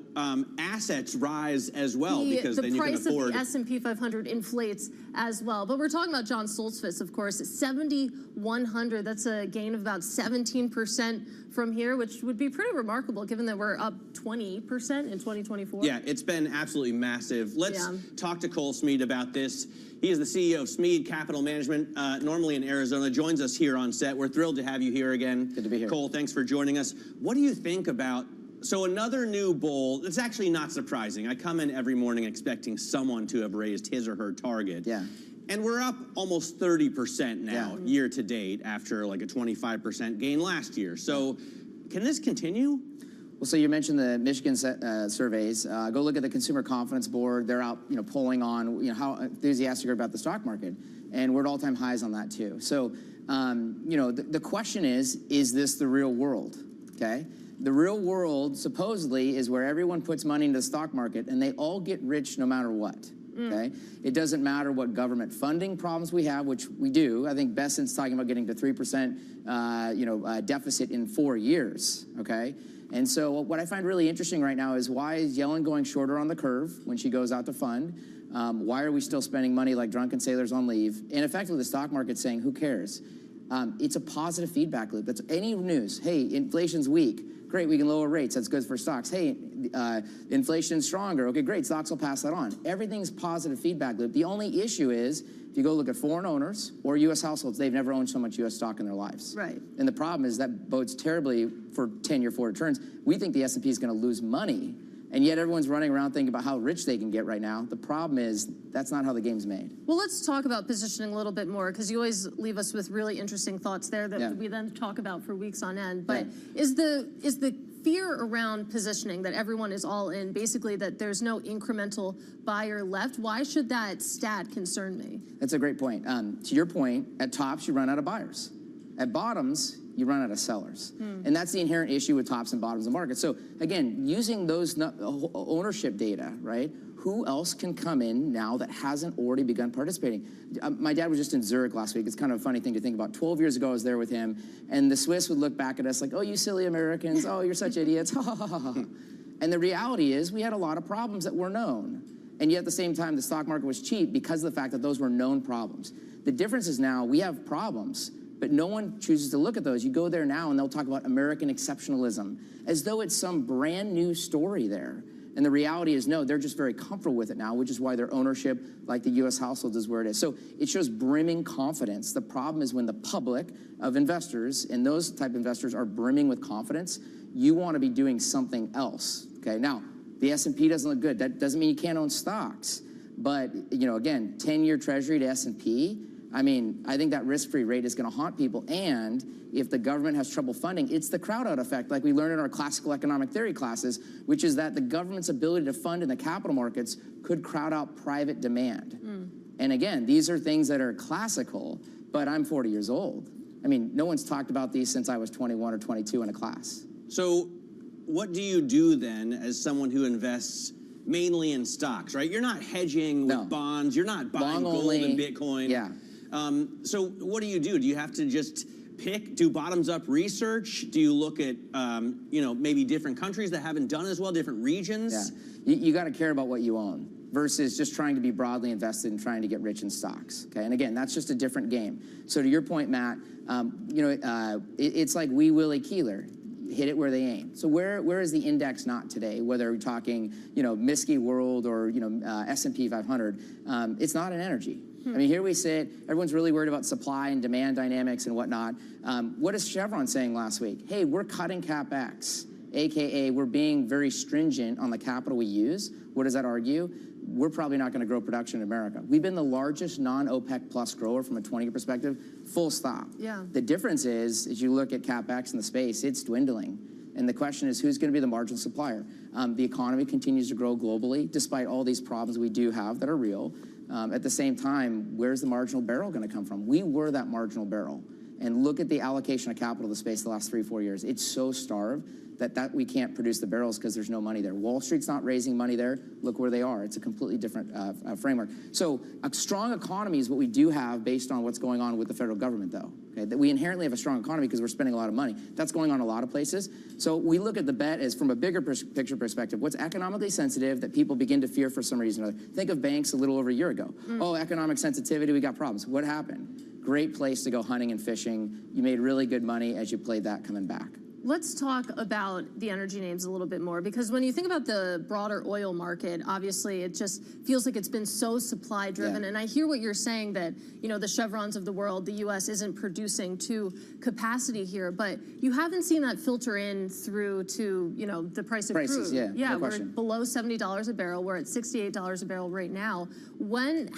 assets rise as well, because then you can afford. The price of the S&P 500 inflates as well. But we're talking about John Stoltzfus, of course, at 7,100. That's a gain of about 17% from here, which would be pretty remarkable given that we're up 20% in 2024. Yeah, it's been absolutely massive. Let's talk to Cole Smead about this. He is the CEO of Smead Capital Management, normally in Arizona, joins us here on set. We're thrilled to have you here again. Good to be here. Cole, thanks for joining us. What do you think about, so another new bull? It's actually not surprising. I come in every morning expecting someone to have raised his or her target. Yeah. And we're up almost 30% now, year to date, after like a 25% gain last year. So can this continue? Well, so you mentioned the Michigan surveys. Go look at the Consumer Confidence Board. They're out, polling on, how enthusiastic you're about the stock market, and we're at all-time highs on that too. So, the question is this the real world? Okay, the real world supposedly is where everyone puts money into the stock market, and they all get rich no matter what. Okay, it doesn't matter what government funding problems we have, which we do. I think Besant's talking about getting to 3%, deficit in 4 years. Okay. And so what I find really interesting right now is, why is Yellen going shorter on the curve when she goes out to fund? Why are we still spending money like drunken sailors on leave? And effectively, the stock market's saying, who cares? It's a positive feedback loop. That's any news. Hey, inflation's weak. Great, we can lower rates. That's good for stocks. Hey, inflation's stronger. Okay, great, stocks will pass that on. Everything's positive feedback loop. The only issue is, if you go look at foreign owners or U.S. households, they've never owned so much U.S. stock in their lives. Right. And the problem is that bodes terribly for 10-year forward returns. We think the S&P is going to lose money, and yet everyone's running around thinking about how rich they can get right now. The problem is that's not how the game's made. Well, let's talk about positioning a little bit more, because you always leave us with really interesting thoughts there that we then talk about for weeks on end. But is the fear around positioning that everyone is all in, basically that there's no incremental buyer left? Why should that stat concern me? That's a great point. To your point, at tops, you run out of buyers. At bottoms, you run out of sellers. And that's the inherent issue with tops and bottoms of the market. So again, using those ownership data, right? Who else can come in now that hasn't already begun participating? My dad was just in Zurich last week. It's kind of a funny thing to think about. 12 years ago, I was there with him, and the Swiss would look back at us like, oh, you silly Americans. Oh, you're such idiots. And the reality is, we had a lot of problems that were known. And yet at the same time, the stock market was cheap because of the fact that those were known problems. The difference is now we have problems, but no one chooses to look at those. You go there now and they'll talk about American exceptionalism as though it's some brand new story there. And the reality is, no, they're just very comfortable with it now, which is why their ownership, like the U.S. households, is where it is. So it shows brimming confidence. The problem is when the public of investors, and those type of investors are brimming with confidence, you want to be doing something else. Okay, now, the S&P doesn't look good. That doesn't mean you can't own stocks. But, again, 10-year Treasury to S&P, I think that risk-free rate is going to haunt people. And if the government has trouble funding, it's the crowd-out effect, like we learned in our classical economic theory classes, which is that the government's ability to fund in the capital markets could crowd out private demand. And again, these are things that are classical, but I'm 40 years old. No one's talked about these since I was 21 or 22 in a class. So what do you do then as someone who invests mainly in stocks, right? You're not hedging with bonds. You're not buying gold and Bitcoin. Yeah. So what do? Do you have to just do bottoms-up research? Do you look at, maybe different countries that haven't done as well, different regions? Yeah. You got to care about what you own versus just trying to be broadly invested and trying to get rich in stocks. Okay, and again, that's just a different game. So to your point, Matt, it's like Wee Willie Keeler. Hit it where they aim. So where is the index not today? Whether we're talking, MSCI World or, S&P 500, it's not in energy. Here we sit, everyone's really worried about supply and demand dynamics and whatnot. What is Chevron saying last week? Hey, we're cutting CapEx AKA we're being very stringent on the capital we use. What does that argue? We're probably not going to grow production in America. We've been the largest non-OPEC plus grower from a 20-year perspective, full stop. Yeah. The difference is, as you look at CapEx in the space, it's dwindling. And the question is, who's going to be the marginal supplier? The economy continues to grow globally, despite all these problems we do have that are real. At the same time, where's the marginal barrel going to come from? We were that marginal barrel. And look at the allocation of capital to the space the last 3-4 years. It's so starved that we can't produce the barrels because there's no money there. Wall Street's not raising money there. Look where they are. It's a completely different framework. So a strong economy is what we do have based on what's going on with the federal government, though. Okay? That we inherently have a strong economy because we're spending a lot of money. That's going on a lot of places. So we look at the bet as from a bigger picture perspective. What's economically sensitive that people begin to fear for some reason or other? Think of banks a little over a year ago. Oh, economic sensitivity, we got problems. What happened? Great place to go hunting and fishing. You made really good money as you played that coming back. Let's talk about the energy names a little bit more, because when you think about the broader oil market, obviously it just feels like it's been so supply driven. Yeah. And I hear what you're saying that, you know, the Chevrons of the world, the U.S. isn't producing to capacity here, but you haven't seen that filter in through to, you know, the price of Prices, crude. yeah, no we're question. below $70 a barrel. We're at $68 a barrel right now.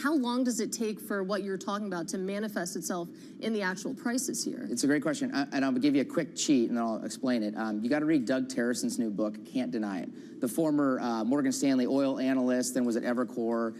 How long does it take for what you're talking about to manifest itself in the actual prices here? It's a great question, and I'll give you a quick cheat, and then I'll explain it. You got to read Doug Terreson's new book, Can't Deny It. The former Morgan Stanley oil analyst, then was at Evercore.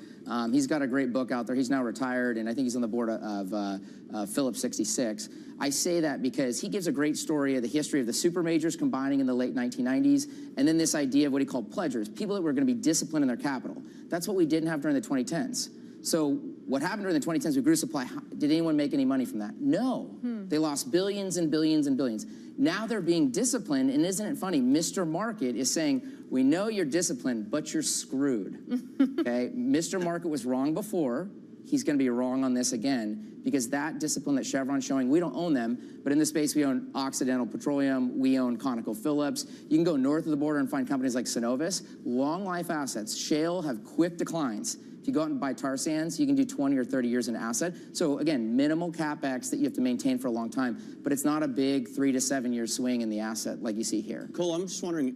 He's got a great book out there. He's now retired, and I think he's on the board of Phillips 66. I say that because he gives a great story of the history of the super majors combining in the late 1990s, and then this idea of what he called pledgers, people that were going to be disciplined in their capital. That's what we didn't have during the 2010s. So what happened during the 2010s, we grew supply. Did anyone make any money from that? No. They lost billions and billions and billions. Now they're being disciplined, and isn't it funny? Mr. Market is saying, we know you're disciplined, but you're screwed, okay? Mr. Market was wrong before. He's going to be wrong on this again, because that discipline that Chevron's showing, we don't own them, but in this space we own Occidental Petroleum, we own ConocoPhillips. You can go north of the border and find companies like Cenovus, long life assets. Shale have quick declines. If you go out and buy tar sands, you can do 20 or 30 years in asset. So again, minimal CapEx that you have to maintain for a long time, but it's not a big 3 to 7 year swing in the asset like you see here. Cole, I'm just wondering,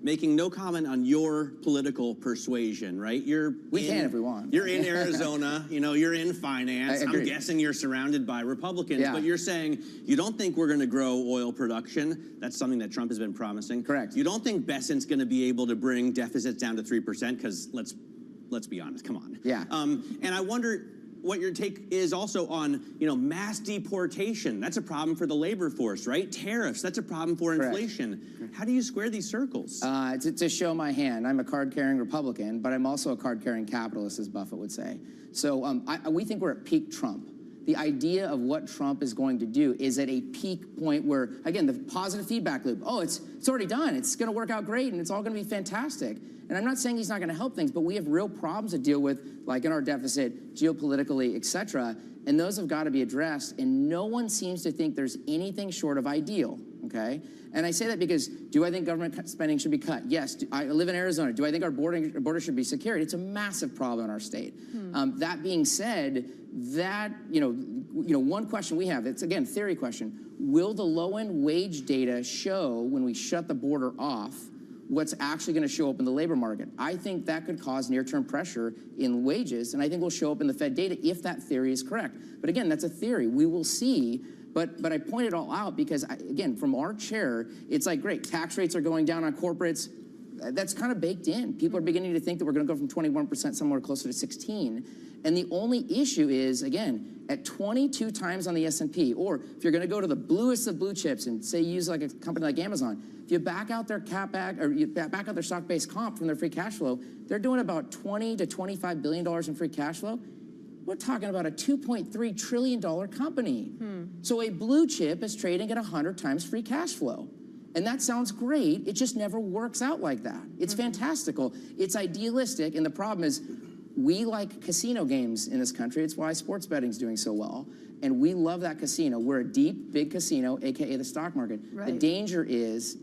making no comment on your political persuasion, right? We can if we want. You're in Arizona, you know, you're in finance. I'm guessing you're surrounded by Republicans, but you're saying you don't think we're going to grow oil production. That's something that Trump has been promising. Correct. You don't think Bessent's going to be able to bring deficits down to 3%, because let's be honest, come on. Yeah. And I wonder what your take is also on, you know, mass deportation. That's a problem for the labor force, right? Tariffs, that's a problem for inflation. How do you square these circles? To show my hand, I'm a card-carrying Republican, but I'm also a card-carrying capitalist, as Buffett would say. So we think we're at peak Trump. The idea of what Trump is going to do is at a peak point where, again, the positive feedback loop, oh, it's already done, it's going to work out great, and it's all going to be fantastic. And I'm not saying he's not going to help things, but we have real problems to deal with, like in our deficit, geopolitically, et cetera, and those have got to be addressed, and no one seems to think there's anything short of ideal, okay? And I say that because, do I think government spending should be cut? Yes. I live in Arizona. Do I think our border should be secured? It's a massive problem in our state. That being said, that, you know, one question we have, it's again, theory question. Will the low-end wage data show when we shut the border off what's actually going to show up in the labor market? I think that could cause near-term pressure in wages, and I think will show up in the Fed data if that theory is correct. But again, that's a theory. We will see. But I point it all out because, again, from our chair, it's like, great, tax rates are going down on corporates. That's kind of baked in. People are beginning to think that we're going to go from 21% somewhere closer to 16. And the only issue is, again, at 22 times on the S&P, or if you're going to go to the bluest of blue chips and say use like a company like Amazon, if you back out their CapEx or you back out their stock-based comp from their free cash flow, they're doing about $20 to $25 billion in free cash flow. We're talking about a $2.3 trillion company. So a blue chip is trading at 100 times free cash flow. And that sounds great. It just never works out like that. It's fantastical. It's idealistic. And the problem is, we like casino games in this country. It's why sports betting is doing so well. And we love that casino. We're a deep, big casino, AKA the stock market. Right. The danger is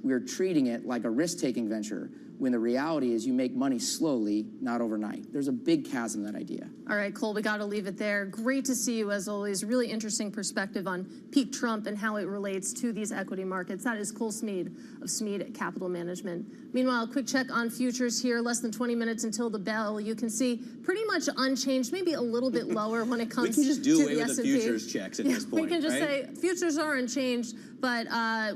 we're treating it like a risk-taking venture, when the reality is you make money slowly, not overnight. There's a big chasm in that idea. All right, Cole, we got to leave it there. Great to see you, as always. Really interesting perspective on peak Trump and how it relates to these equity markets. That is Cole Smead of Smead Capital Management. Meanwhile, quick check on futures here. Less than 20 minutes until the bell. You can see pretty much unchanged, maybe a little bit lower when it comes to the S&P. We can just do away with the futures checks at this point, we can just right? say futures are unchanged, but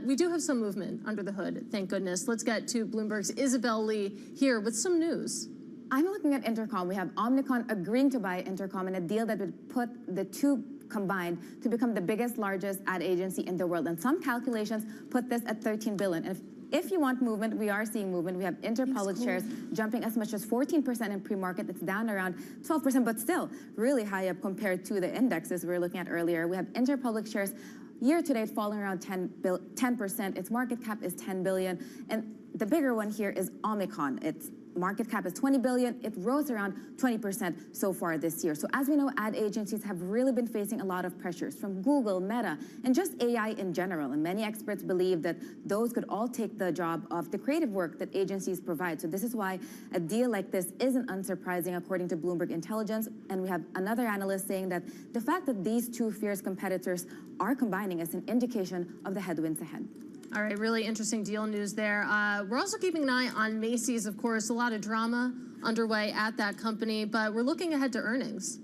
we do have some movement under the hood, thank goodness. Let's get to Bloomberg's Isabel Lee here with some news. I'm looking at Intercom. We have Omnicom agreeing to buy Intercom in a deal that would put the two combined to become the biggest, largest ad agency in the world. And some calculations put this at $13 billion. And if you want movement, we are seeing movement. We have Interpublic shares jumping as much as 14% in pre-market. It's down around 12%, but still really high up compared to the indexes we were looking at earlier. We have Interpublic shares year-to-date falling around 10%. Its market cap is $10 billion. And the bigger one here is Omnicom. Its market cap is $20 billion. It rose around 20% so far this year. So as we know, ad agencies have really been facing a lot of pressures from Google, Meta, and just AI in general. And many experts believe that those could all take the job of the creative work that agencies provide. So this is why a deal like this isn't unsurprising, according to Bloomberg Intelligence. And we have another analyst saying that the fact that these two fierce competitors are combining is an indication of the headwinds ahead. All right, really interesting deal news there. We're also keeping an eye on Macy's, of course. A lot of drama underway at that company, but we're looking ahead to earnings.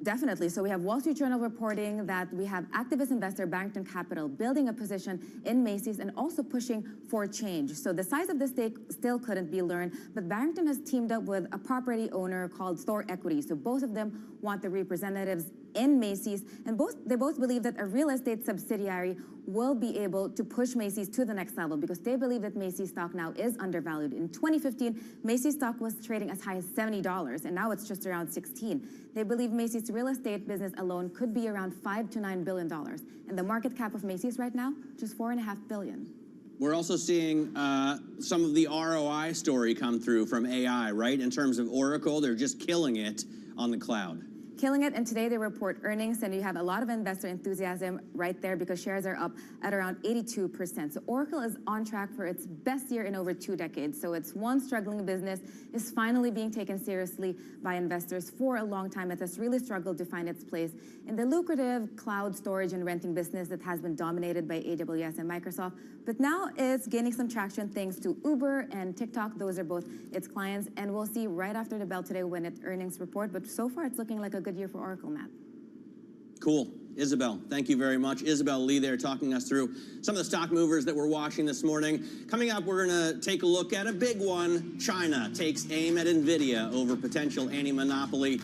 Definitely. So we have Wall Street Journal reporting that we have activist investor Barrington Capital building a position in Macy's and also pushing for change. So the size of the stake still couldn't be learned, but Barrington has teamed up with a property owner called Store Equity. So both of them want the representatives in Macy's, and they both believe that a real estate subsidiary will be able to push Macy's to the next level because they believe that Macy's stock now is undervalued. In 2015, Macy's stock was trading as high as $70, and now it's just around $16. They believe Macy's real estate business alone could be around $5 to $9 billion, and the market cap of Macy's right now, just $4.5 billion. We're also seeing some of the ROI story come through from AI, right? In terms of Oracle, they're just killing it on the cloud. Killing it, and today they report earnings, and you have a lot of investor enthusiasm right there because shares are up at around 82%. So Oracle is on track for its best year in over 2 decades. So its one struggling business is finally being taken seriously by investors. For a long time, it has really struggled to find its place in the lucrative cloud storage and renting business that has been dominated by AWS and Microsoft. But now it's gaining some traction thanks to Uber and TikTok. Those are both its clients, and we'll see right after the bell today when its earnings report. But so far, it's looking like a good year for Oracle, Matt. Cool. Isabel, thank you very much. Isabel Lee there talking us through some of the stock movers that we're watching this morning. Coming up, we're going to take a look at a big one. China takes aim at NVIDIA over potential anti-monopoly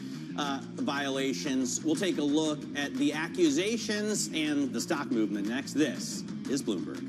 violations. We'll take a look at the accusations and the stock movement next. This is Bloomberg.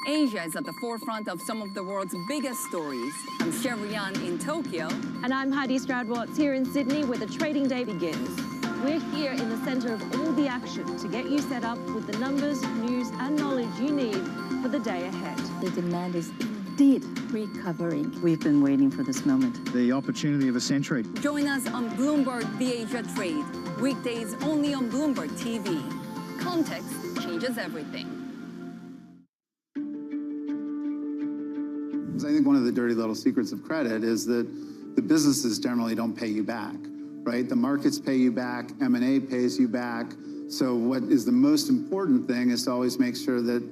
Asia is at the forefront of some of the world's biggest stories. I'm Sherrian in Tokyo. And I'm Heidi Stroud-Watts here in Sydney, where the trading day begins. We're here in the center of all the action to get you set up with the numbers, news, and knowledge you need for the day ahead. The demand is indeed recovering. We've been waiting for this moment. The opportunity of a century. Join us on Bloomberg The Asia Trade. Weekdays only on Bloomberg TV. Context changes everything. I think one of the dirty little secrets of credit is that the businesses generally don't pay you back, right? The markets pay you back, M&A pays you back. So what is the most important thing is to always make sure that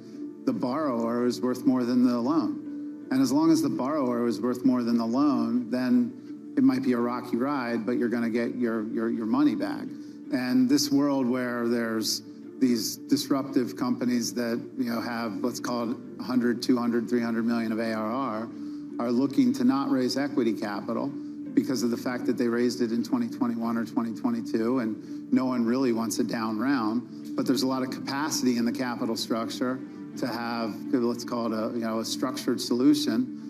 the borrower is worth more than the loan. And as long as the borrower is worth more than the loan, then it might be a rocky ride, but you're going to get your money back. And this world where there's these disruptive companies that have, let's call it 100, 200, 300 million of ARR, are looking to not raise equity capital because of the fact that they raised it in 2021 or 2022, and no one really wants a down round. But there's a lot of capacity in the capital structure to have, let's call it a structured solution.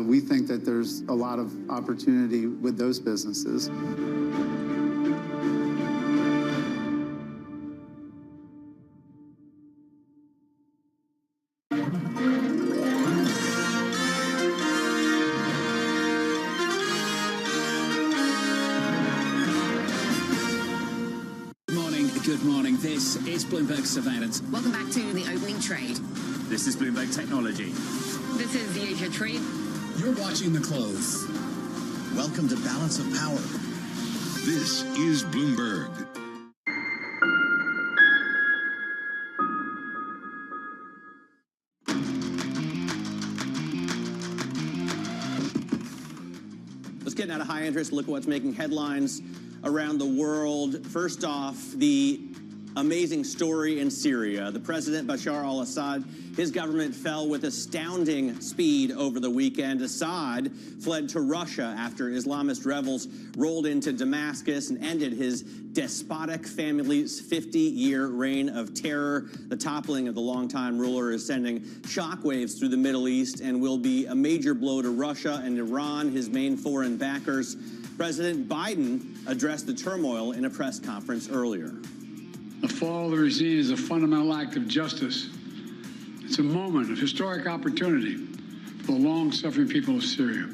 We think that there's a lot of opportunity with those businesses. Good morning. This is Bloomberg Surveillance. Welcome back to the opening trade. This is Bloomberg Technology. This is the Asia trade. You're watching the close. Welcome to Balance of Power. This is Bloomberg. Let's get out of high interest. Look at what's making headlines around the world. First off, the amazing story in Syria. The president, Bashar al-Assad, his government fell with astounding speed over the weekend. Assad fled to Russia after Islamist rebels rolled into Damascus and ended his despotic family's 50-year reign of terror. The toppling of the longtime ruler is sending shockwaves through the Middle East and will be a major blow to Russia and Iran, his main foreign backers. President Biden addressed the turmoil in a press conference earlier. The fall of the regime is a fundamental act of justice. It's a moment of historic opportunity for the long-suffering people of Syria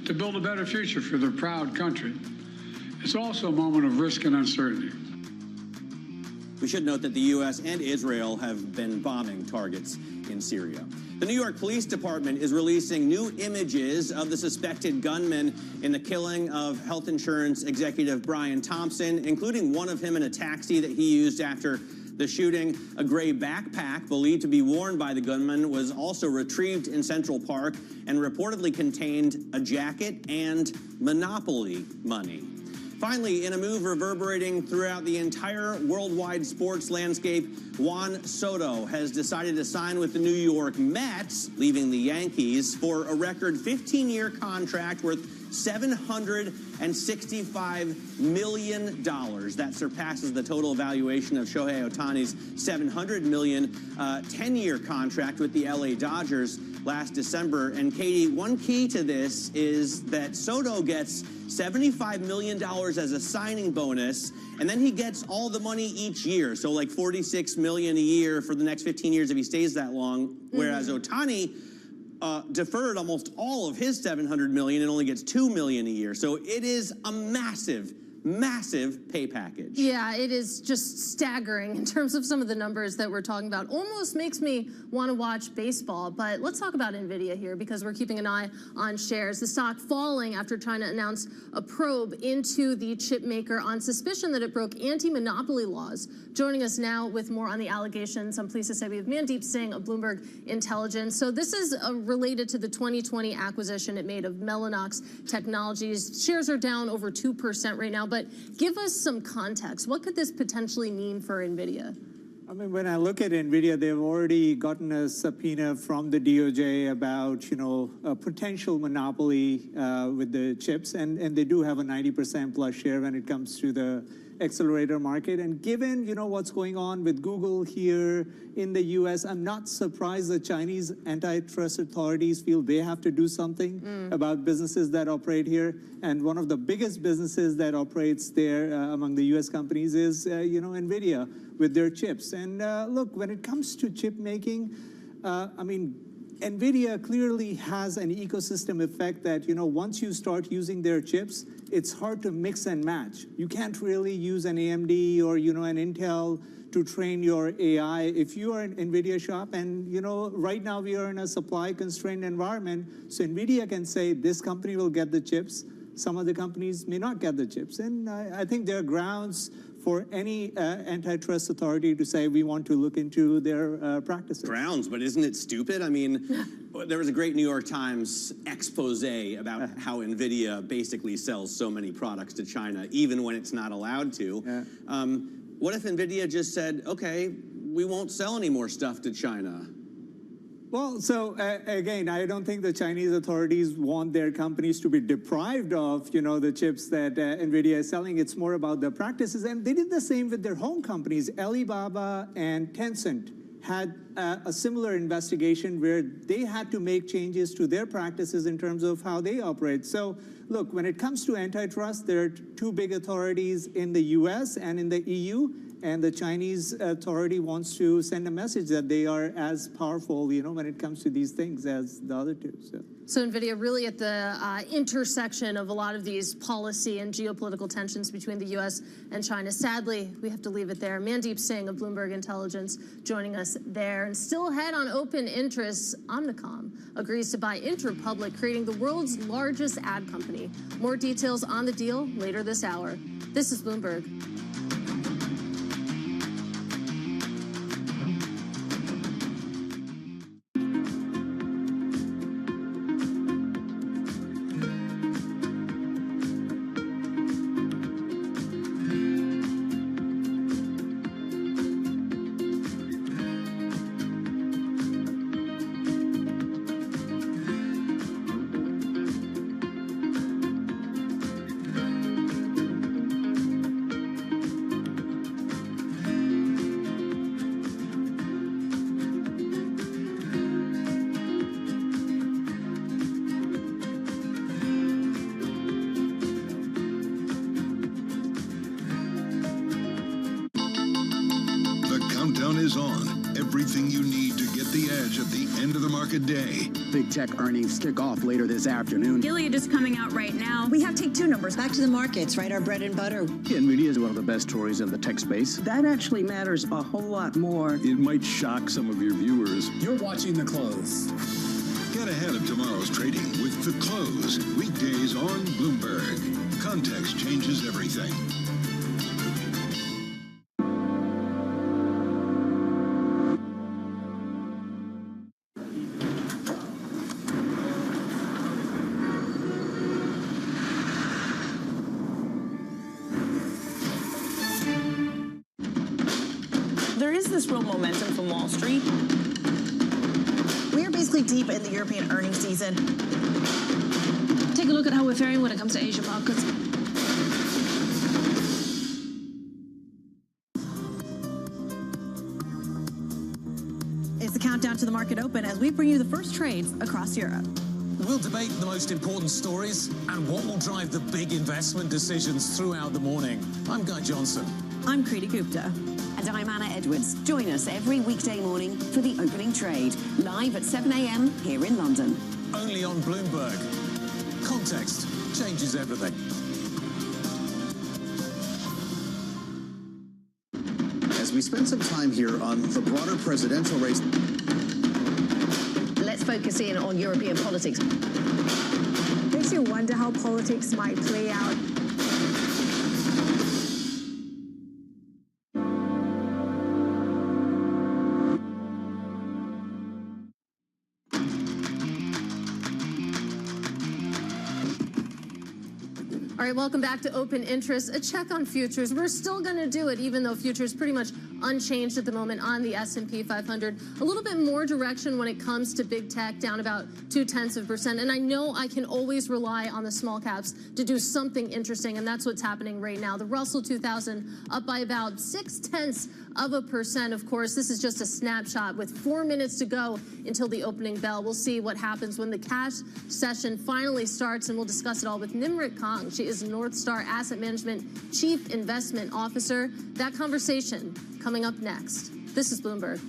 to build a better future for their proud country. It's also a moment of risk and uncertainty. We should note that the U.S. and Israel have been bombing targets in Syria. The New York Police Department is releasing new images of the suspected gunman in the killing of health insurance executive Brian Thompson, including one of him in a taxi that he used after the shooting. A gray backpack believed to be worn by the gunman was also retrieved in Central Park and reportedly contained a jacket and Monopoly money. Finally, in a move reverberating throughout the entire worldwide sports landscape, Juan Soto has decided to sign with the New York Mets, leaving the Yankees, for a record 15-year contract worth $765 million. That surpasses the total valuation of Shohei Ohtani's $700 million 10-year contract with the LA Dodgers last December. And Katie, one key to this is that Soto gets $75 million as a signing bonus, and then he gets all the money each year. So like $46 million a year for the next 15 years if he stays that long, whereas Ohtani deferred almost all of his $700 million and only gets $2 million a year. So it is a massive pay package. Yeah, it is just staggering in terms of some of the numbers that we're talking about. Almost makes me want to watch baseball. But let's talk about NVIDIA here because we're keeping an eye on shares. The stock falling after China announced a probe into the chip maker on suspicion that it broke anti-monopoly laws. Joining us now with more on the allegations, I'm pleased to say we have Mandeep Singh of Bloomberg Intelligence. So this is related to the 2020 acquisition it made of Mellanox Technologies. Shares are down over 2% right now. But give us some context. What could this potentially mean for NVIDIA? I mean, when I look at NVIDIA, they've already gotten a subpoena from the DOJ about, a potential monopoly with the chips, and they do have a 90% plus share when it comes to the accelerator market. And given, what's going on with Google here in the US, I'm not surprised the Chinese antitrust authorities feel they have to do something about businesses that operate here. And one of the biggest businesses that operates there among the US companies is, NVIDIA with their chips. And look, when it comes to chip making, NVIDIA clearly has an ecosystem effect that, once you start using their chips, it's hard to mix and match. You can't really use an AMD or, an Intel to train your AI. If you are an NVIDIA shop, and, right now we are in a supply-constrained environment, so NVIDIA can say this company will get the chips, some other companies may not get the chips. And I think there are grounds for any antitrust authority to say we want to look into their practices. Grounds, but isn't it stupid? I mean, there was a great New York Times expose about how NVIDIA basically sells so many products to China, even when it's not allowed to. Yeah. What if NVIDIA just said, okay, we won't sell any more stuff to China? Well, so again, I don't think the Chinese authorities want their companies to be deprived of, the chips that NVIDIA is selling. It's more about the practices. And they did the same with their home companies. Alibaba and Tencent had a similar investigation where they had to make changes to their practices in terms of how they operate. So look, when it comes to antitrust, there are two big authorities in the US and in the EU. And the Chinese authority wants to send a message that they are as powerful, when it comes to these things as the other two. So NVIDIA really at the intersection of a lot of these policy and geopolitical tensions between the U.S. and China. Sadly, we have to leave it there. Mandeep Singh of Bloomberg Intelligence joining us there. And still ahead on open interests, Omnicom agrees to buy Interpublic, creating the world's largest ad company. More details on the deal later this hour. This is Bloomberg. Is on. Everything you need to get the edge at the end of the market day. Big tech earnings kick off later this afternoon. Gilead is coming out right now. We have take two numbers. Back to the markets, right? Our bread and butter. NVIDIA is one of the best stories in the tech space. That actually matters a whole lot more. It might shock some of your viewers. You're watching The Close. Get ahead of tomorrow's trading with The Close. Weekdays on Bloomberg. Context changes everything. This real momentum from Wall Street. We are basically deep in the European earnings season. Take a look at how we're faring when it comes to Asian markets. It's the countdown to the market open as we bring you the first trades across Europe. We'll debate the most important stories and what will drive the big investment decisions throughout the morning. I'm Guy Johnson. I'm Kriti Gupta. And I'm Anna Edwards. Join us every weekday morning for the opening trade, live at 7 a.m. here in London. Only on Bloomberg. Context changes everything. As we spend some time here on the broader presidential race, let's focus in on European politics. Makes you wonder how politics might play out. All right, welcome back to Open Interest. A check on futures. We're still going to do it, even though futures pretty much unchanged at the moment on the S&P 500. A little bit more direction when it comes to big tech, down about 0.2%. And I know I can always rely on the small caps to do something interesting, and that's what's happening right now. The Russell 2000 up by about 0.6%. Of course, this is just a snapshot with 4 minutes to go until the opening bell. We'll see what happens when the cash session finally starts, and we'll discuss it all with Nimrit Kong. She is North Star Asset Management Chief Investment Officer. That conversation coming up next. This is Bloomberg.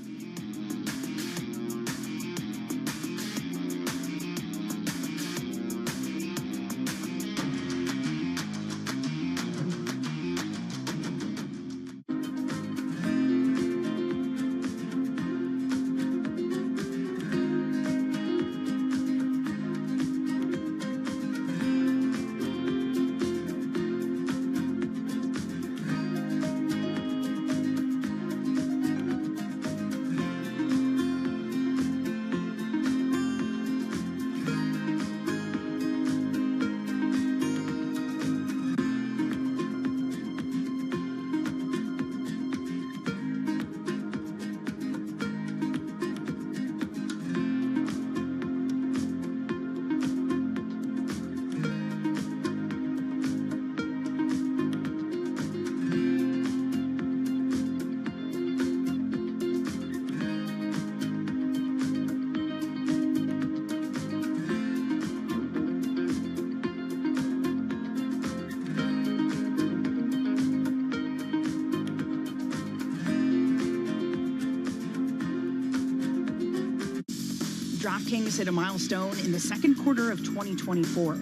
DraftKings hit a milestone in the second quarter of 2024.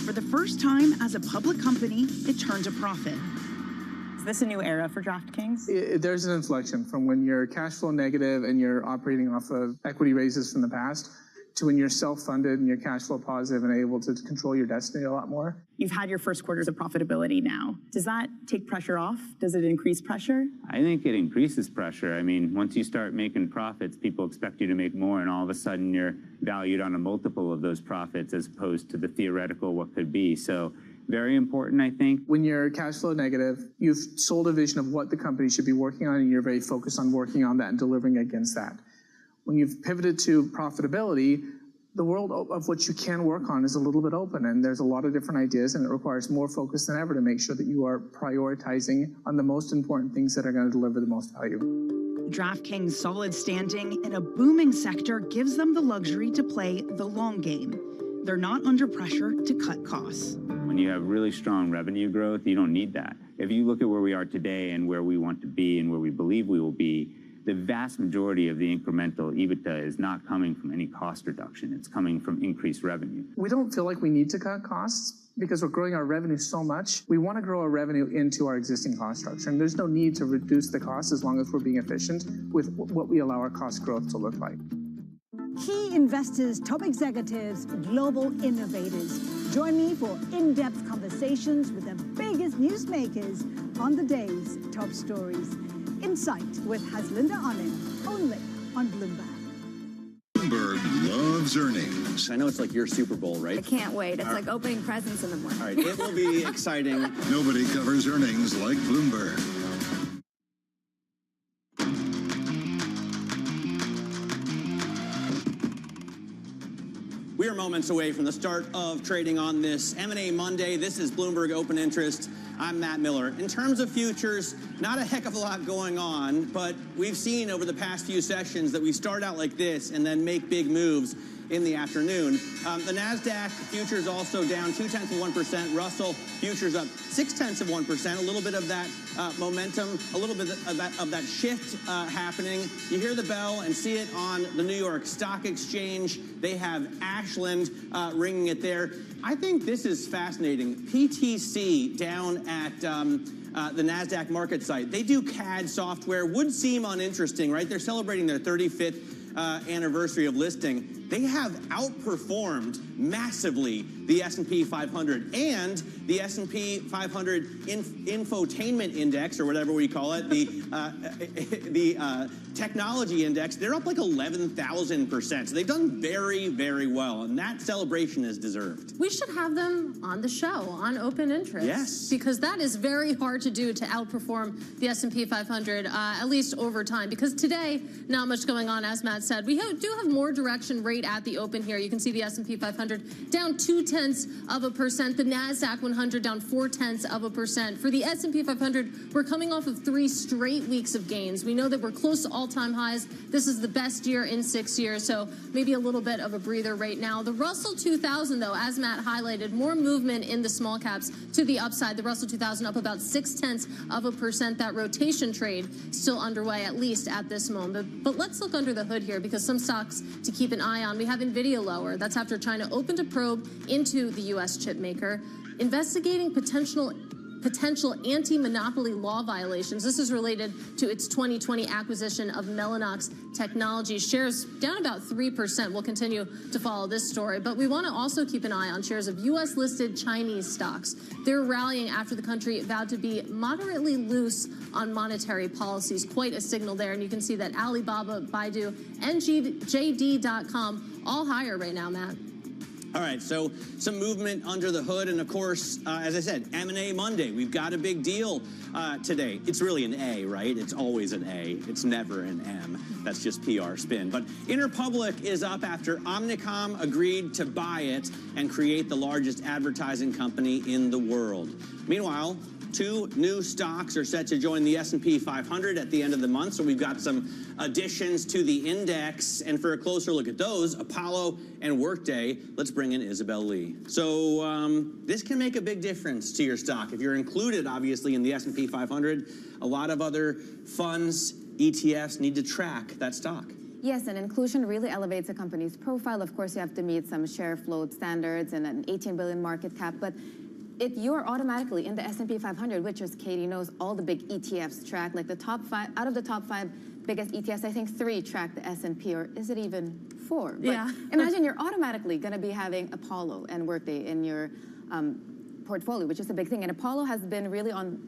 For the first time as a public company, it turned a profit. Is this a new era for DraftKings? There's an inflection from when you're cash flow negative and you're operating off of equity raises from the past to when you're self-funded and you're cash flow positive and able to control your destiny a lot more. You've had your first quarters of profitability now. Does that take pressure off? Does it increase pressure? I think it increases pressure. I mean, once you start making profits, people expect you to make more, and all of a sudden you're valued on a multiple of those profits as opposed to the theoretical what could be. So very important, I think. When you're cash flow negative, you've sold a vision of what the company should be working on, and you're very focused on working on that and delivering against that. When you've pivoted to profitability, the world of what you can work on is a little bit open, and there's a lot of different ideas, and it requires more focus than ever to make sure that you are prioritizing on the most important things that are going to deliver the most value. DraftKings' solid standing in a booming sector gives them the luxury to play the long game. They're not under pressure to cut costs. When you have really strong revenue growth, you don't need that. If you look at where we are today and where we want to be and where we believe we will be, the vast majority of the incremental EBITDA is not coming from any cost reduction. It's coming from increased revenue. We don't feel like we need to cut costs because we're growing our revenue so much. We want to grow our revenue into our existing cost structure, and there's no need to reduce the cost as long as we're being efficient with what we allow our cost growth to look like. Key investors, top executives, global innovators. Join me for in-depth conversations with the biggest newsmakers on the day's top stories. Insight with Haslinda Onen, only on Bloomberg. Bloomberg loves earnings. I know it's like your Super Bowl, right? I can't wait. It's like opening presents in the morning. All right, it will be exciting. Nobody covers earnings like Bloomberg. We are moments away from the start of trading on this M&A Monday. This is Bloomberg Open Interest. I'm Matt Miller. In terms of futures, not a heck of a lot going on, but we've seen over the past few sessions that we start out like this and then make big moves in the afternoon. The NASDAQ futures also down 0.2%. Russell futures up 0.6%. A little bit of that momentum, a little bit of that shift happening. You hear the bell and see it on the New York Stock Exchange. They have Ashland ringing it there. I think this is fascinating. PTC down at the NASDAQ market site. They do CAD software. Would seem uninteresting, right? They're celebrating their 35th anniversary of listing. They have outperformed massively the S&P 500 and the S&P 500 infotainment index, or whatever we call it, the technology index. They're up like 11,000%. So they've done very, very well, and that celebration is deserved. We should have them on the show on Open Interest. Yes. Because that is very hard to do, to outperform the S&P 500, at least over time. Because today, not much going on, as Matt said. We do have more direction right at the open here. You can see the S&P 500 down 0.2%. The NASDAQ 100 down 0.4%. For the S&P 500, we're coming off of 3 straight weeks of gains. We know that we're close to all-time highs. This is the best year in 6 years, so maybe a little bit of a breather right now. The Russell 2000, though, as Matt highlighted, more movement in the small caps to the upside. The Russell 2000 up about 0.6%. That rotation trade still underway, at least at this moment. But let's look under the hood here, because some stocks to keep an eye on. We have NVIDIA lower. That's after China opened a probe into the U.S. chip maker, investigating potential anti-monopoly law violations. This is related to its 2020 acquisition of Mellanox Technology. Shares down about 3%. We'll continue to follow this story. But we want to also keep an eye on shares of U.S.-listed Chinese stocks. They're rallying after the country vowed to be moderately loose on monetary policies. Quite a signal there. And you can see that Alibaba, Baidu, and JD.com all higher right now, Matt. All right, so some movement under the hood, and of course, as I said, M&A Monday. We've got a big deal today. It's really an A, right? It's always an A. It's never an M. That's just PR spin. But Interpublic is up after Omnicom agreed to buy it and create the largest advertising company in the world. Meanwhile, 2 new stocks are set to join the S&P 500 at the end of the month, so we've got some additions to the index. And for a closer look at those, Apollo and Workday, let's bring in Isabel Lee. So this can make a big difference to your stock. If you're included, obviously, in the S&P 500, a lot of other funds, ETFs, need to track that stock. Yes, and inclusion really elevates a company's profile. Of course, you have to meet some share float standards and an 18 billion market cap, but if you're automatically in the S&P 500, which, as Katie knows, all the big ETFs track, like the top 5, out of the top 5 biggest ETFs, I think 3 track the S&P, or is it even 4? But yeah. Imagine you're automatically going to be having Apollo and Workday in your portfolio, which is a big thing. And Apollo has been really on,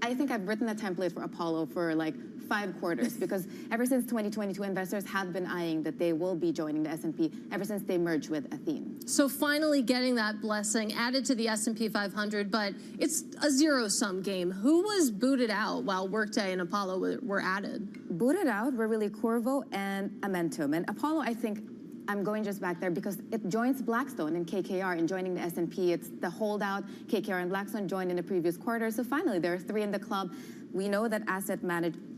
I think I've written a template for Apollo for like 5 quarters, because ever since 2022, investors have been eyeing that they will be joining the S&P ever since they merged with Athene. So finally getting that blessing added to the S&P 500, but it's a zero-sum game. Who was booted out while Workday and Apollo were added? Booted out were really Corvo and Amentum. And Apollo, I think, I'm going just back there because it joins Blackstone and KKR in joining the S&P. It's the holdout. KKR and Blackstone joined in the previous quarter. So finally, there are 3 in the club. We know that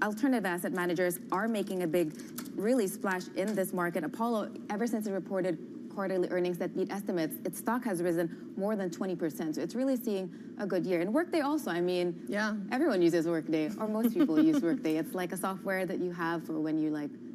alternative asset managers are making a big, really splash in this market. Apollo, ever since it reported quarterly earnings that beat estimates, its stock has risen more than 20%. So it's really seeing a good year. And Workday also, I mean, yeah, everyone uses Workday, or most people use Workday. It's like a software that you have for when you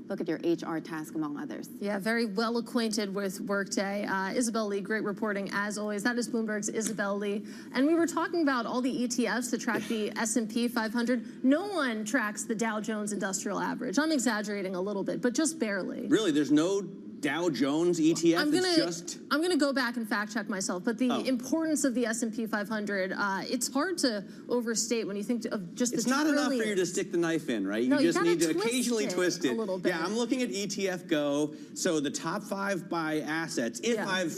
look at your HR task, among others. Yeah, very well acquainted with Workday. Isabel Lee, great reporting as always. That is Bloomberg's Isabel Lee. And we were talking about all the ETFs that track the S&P 500. No one tracks the Dow Jones Industrial Average. I'm exaggerating a little bit, but just barely. Really, there's no Dow Jones ETF? I'm gonna go back and fact check myself, but the importance of the S&P 500, it's hard to overstate when you think of just the It's not enough for you to stick the knife in, right? No, you just need to twist occasionally twist it. a little bit. Yeah, I'm looking at ETF Go. So the top 5 by assets, if I've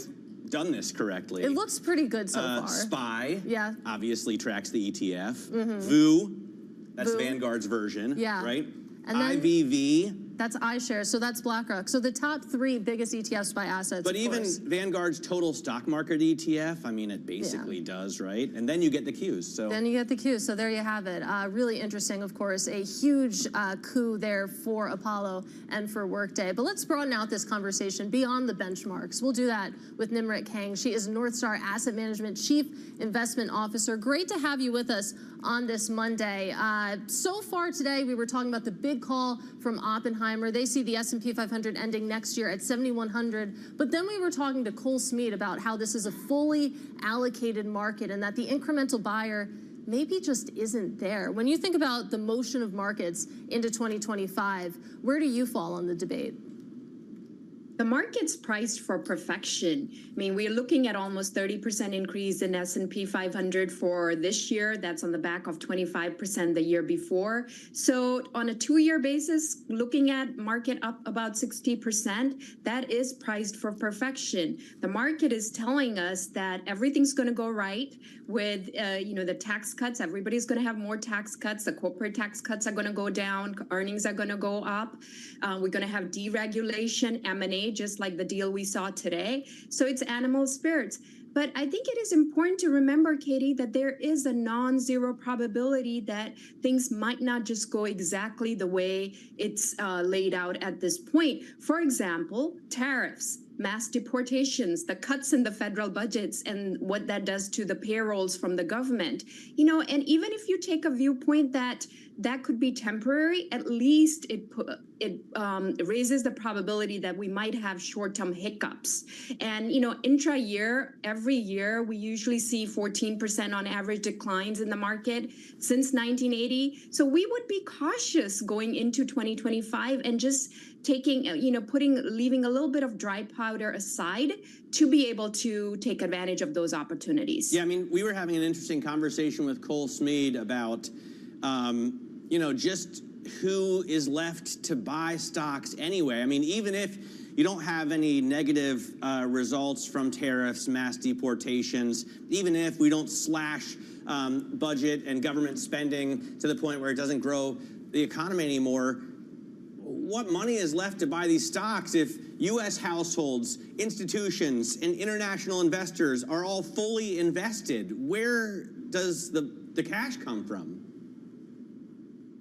done this correctly. It looks pretty good so far. SPY, obviously tracks the ETF. Mm-hmm. That's Vanguard's version, right? And then, IVV. That's iShares, so that's BlackRock. So the top 3 biggest ETFs by assets. But even Vanguard's total stock market ETF, I mean, it basically does, right? And then you get the Qs. So then you get the Qs. So there you have it. Really interesting, of course. A huge coup there for Apollo and for Workday. But let's broaden out this conversation beyond the benchmarks. We'll do that with Nimrit Kang. She is Northstar Asset Management Chief Investment Officer. Great to have you with us on this Monday. So far today, we were talking about the big call from Oppenheimer. They see the S&P 500 ending next year at 7,100. But then we were talking to Cole Smead about how this is a fully allocated market and that the incremental buyer maybe just isn't there. When you think about the motion of markets into 2025, where do you fall on the debate? The market's priced for perfection. I mean, we're looking at almost 30% increase in S&P 500 for this year. That's on the back of 25% the year before. So on a 2-year basis, looking at market up about 60%, that is priced for perfection. The market is telling us that everything's going to go right with, the tax cuts. Everybody's going to have more tax cuts. The corporate tax cuts are going to go down. Earnings are going to go up. We're going to have deregulation, M&A, just like the deal we saw today. So it's animal spirits. But I think it is important to remember, Katie, that there is a non-zero probability that things might not just go exactly the way it's laid out at this point. For example, tariffs, mass deportations, the cuts in the federal budgets, and what that does to the payrolls from the government. And even if you take a viewpoint that could be temporary, at least it raises the probability that we might have short-term hiccups. And, intra-year, every year, we usually see 14% on average declines in the market since 1980. So we would be cautious going into 2025 and just taking, leaving a little bit of dry powder aside to be able to take advantage of those opportunities. Yeah, I mean, we were having an interesting conversation with Cole Smead about, just who is left to buy stocks anyway. I mean, even if you don't have any negative results from tariffs, mass deportations, even if we don't slash budget and government spending to the point where it doesn't grow the economy anymore, what money is left to buy these stocks if U.S. households, institutions, and international investors are all fully invested? Where does the cash come from?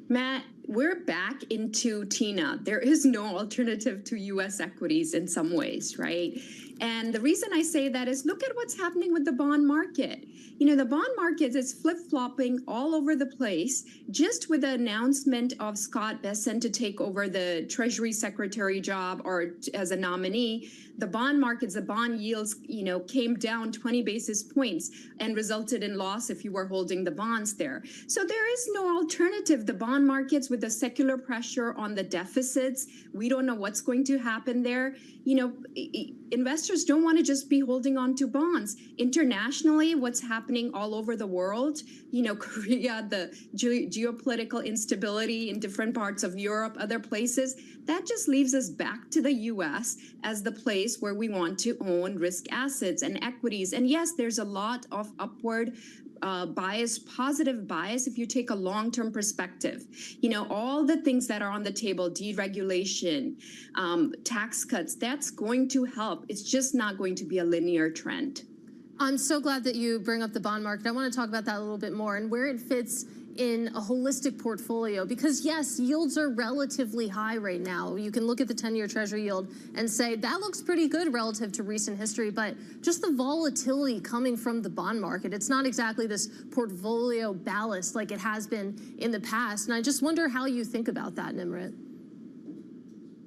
Matt, we're back into TINA. There is no alternative to U.S. equities in some ways, right? And the reason I say that is look at what's happening with the bond market. You know, the bond market is flip-flopping all over the place. Just with the announcement of Scott Bessent to take over the Treasury Secretary job or as a nominee, the bond markets, the bond yields, you know, came down 20 basis points and resulted in loss if you were holding the bonds there. So there is no alternative. The bond markets with the secular pressure on the deficits, we don't know what's going to happen there. You know, investors don't want to just be holding on to bonds. Internationally, what's happening all over the world, you know, Korea, the geopolitical instability in different parts of Europe, other places, that just leaves us back to the US as the place where we want to own risk assets and equities. And yes, there's a lot of upward bias, positive bias, if you take a long-term perspective. You know, all the things that are on the table, deregulation, tax cuts, that's going to help. It's just not going to be a linear trend. I'm so glad that you bring up the bond market. I want to talk about that a little bit more and where it fits in a holistic portfolio, because yes, yields are relatively high right now. You can look at the 10-year Treasury yield and say that looks pretty good relative to recent history, but just the volatility coming from the bond market, it's not exactly this portfolio ballast like it has been in the past. And I just wonder how you think about that, Nimrit.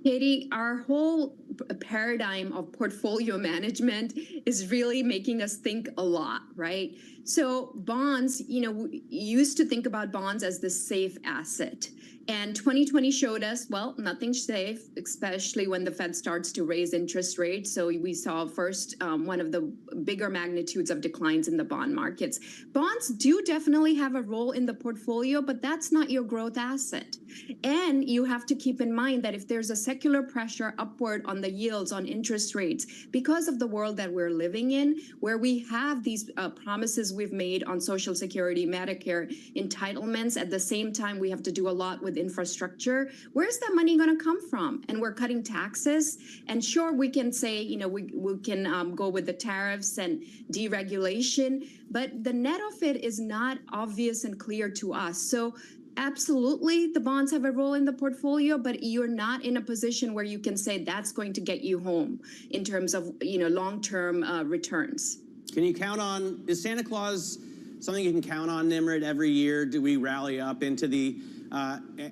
Katie, our whole paradigm of portfolio management is really making us think a lot, right? So bonds, you know, we used to think about bonds as the safe asset. And 2020 showed us, well, nothing's safe, especially when the Fed starts to raise interest rates. So we saw first one of the bigger magnitudes of declines in the bond markets. Bonds do definitely have a role in the portfolio, but that's not your growth asset. And you have to keep in mind that if there's a secular pressure upward on the yields on interest rates, because of the world that we're living in, where we have these promises we've made on Social Security, Medicare entitlements, at the same time we have to do a lot with infrastructure, where's that money going to come from? And we're cutting taxes. And sure, we can say, you know, we can go with the tariffs and deregulation, but the net of it is not obvious and clear to us. So absolutely, the bonds have a role in the portfolio, but you're not in a position where you can say that's going to get you home in terms of, you know, long-term returns. Can you count on, is Santa Claus something you can count on, Nimrit, every year? Do we rally up into the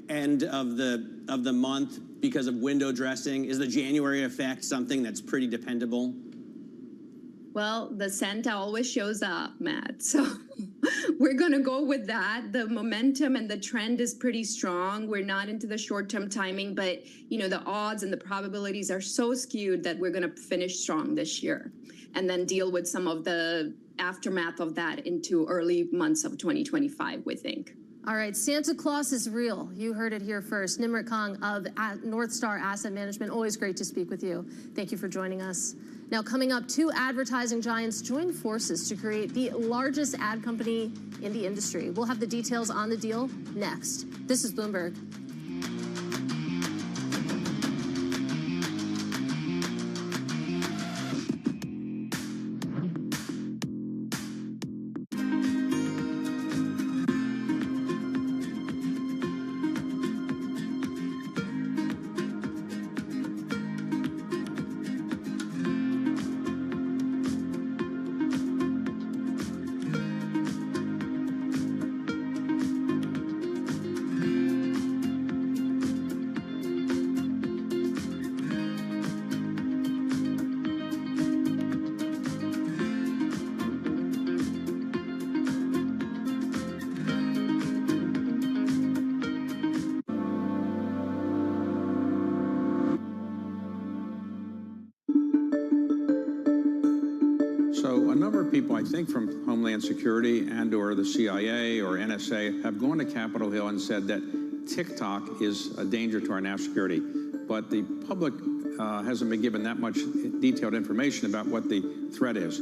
end of the month because of window dressing? Is the January effect something that's pretty dependable? Well, the Santa always shows up, Matt. So we're going to go with that. The momentum and the trend is pretty strong. We're not into the short-term timing, but you know, the odds and the probabilities are so skewed that we're going to finish strong this year and then deal with some of the aftermath of that into early months of 2025, we think. All right, Santa Claus is real. You heard it here first. Nimrit Kong of North Star Asset Management. Always great to speak with you. Thank you for joining us. Now, coming up, two advertising giants join forces to create the largest ad company in the industry. We'll have the details on the deal next. This is Bloomberg. So a number of people, I think from Homeland Security and or the CIA or NSA, have gone to Capitol Hill and said that TikTok is a danger to our national security. But the public hasn't been given that much detailed information about what the threat is.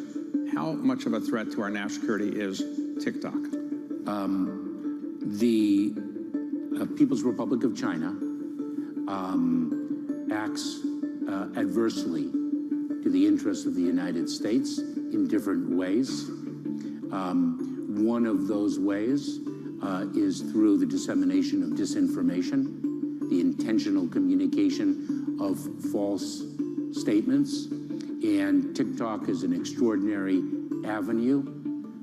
How much of a threat to our national security is TikTok? The People's Republic of China acts adversely to the interests of the United States in different ways. One of those ways is through the dissemination of disinformation, the intentional communication of false statements. And TikTok is an extraordinary avenue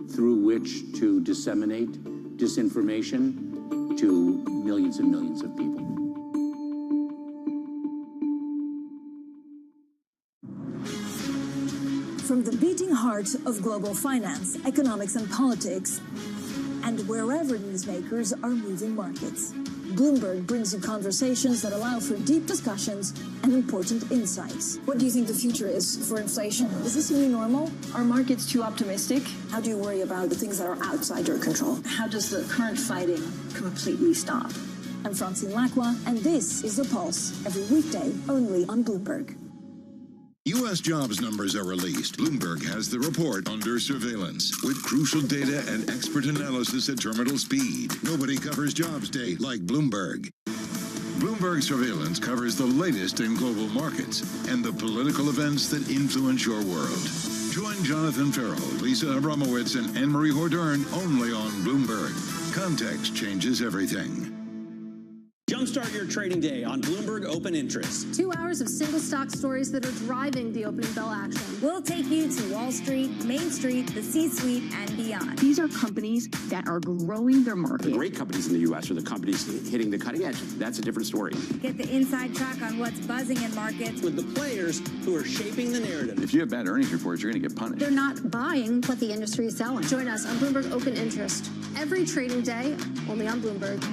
through which to disseminate disinformation to millions and millions of people. From the beating heart of global finance, economics, and politics, and wherever newsmakers are moving markets, Bloomberg brings you conversations that allow for deep discussions and important insights. What do you think the future is for inflation? Is this a new normal? Are markets too optimistic? How do you worry about the things that are outside your control? How does the current fighting completely stop? I'm Francine Lacqua, and this is The Pulse, every weekday only on Bloomberg. U.S. jobs numbers are released. Bloomberg has the report under surveillance with crucial data and expert analysis at terminal speed. Nobody covers jobs day like Bloomberg. Bloomberg Surveillance covers the latest in global markets and the political events that influence your world. Join Jonathan Farrell, Lisa Abramowitz, and Anne-Marie Hordern only on Bloomberg. Context changes everything. Jumpstart your trading day on Bloomberg Open Interest. 2 hours of single stock stories that are driving the opening bell action. We'll take you to Wall Street, Main Street, the C-suite, and beyond. These are companies that are growing their market. The great companies in the U.S. are the companies hitting the cutting edge. That's a different story. Get the inside track on what's buzzing in markets. With the players who are shaping the narrative. If you have bad earnings reports, you're going to get punished. They're not buying what the industry is selling. Join us on Bloomberg Open Interest. Every trading day, only on Bloomberg.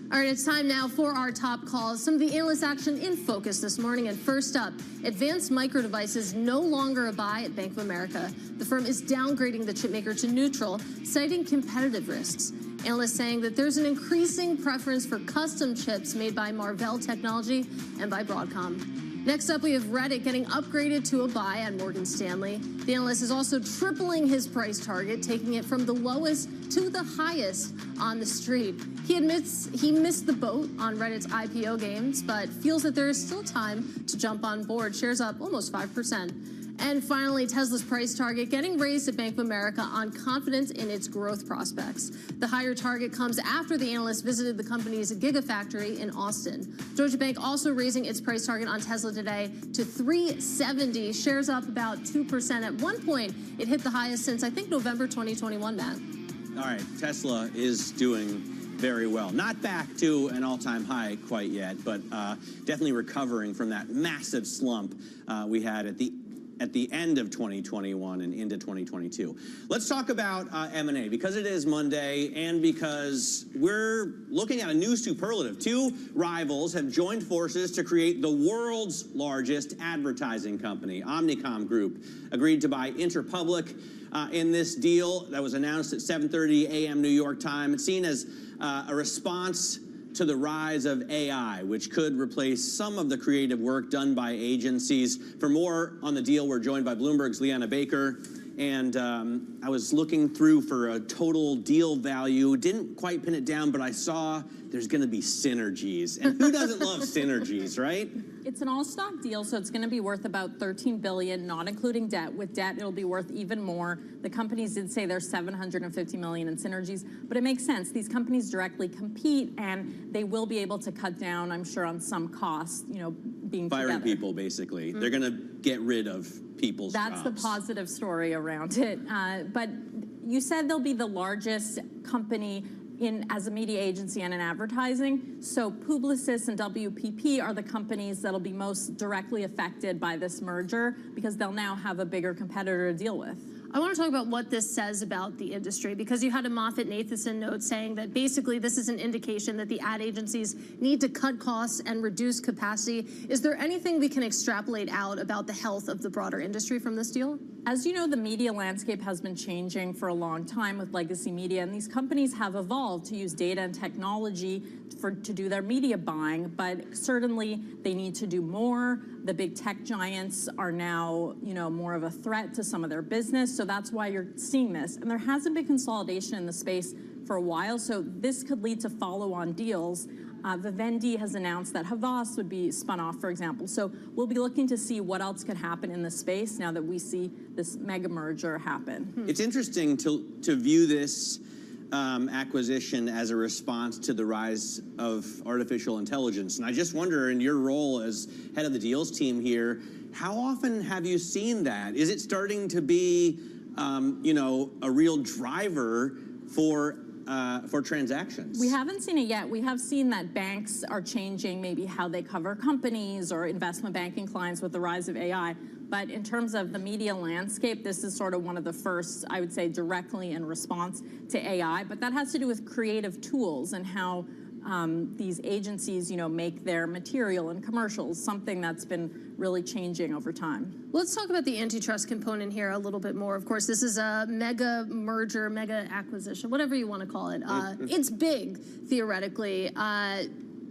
All right, it's time now for our top calls. Some of the analyst action in focus this morning. And first up, Advanced Micro Devices no longer a buy at Bank of America. The firm is downgrading the chipmaker to neutral, citing competitive risks. Analysts saying that there's an increasing preference for custom chips made by Marvell Technology and by Broadcom. Next up, we have Reddit getting upgraded to a buy at Morgan Stanley. The analyst is also tripling his price target, taking it from the lowest to the highest on the street. He admits he missed the boat on Reddit's IPO gains, but feels that there is still time to jump on board. Shares up almost 5%. And finally, Tesla's price target getting raised at Bank of America on confidence in its growth prospects. The higher target comes after the analyst visited the company's Gigafactory in Austin. Deutsche Bank also raising its price target on Tesla today to $370. Shares up about 2%. At one point, it hit the highest since, I think, November 2021, Matt. All right, Tesla is doing very well. Not back to an all-time high quite yet, but definitely recovering from that massive slump we had at the end of 2021 and into 2022. Let's talk about M&A, because it is Monday and because we're looking at a new superlative. Two rivals have joined forces to create the world's largest advertising company. Omnicom Group agreed to buy Interpublic in this deal that was announced at 7:30 a.m. New York time. It's seen as a response to the rise of AI, which could replace some of the creative work done by agencies. For more on the deal, we're joined by Bloomberg's Leanna Baker. And I was looking through for a total deal value. Didn't quite pin it down, but I saw there's going to be synergies. And who doesn't love synergies, right? It's an all-stock deal, so it's going to be worth about $13 billion, not including debt. With debt, it'll be worth even more. The companies did say there's $750 million in synergies, but it makes sense. These companies directly compete, and they will be able to cut down, I'm sure, on some costs, being Firing together. people, basically. They're going to get rid of people's That's jobs. the positive story around it. But you said they'll be the largest company as a media agency and in advertising. So Publicis and WPP are the companies that'll be most directly affected by this merger because they'll now have a bigger competitor to deal with. I want to talk about what this says about the industry, because you had a Moffett-Nathanson note saying that basically this is an indication that the ad agencies need to cut costs and reduce capacity. Is there anything we can extrapolate out about the health of the broader industry from this deal? As you know, the media landscape has been changing for a long time with legacy media, and these companies have evolved to use data and technology to do their media buying, but certainly they need to do more. The big tech giants are now, more of a threat to some of their business, so that's why you're seeing this. And there hasn't been consolidation in the space for a while, so this could lead to follow-on deals. Vivendi has announced that Havas would be spun off, for example. So we'll be looking to see what else could happen in this space now that we see this mega merger happen. It's interesting to view this acquisition as a response to the rise of artificial intelligence. And I just wonder, in your role as head of the deals team here, how often have you seen that? Is it starting to be, you know, a real driver for transactions? We haven't seen it yet. We have seen that banks are changing maybe how they cover companies or investment banking clients with the rise of AI. But in terms of the media landscape, this is sort of one of the first, I would say, directly in response to AI. But that has to do with creative tools and how these agencies, you know, make their material and commercials, something that's been really changing over time. Let's talk about the antitrust component here a little bit more. Of course, this is a mega merger, mega acquisition, whatever you want to call it. It's big, theoretically.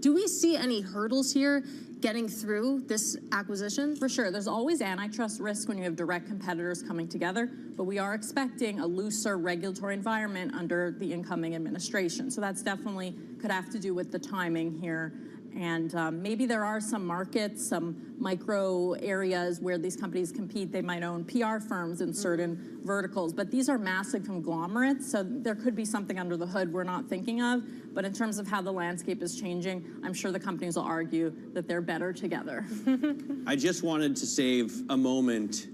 Do we see any hurdles here getting through this acquisition? For sure. There's always antitrust risk when you have direct competitors coming together, but we are expecting a looser regulatory environment under the incoming administration. So that's definitely could have to do with the timing here. And maybe there are some markets, some micro areas where these companies compete. They might own PR firms in certain verticals, but these are massive conglomerates, so there could be something under the hood we're not thinking of. But in terms of how the landscape is changing, I'm sure the companies will argue that they're better together. I just wanted to save a moment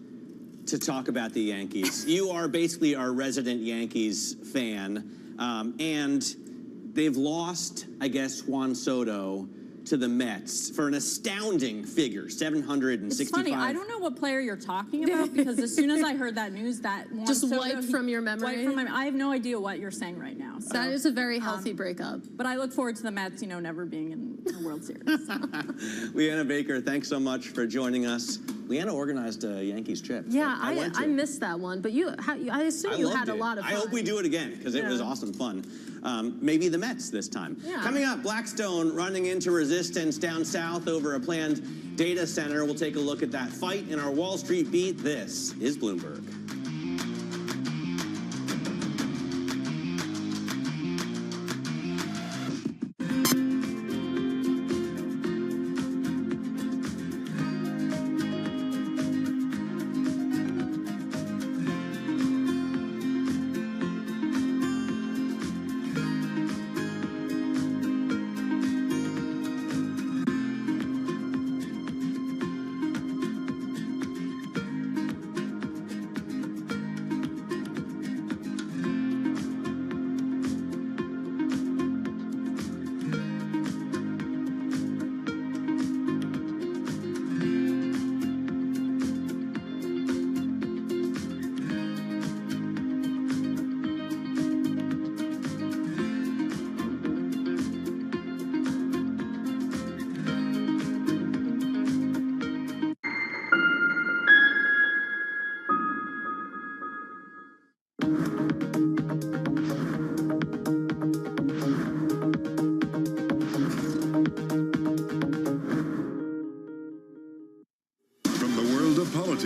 to talk about the Yankees. You are basically our resident Yankees fan, and they've lost, I guess, Juan Soto to the Mets for an astounding figure, 765. It's funny, I don't know what player you're talking about, because as soon as I heard that news, that Juan just Soto, wiped from your memory. I have no idea what you're saying right now. So, that is a very healthy breakup. But I look forward to the Mets, you know, never being in the World Series. Leanna Baker, thanks so much for joining us. Leanna organized a Yankees trip. Yeah, I missed that one, but I assume you had a lot of fun. I hope we do it again, because it was awesome fun. Maybe the Mets this time. Yeah. Coming up, Blackstone running into resistance down south over a planned data center. We'll take a look at that fight in our Wall Street beat. This is Bloomberg.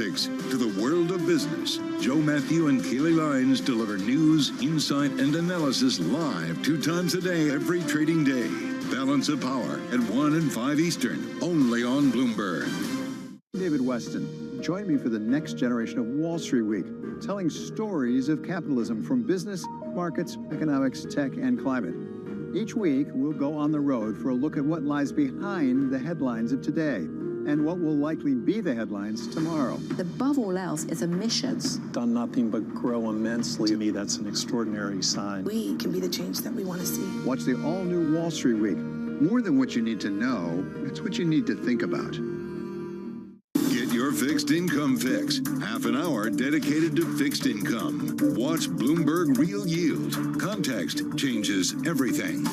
To the world of business, Joe Matthew and Keely Lines deliver news, insight, and analysis live 2 times a day, every trading day. Balance of Power at 1 and 5 Eastern, only on Bloomberg. David Weston, join me for the next generation of Wall Street Week, telling stories of capitalism from business, markets, economics, tech, and climate. Each week, we'll go on the road for a look at what lies behind the headlines of today, and what will likely be the headlines tomorrow. Above all else, it's a mission. Done nothing but grow immensely. To me, that's an extraordinary sign. We can be the change that we want to see. Watch the all-new Wall Street Week. More than what you need to know, it's what you need to think about. Get your fixed income fix. Half an hour dedicated to fixed income. Watch Bloomberg Real Yield. Context changes everything.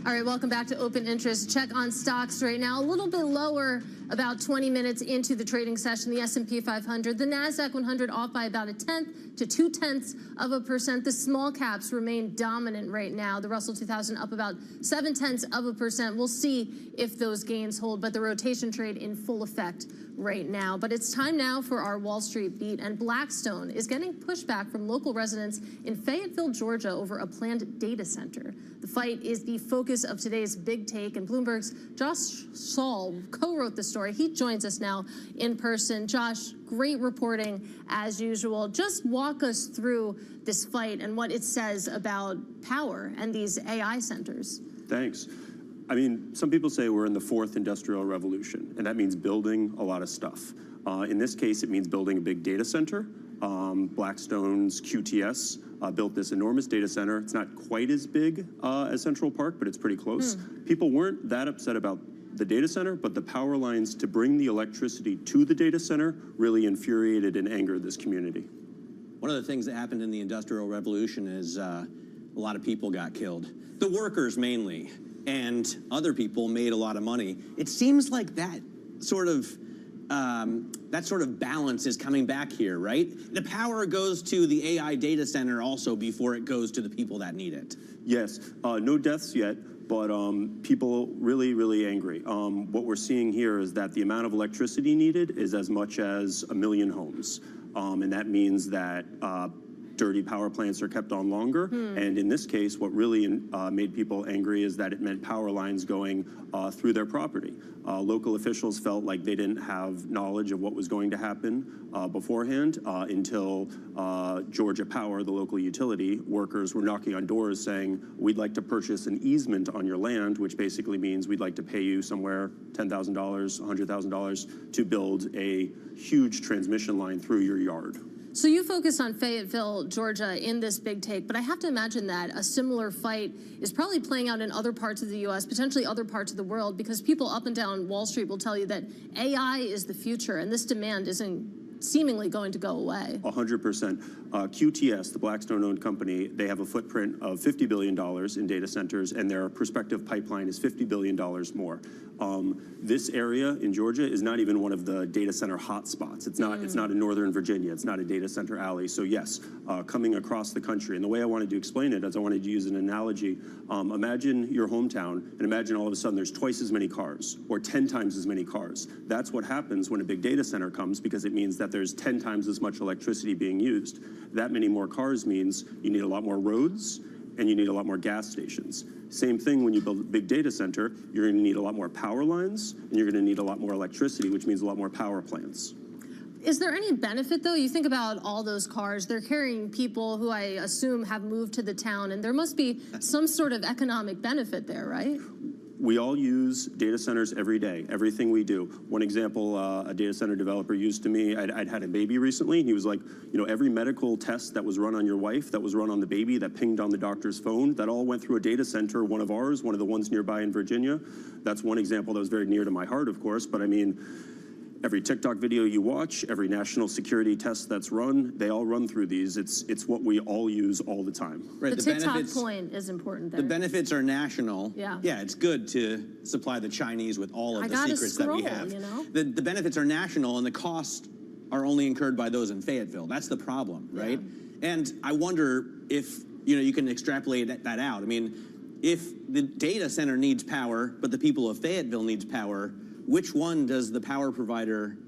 All right, welcome back to Open Interest. Check on stocks right now, a little bit lower About 20 minutes into the trading session, the S&P 500, the NASDAQ 100 off by about 1/10 to 0.2%. The small caps remain dominant right now. The Russell 2000 up about 0.7%. We'll see if those gains hold, but the rotation trade in full effect right now. But it's time now for our Wall Street beat, and Blackstone is getting pushback from local residents in Fayetteville, Georgia over a planned data center. The fight is the focus of today's big take, and Bloomberg's Josh Saul co-wrote the story. He joins us now in person. Josh, great reporting as usual. Just walk us through this fight and what it says about power and these AI centers. Thanks. I mean, some people say we're in the fourth industrial revolution, and that means building a lot of stuff. In this case, it means building a big data center. Blackstone's QTS built this enormous data center. It's not quite as big as Central Park, but it's pretty close. People weren't that upset about the data center, but the power lines to bring the electricity to the data center really infuriated and angered this community. One of the things that happened in the Industrial Revolution is a lot of people got killed. The workers mainly, and other people made a lot of money. It seems like that sort of balance is coming back here, right? The power goes to the AI data center also before it goes to the people that need it. Yes, no deaths yet, but people really, really angry. What we're seeing here is that the amount of electricity needed is as much as 1 million homes. And that means that dirty power plants are kept on longer. And in this case, what really made people angry is that it meant power lines going through their property. Local officials felt like they didn't have knowledge of what was going to happen beforehand until Georgia Power, the local utility, workers were knocking on doors saying, we'd like to purchase an easement on your land, which basically means we'd like to pay you somewhere $10,000, $100,000 to build a huge transmission line through your yard. So you focus on Fayetteville, Georgia in this big take, but I have to imagine that a similar fight is probably playing out in other parts of the U.S., potentially other parts of the world, because people up and down Wall Street will tell you that AI is the future, and this demand isn't seemingly going to go away. 100%. QTS, the Blackstone-owned company, they have a footprint of $50 billion in data centers, and their prospective pipeline is $50 billion more. This area in Georgia is not even one of the data center hotspots. It's not. It's not in Northern Virginia. It's not a data center alley. So yes, coming across the country. And the way I wanted to explain it is I wanted to use an analogy. Imagine your hometown, and imagine all of a sudden there's twice as many cars, or 10 times as many cars. That's what happens when a big data center comes, because it means that there's 10 times as much electricity being used. That many more cars means you need a lot more roads, and you need a lot more gas stations. Same thing when you build a big data center, you're going to need a lot more power lines, and you're going to need a lot more electricity, which means a lot more power plants. Is there any benefit, though? You think about all those cars, they're carrying people who I assume have moved to the town, and there must be some sort of economic benefit there, right? We all use data centers every day, everything we do. One example a data center developer used to me, I'd had a baby recently, and he was like, you know, every medical test that was run on your wife, that was run on the baby, that pinged on the doctor's phone, that all went through a data center, one of ours, one of the ones nearby in Virginia. That's one example that was very near to my heart, of course, but I mean, every TikTok video you watch, every national security test that's run, they all run through these. It's what we all use all the time. Right, the TikTok point is important there. The benefits are national. Yeah. Yeah, it's good to supply the Chinese with all of the secrets that we have. You know? The benefits are national, and the costs are only incurred by those in Fayetteville. That's the problem, right? Yeah. And I wonder if you can extrapolate that out. I mean, if the data center needs power, but the people of Fayetteville needs power, which one does the power provider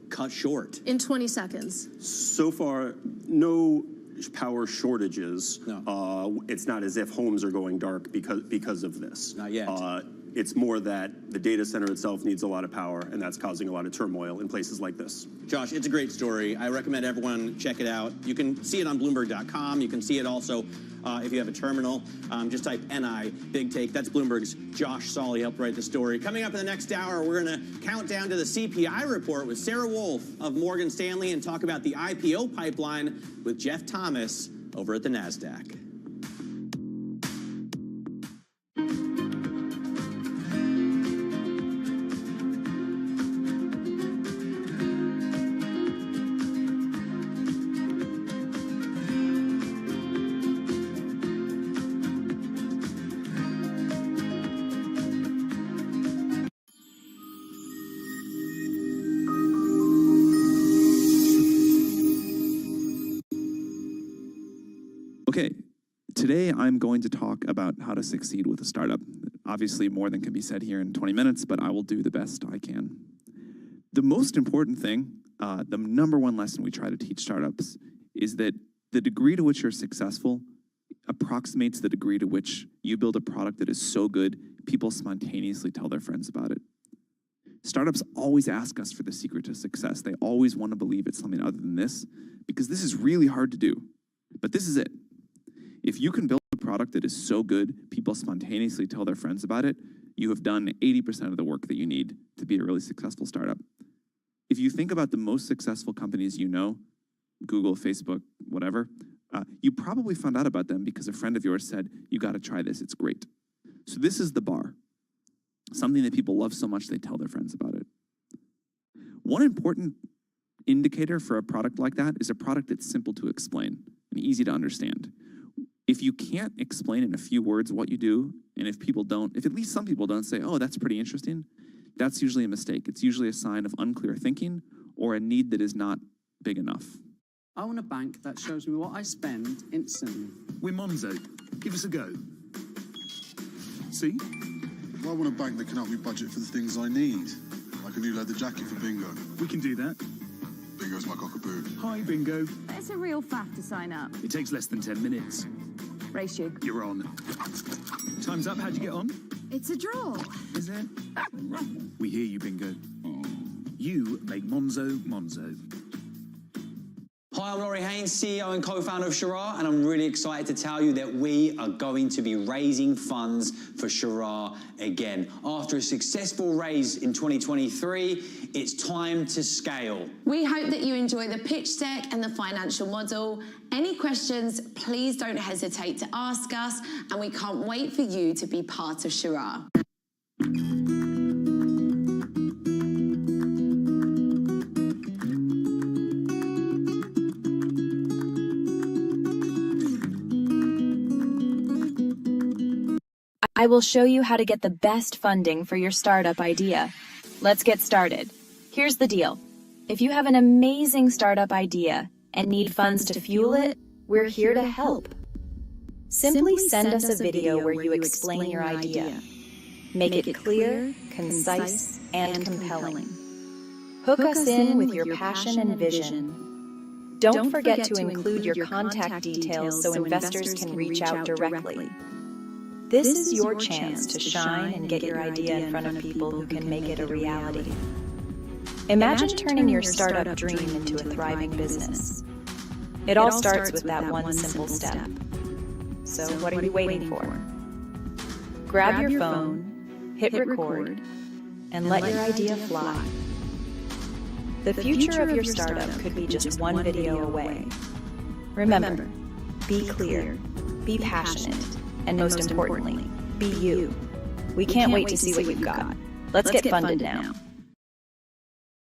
cut short? In 20 seconds. So far, no power shortages. No. It's not as if homes are going dark because of this. Not yet. It's more that the data center itself needs a lot of power, and that's causing a lot of turmoil in places like this. Josh, it's a great story. I recommend everyone check it out. You can see it on Bloomberg.com. You can see it also if you have a terminal. Just type NI Big Take. That's Bloomberg's Josh Saul. He helped write the story. Coming up in the next hour, we're going to count down to the CPI report with Sarah Wolf of Morgan Stanley and talk about the IPO pipeline with Jeff Thomas over at the NASDAQ. Okay, today I'm going to talk about how to succeed with a startup. Obviously, more than can be said here in 20 minutes, but I will do the best I can. The most important thing, the number one lesson we try to teach startups is that the degree to which you're successful approximates the degree to which you build a product that is so good, people spontaneously tell their friends about it. Startups always ask us for the secret to success. They always want to believe it's something other than this, because this is really hard to do. But this is it. If you can build a product that is so good, people spontaneously tell their friends about it, you have done 80% of the work that you need to be a really successful startup. If you think about the most successful companies you know, Google, Facebook, whatever, you probably found out about them because a friend of yours said, you got to try this, it's great. So this is the bar. Something that people love so much they tell their friends about it. One important indicator for a product like that is a product that's simple to explain and easy to understand. If you can't explain in a few words what you do, and if at least some people don't say, oh, that's pretty interesting, that's usually a mistake. It's usually a sign of unclear thinking or a need that is not big enough. I want a bank that shows me what I spend instantly. We're Monzo. Give us a go. See? I want a bank that can help me budget for the things I need, like a new leather jacket for Bingo. We can do that. Bingo's my cockapoo. Hi, Bingo. It's a real faff to sign up. It takes less than 10 minutes. Race you. You're on. Time's up. How'd you get on? It's a draw. Is it? We hear you, Bingo. You make Monzo Monzo. Hi, I'm Laurie Haynes, CEO and co-founder of Shirar, and I'm really excited to tell you that we are going to be raising funds for Shirar again. After a successful raise in 2023, it's time to scale. We hope that you enjoy the pitch deck and the financial model. Any questions, please don't hesitate to ask us, and we can't wait for you to be part of Shirar. I will show you how to get the best funding for your startup idea. Let's get started. Here's the deal. If you have an amazing startup idea and need funds to fuel it, we're here to help. Simply send us a video where you explain your idea. Make it clear, concise, and compelling. Hook us in with your passion and vision. Don't forget to include your contact details so investors can reach out directly. This is your chance to shine and get your idea in front of people who can make it a reality. Imagine turning your startup dream into a thriving business. It all starts with that one simple step. So what are you waiting for? Grab your phone, hit record, and let your idea fly. The future of your startup could be just one video away. Remember, be clear, be passionate, and most importantly, be you. We can't wait to see what you've got. Let's get funded now.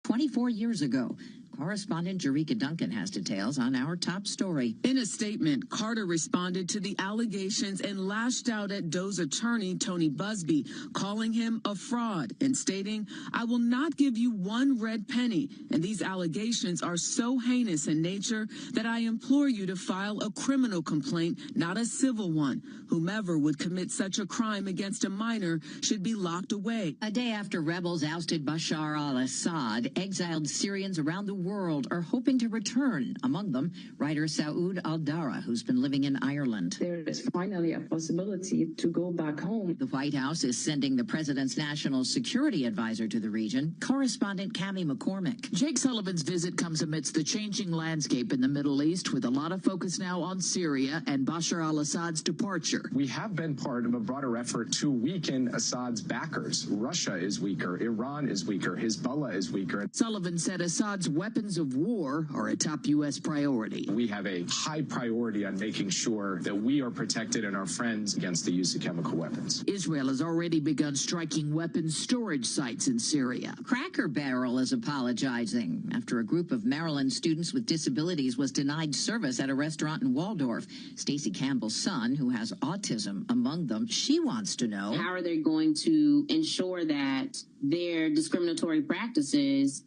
24 years ago, correspondent Jerika Duncan has details on our top story. In a statement, Carter responded to the allegations and lashed out at Doe's attorney, Tony Busby, calling him a fraud and stating, "I will not give you one red penny, and these allegations are so heinous in nature that I implore you to file a criminal complaint, not a civil one. Whomever would commit such a crime against a minor should be locked away." A day after rebels ousted Bashar al-Assad, exiled Syrians around the world are hoping to return. Among them, writer Saoud Al-Dara, who's been living in Ireland. There is finally a possibility to go back home. The White House is sending the president's national security advisor to the region, correspondent Cammie McCormick. Jake Sullivan's visit comes amidst the changing landscape in the Middle East, with a lot of focus now on Syria and Bashar al-Assad's departure. We have been part of a broader effort to weaken Assad's backers. Russia is weaker, Iran is weaker, Hezbollah is weaker. Sullivan said Assad's weapons of war are a top U.S. priority. We have a high priority on making sure that we are protected and our friends against the use of chemical weapons. Israel has already begun striking weapons storage sites in Syria. Cracker Barrel is apologizing after a group of Maryland students with disabilities was denied service at a restaurant in Waldorf. Stacey Campbell's son, who has autism among them, she wants to know, how are they going to ensure that their discriminatory practices,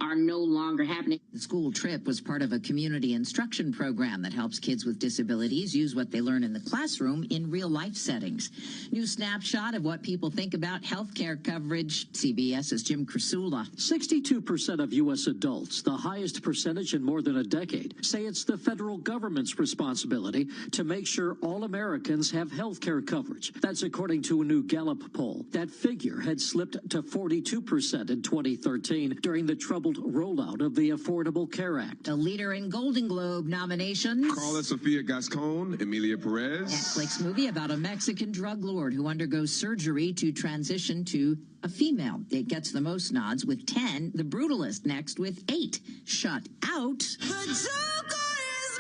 are no longer happening. The school trip was part of a community instruction program that helps kids with disabilities use what they learn in the classroom in real-life settings. New snapshot of what people think about healthcare coverage. CBS's Jim Krasula. 62% of U.S. adults, the highest percentage in more than a decade, say it's the federal government's responsibility to make sure all Americans have health care coverage. That's according to a new Gallup poll. That figure had slipped to 42% in 2013 during the troubled rollout of the Affordable Care Act. The leader in Golden Globe nominations. Carla Sofia Gascon, Emilia Perez. Netflix movie about a Mexican drug lord who undergoes surgery to transition to a female. It gets the most nods with 10. The Brutalist next with 8. Shut out. The Joker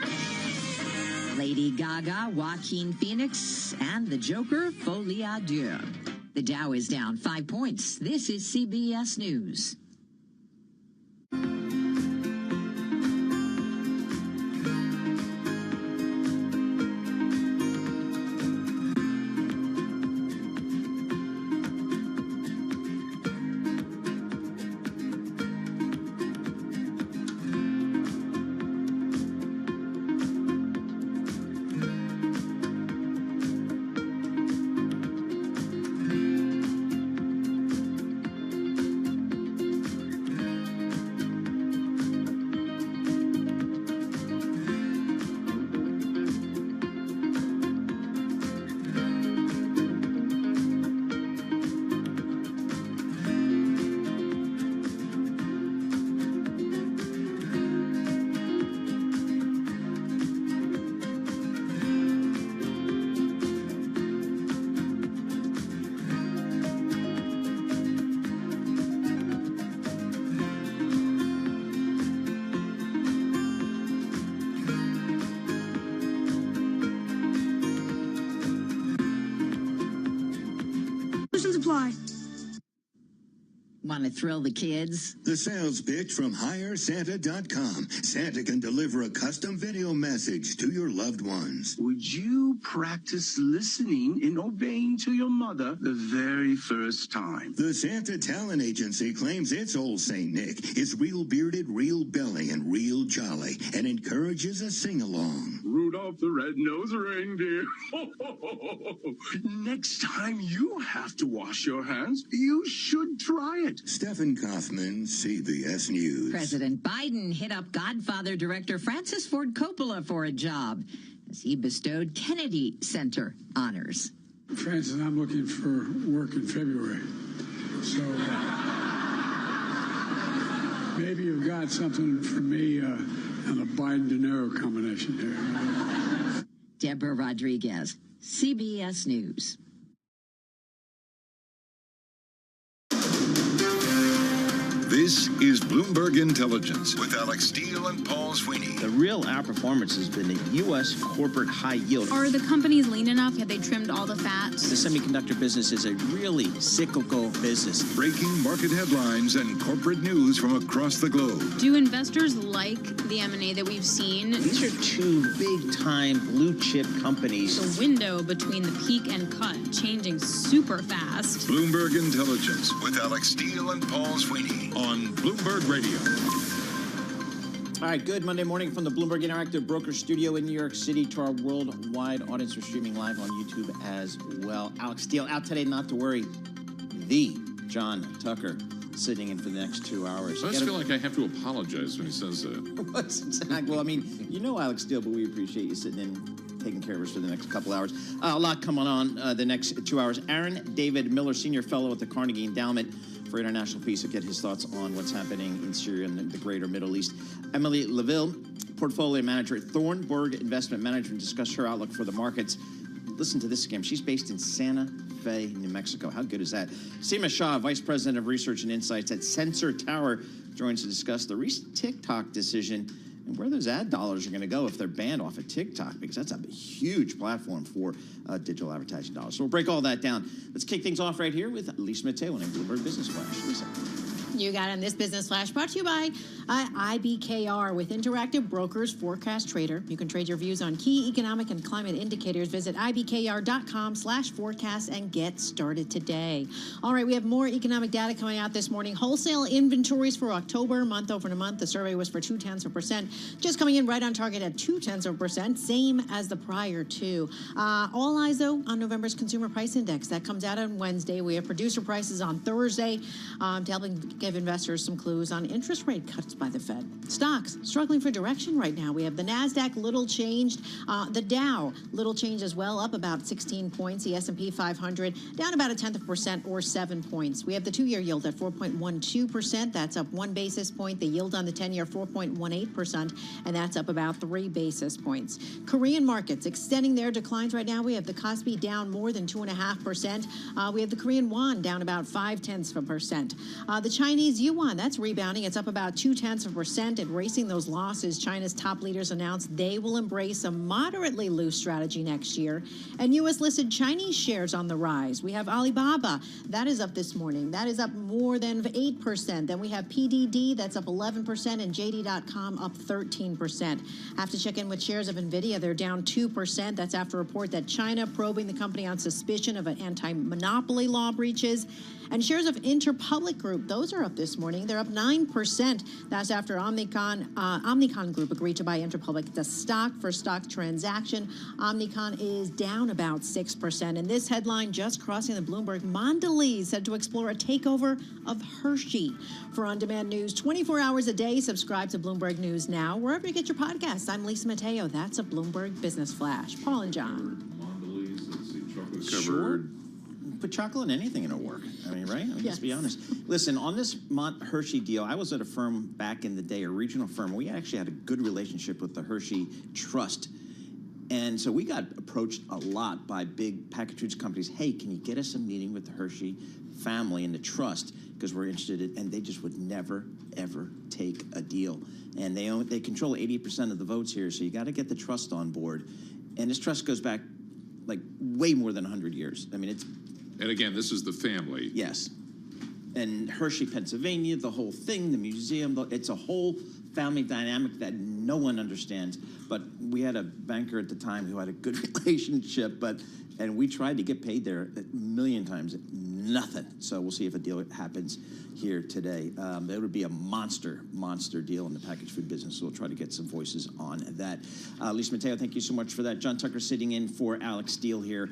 is... Lady Gaga, Joaquin Phoenix, and the Joker, Folie à Deux. The Dow is down 5 points. This is CBS News. Apply. Want to thrill the kids? The sales pitch from HireSanta.com. Santa can deliver a custom video message to your loved ones. Would you practice listening and obeying to your mother the very first time? The Santa Talent Agency claims its old St. Nick is real bearded, real belly, and real jolly, and encourages a sing-along. Rudolph the Red-Nosed Reindeer. Next time you have to wash your hands, you should try it. Stephen Kaufman, CBS News. President Biden hit up Godfather director Francis Ford Coppola for a job as he bestowed Kennedy Center honors. Francis, I'm looking for work in February. So maybe you've got something for me on the Biden-De Niro combination here. Deborah Rodriguez, CBS News. This is Bloomberg Intelligence with Alex Steele and Paul Sweeney. The real outperformance has been the U.S. corporate high yield. Are the companies lean enough? Have they trimmed all the fat? The semiconductor business is a really cyclical business. Breaking market headlines and corporate news from across the globe. Do investors like the M&A that we've seen? These are two big-time blue-chip companies. The window between the peak and cut changing super fast. Bloomberg Intelligence with Alex Steele and Paul Sweeney on Bloomberg Radio. All right, good Monday morning from the Bloomberg Interactive Broker Studio in New York City to our worldwide audience. We're streaming live on YouTube as well. Alex Steele out today, not to worry. The John Tucker sitting in for the next 2 hours. I just feel like I have to apologize when he says that. Well, I mean, you know Alex Steele, but we appreciate you sitting in, taking care of us for the next couple hours. A lot coming on the next 2 hours. Aaron David Miller, Senior Fellow at the Carnegie Endowment for International Peace, will get his thoughts on what's happening in Syria and the greater Middle East. Emily Leville, Portfolio Manager at Thornburg Investment Management, discuss her outlook for the markets. Listen to this again. She's based in Santa Fe, New Mexico. How good is that? Seema Shah, Vice President of Research and Insights at Sensor Tower, joins to discuss the recent TikTok decision and where those ad dollars are going to go if they're banned off of TikTok, because that's a huge platform for digital advertising dollars. So we'll break all that down. Let's kick things off right here with Lisa Mateo on Bloomberg Business Flash. Lisa. You got it. In this Business Flash brought to you by IBKR with Interactive Brokers Forecast Trader. You can trade your views on key economic and climate indicators. Visit ibkr.com/forecast and get started today. All right, we have more economic data coming out this morning. Wholesale inventories for October, month over month. The survey was for 0.2%, just coming in right on target at 0.2%, same as the prior two. All eyes, though, on November's Consumer Price Index. That comes out on Wednesday. We have producer prices on Thursday to help give investors some clues on interest rate cuts by the Fed. Stocks struggling for direction right now. We have the NASDAQ little changed. The Dow little changed as well, up about 16 points. The S&P 500 down about 0.1% or 7 points. We have the 2-year yield at 4.12%. That's up 1 basis point. The yield on the 10-year 4.18%, and that's up about 3 basis points. Korean markets extending their declines right now. We have the Kospi down more than 2.5%. We have the Korean won down about 0.5%. The Chinese yuan, that's rebounding. It's up about 0.2% and racing those losses. China's top leaders announced they will embrace a moderately loose strategy next year. And U.S.-listed Chinese shares on the rise. We have Alibaba. That is up this morning. That is up more than 8%. Then we have PDD. That's up 11%. And JD.com up 13%. Have to check in with shares of NVIDIA. They're down 2%. That's after a report that China probing the company on suspicion of an anti-monopoly law breaches. And shares of Interpublic Group, those are up this morning. They're up 9%. That's after Omnicom Group agreed to buy Interpublic. The stock-for-stock transaction. Omnicom is down about 6%. And this headline just crossing the Bloomberg, Mondelez said to explore a takeover of Hershey. For on-demand news 24 hours a day, subscribe to Bloomberg News Now, wherever you get your podcasts. I'm Lisa Mateo. That's a Bloomberg Business Flash. Paul and John. Mondelez, let's see, chocolate Sure. covered. Put chocolate in anything and it'll work. I mean, right? Let's Yes. be honest. Listen, on this Hershey deal, I was at a firm back in the day, a regional firm. We actually had a good relationship with the Hershey Trust. And so we got approached a lot by big packaged foods companies. Hey, can you get us a meeting with the Hershey family and the trust? Because we're interested in, and they just would never, ever take a deal. And they control 80% of the votes here, so you got to get the trust on board. And this trust goes back like way more than 100 years. I mean, it's... And again, this is the family. Yes. And Hershey, Pennsylvania, the whole thing, the museum, it's a whole family dynamic that no one understands. But we had a banker at the time who had a good relationship, and we tried to get paid there a million times. Nothing. So we'll see if a deal happens here today. It would be a monster deal in the packaged food business. So we'll try to get some voices on that. Lisa Mateo, thank you so much for that. John Tucker sitting in for Alex Steele here.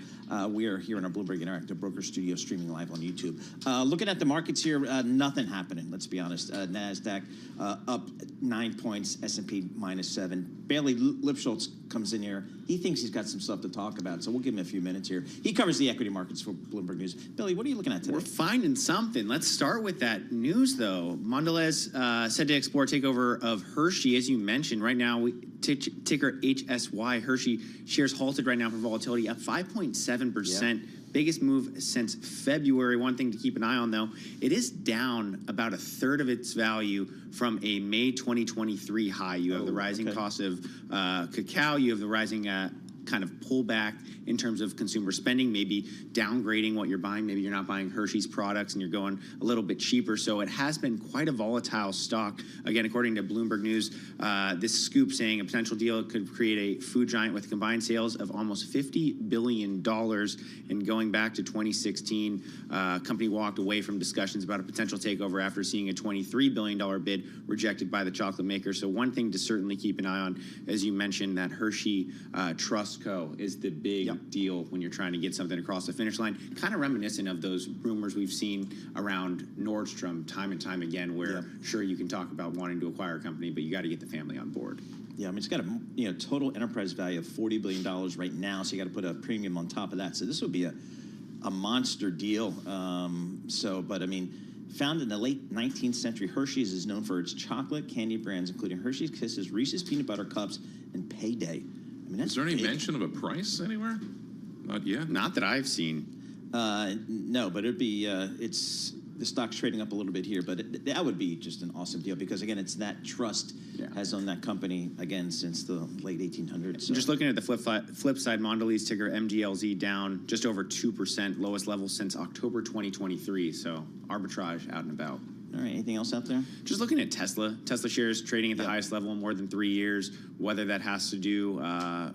We are here in our Bloomberg Interactive Broker Studio, streaming live on YouTube. Looking at the markets here, nothing happening. Let's be honest. NASDAQ up 9 points. S&P -7. Bailey Lipschultz comes in here. He thinks he's got some stuff to talk about, so we'll give him a few minutes here. He covers the equity markets for Bloomberg News. Billy, what are you looking at today? We're finding something. Let's start with that news, though. Mondelez said to explore takeover of Hershey, as you mentioned. Right now, ticker HSY. Hershey shares halted right now for volatility, up 5.7%. Yeah. Biggest move since February. One thing to keep an eye on, though, it is down about a third of its value from a May 2023 high. You have the rising cost of cacao. You have the rising kind of pullback in terms of consumer spending, maybe downgrading what you're buying. Maybe you're not buying Hershey's products and you're going a little bit cheaper. So it has been quite a volatile stock. Again, according to Bloomberg News, this scoop saying a potential deal could create a food giant with combined sales of almost $50 billion. And going back to 2016, company walked away from discussions about a potential takeover after seeing a $23 billion bid rejected by the chocolate maker. So one thing to certainly keep an eye on, as you mentioned, that Hershey Trust Co. is the big deal when you're trying to get something across the finish line. Kind of reminiscent of those rumors we've seen around Nordstrom time and time again, where sure you can talk about wanting to acquire a company, but you got to get the family on board. Yeah, I mean, it's got a total enterprise value of $40 billion right now, so you got to put a premium on top of that. So this would be a monster deal. But I mean, founded in the late 19th century, Hershey's is known for its chocolate candy brands, including Hershey's Kisses, Reese's Peanut Butter Cups, and Payday. I mean, that's Is there any mention of a price anywhere? Not yet. Not that I've seen. No, but it'd be the stock's trading up a little bit here, but that would be just an awesome deal because again, it's that trust has owned that company again since the late 1800s. So. Just looking at the flip side, Mondelez ticker MDLZ down just over 2%, lowest level since October 2023. So arbitrage out and about. All right, anything else out there? Just looking at Tesla. Tesla shares trading at the highest level in more than 3 years, whether that has to do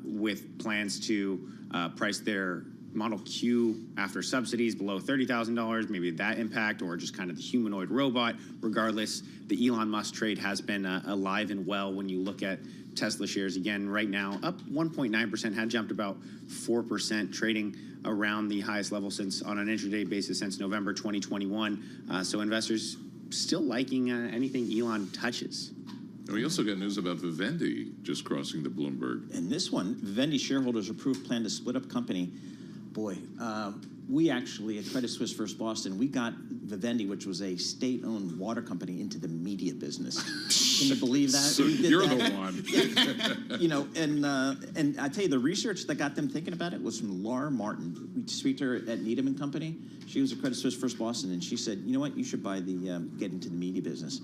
with plans to price their Model Q after subsidies below $30,000, maybe that impact, or just kind of the humanoid robot. Regardless, the Elon Musk trade has been alive and well when you look at Tesla shares. Again, right now, up 1.9%, had jumped about 4%, trading around the highest level since on an intraday basis since November 2021. So investors still liking anything Elon touches. We also got news about Vivendi just crossing the Bloomberg. And this one, Vivendi shareholders approved plan to split up company. Boy, we actually, at Credit Suisse First Boston, we got Vivendi, which was a state-owned water company, into the media business. Can you believe that? So you're the one. You know, and I tell you, the research that got them thinking about it was from Laura Martin. We speak to her at Needham and Company. She was at Credit Suisse First Boston, and she said, you know what, you should buy the, get into the media business.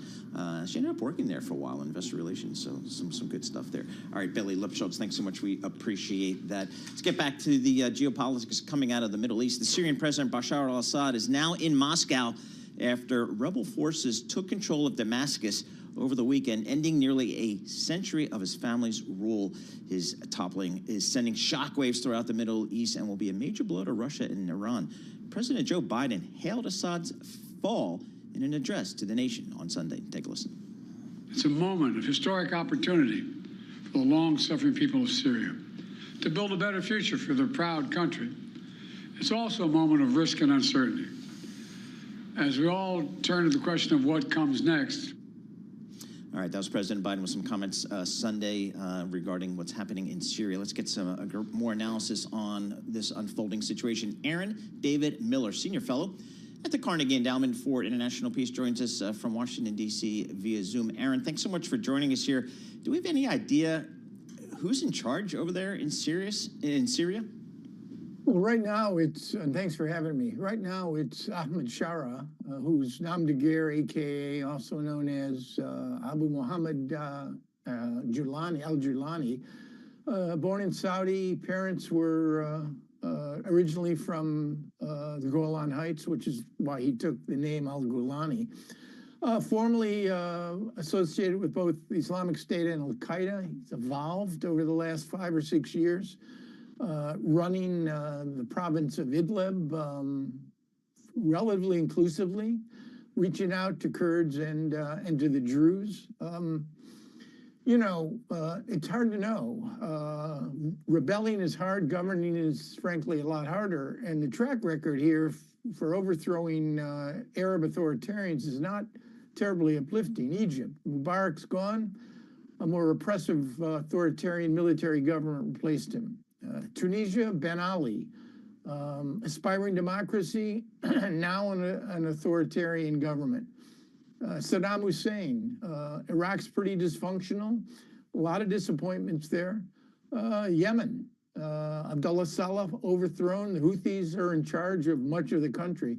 She ended up working there for a while in investor relations, so some good stuff there. All right, Billy Lipschultz, thanks so much. We appreciate that. Let's get back to the geopolitics coming out of the Middle East. The Syrian President Bashar al-Assad is now in Moscow after rebel forces took control of Damascus over the weekend, ending nearly a century of his family's rule. His toppling is sending shockwaves throughout the Middle East and will be a major blow to Russia and Iran. President Joe Biden hailed Assad's fall in an address to the nation on Sunday. Take a listen. It's a moment of historic opportunity for the long-suffering people of Syria to build a better future for their proud country. It's also a moment of risk and uncertainty. As we all turn to the question of what comes next. All right, that was President Biden with some comments Sunday regarding what's happening in Syria. Let's get some more analysis on this unfolding situation. Aaron David Miller, Senior Fellow at the Carnegie Endowment for International Peace, joins us from Washington, D.C. via Zoom. Aaron, thanks so much for joining us here. Do we have any idea who's in charge over there in Syria? Well, right now it's, and thanks for having me. Right now it's Ahmed Shara, who's Namdegir, a.k.a. also known as Abu Muhammad al-Julani. Born in Saudi, parents were originally from the Golan Heights, which is why he took the name al-Gulani. Formerly associated with both the Islamic State and Al-Qaeda. He's evolved over the last 5 or 6 years. Running the province of Idlib relatively inclusively, reaching out to Kurds and to the Druze. You know, it's hard to know. Rebelling is hard, governing is frankly a lot harder, and the track record here for overthrowing Arab authoritarians is not terribly uplifting. Egypt, Mubarak's gone, a more repressive authoritarian military government replaced him. Tunisia, Ben Ali, aspiring democracy, now an authoritarian government. Saddam Hussein, Iraq's pretty dysfunctional, a lot of disappointments there. Yemen, Abdullah Saleh overthrown, the Houthis are in charge of much of the country.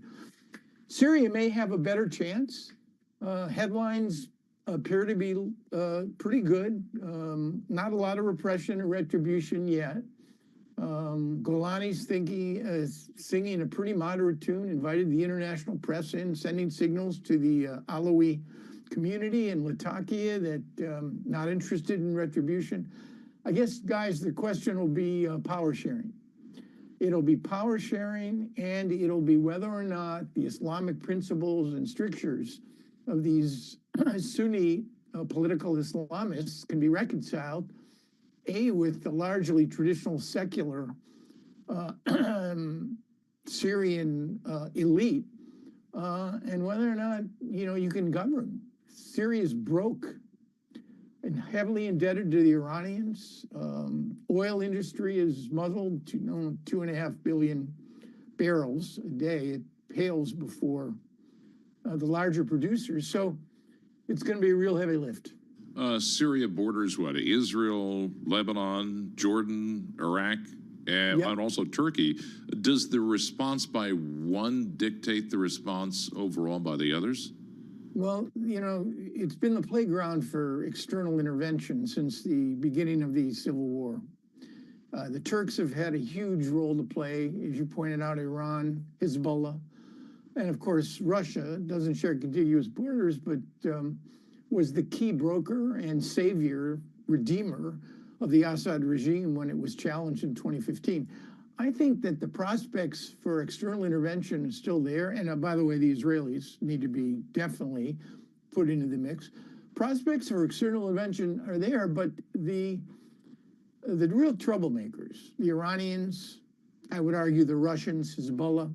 Syria may have a better chance. Headlines appear to be pretty good. Not a lot of repression or retribution yet. Golani's singing a pretty moderate tune, invited the international press in, sending signals to the Alawi community in Latakia that not interested in retribution. I guess, guys, the question will be power sharing. It'll be power sharing, and it'll be whether or not the Islamic principles and strictures of these Sunni political Islamists can be reconciled, with the largely traditional secular Syrian elite, and whether or not, you know, you can govern. Syria's broke and heavily indebted to the Iranians. Oil industry is muzzled to 2.5 billion barrels a day. It pales before the larger producers. So it's going to be a real heavy lift. Syria borders what? Israel, Lebanon, Jordan, Iraq, and also Turkey. Does the response by one dictate the response overall by the others? Well, you know, it's been the playground for external intervention since the beginning of the civil war. The Turks have had a huge role to play, as you pointed out, Iran, Hezbollah. And of course, Russia doesn't share contiguous borders, but was the key broker and savior, redeemer of the Assad regime when it was challenged in 2015. I think that the prospects for external intervention are still there. And by the way, the Israelis need to be definitely put into the mix. Prospects for external intervention are there, but the real troublemakers, the Iranians, I would argue the Russians, Hezbollah,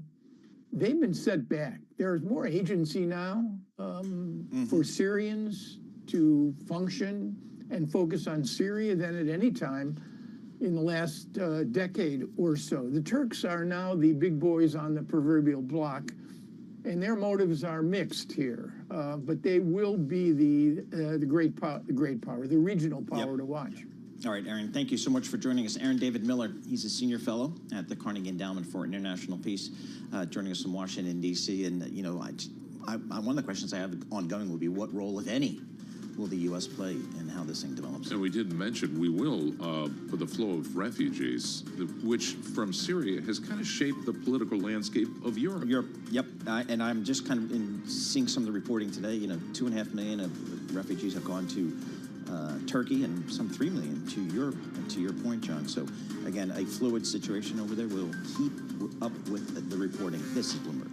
they've been set back. There's more agency now for Syrians to function and focus on Syria than at any time in the last decade or so. The Turks are now the big boys on the proverbial block, and their motives are mixed here. But they will be the great power, the regional power to watch. All right, Aaron, thank you so much for joining us. Aaron David Miller, he's a senior fellow at the Carnegie Endowment for International Peace, joining us from Washington, D.C. And, you know, one of the questions I have ongoing would be what role, if any, will the U.S. play in how this thing develops? And we didn't mention, we will, for the flow of refugees, which from Syria has kind of shaped the political landscape of Europe. Yep, and I'm just kind of seeing some of the reporting today. You know, 2.5 million of refugees have gone to Turkey and some 3 million to Europe, to your point, John. So, again, a fluid situation over there. We'll keep up with the reporting. This is Bloomberg.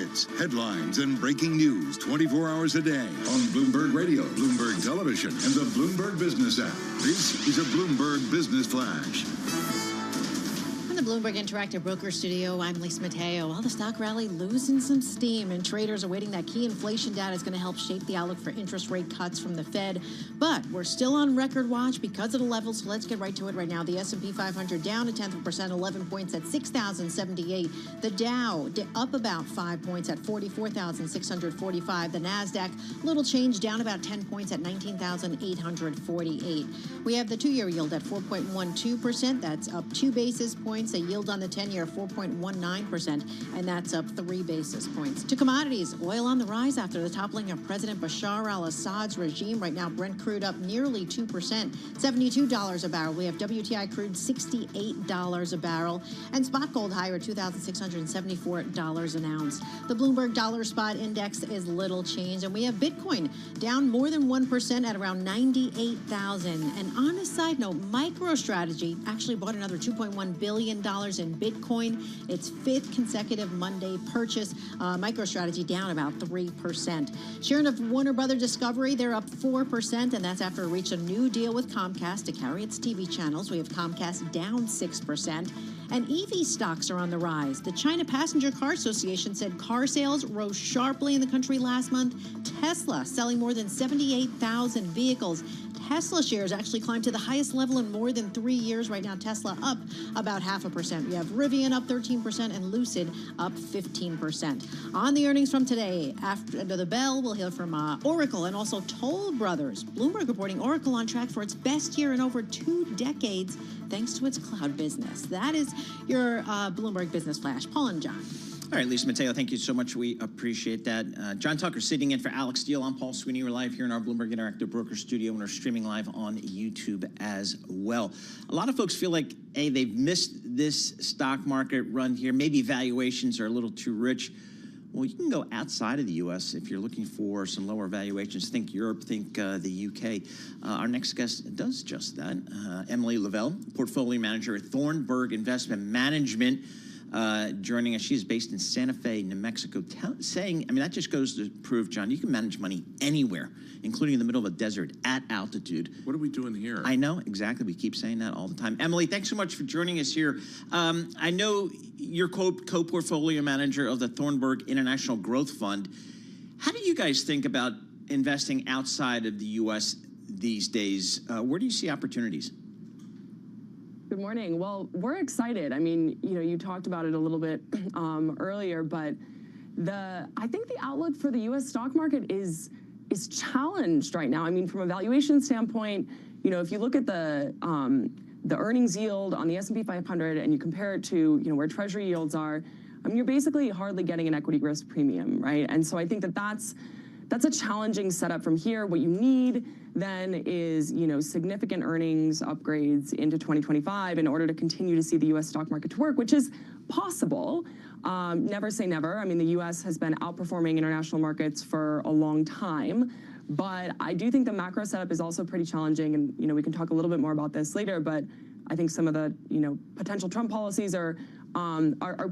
markets, headlines, and breaking news 24 hours a day on Bloomberg Radio, Bloomberg Television, and the Bloomberg Business app. This is a Bloomberg Business Flash. From the Bloomberg Interactive Broker Studio, I'm Lisa Mateo. While the stock rally losing some steam and traders are waiting that key inflation data is going to help shape the outlook for interest rate cuts from the Fed. But we're still on record watch because of the levels, so let's get right to it right now. The S&P 500 down 0.1%, 11 points at 6,078. The Dow up about 5 points at 44,645. The NASDAQ, little change, down about 10 points at 19,848. We have the two-year yield at 4.12%. That's up 2 basis points. A yield on the 10-year 4.19%, and that's up 3 basis points. To commodities, oil on the rise after the toppling of President Bashar al-Assad's regime. Right now, Brent crude up nearly 2%, $72 a barrel. We have WTI crude $68 a barrel, and spot gold higher at $2,674 an ounce. The Bloomberg Dollar Spot Index is little change, and we have Bitcoin down more than 1% at around 98,000. And on a side note, MicroStrategy actually bought another $2.1 billion in Bitcoin. Its 5th consecutive Monday purchase. MicroStrategy down about 3%. Sharing of Warner Brothers Discovery, they're up 4%, and that's after it reached a new deal with Comcast to carry its TV channels. We have Comcast down 6%. And EV stocks are on the rise. The China Passenger Car Association said car sales rose sharply in the country last month. Tesla selling more than 78,000 vehicles. Tesla shares actually climbed to the highest level in more than 3 years. Right now, Tesla up about 0.5%. We have Rivian up 13% and Lucid up 15%. On the earnings from today, after the bell, we'll hear from Oracle and also Toll Brothers. Bloomberg reporting Oracle on track for its best year in over 2 decades thanks to its cloud business. That is your Bloomberg Business Flash. Paul and John. All right, Lisa Mateo, thank you so much. We appreciate that. John Tucker sitting in for Alex Steele. I'm Paul Sweeney. We're live here in our Bloomberg Interactive Broker Studio, and we're streaming live on YouTube as well. A lot of folks feel like, hey, they've missed this stock market run here. Maybe valuations are a little too rich. Well, you can go outside of the U.S. if you're looking for some lower valuations. Think Europe, think the U.K. Our next guest does just that. Emily Lavelle, portfolio manager at Thornburg Investment Management. Joining us. She's based in Santa Fe, New Mexico, that just goes to prove, John, you can manage money anywhere, including in the middle of a desert at altitude. What are we doing here? I know, exactly. We keep saying that all the time. Emily, thanks so much for joining us here. I know you're co-portfolio manager of the Thornburg International Growth Fund. How do you guys think about investing outside of the U.S. these days? Where do you see opportunities? Good morning. Well, we're excited. I mean, you talked about it a little bit earlier, but I think the outlook for the U.S. stock market is challenged right now. I mean, from a valuation standpoint, if you look at the earnings yield on the S&P 500 and you compare it to where Treasury yields are, I mean, you're basically hardly getting an equity risk premium, right? And so I think that's a challenging setup from here. What you need then is, significant earnings upgrades into 2025 in order to continue to see the U.S. stock market to work, which is possible. Never say never. I mean, the U.S. has been outperforming international markets for a long time, but I do think the macro setup is also pretty challenging, and, we can talk a little bit more about this later, but I think some of the, potential Trump policies are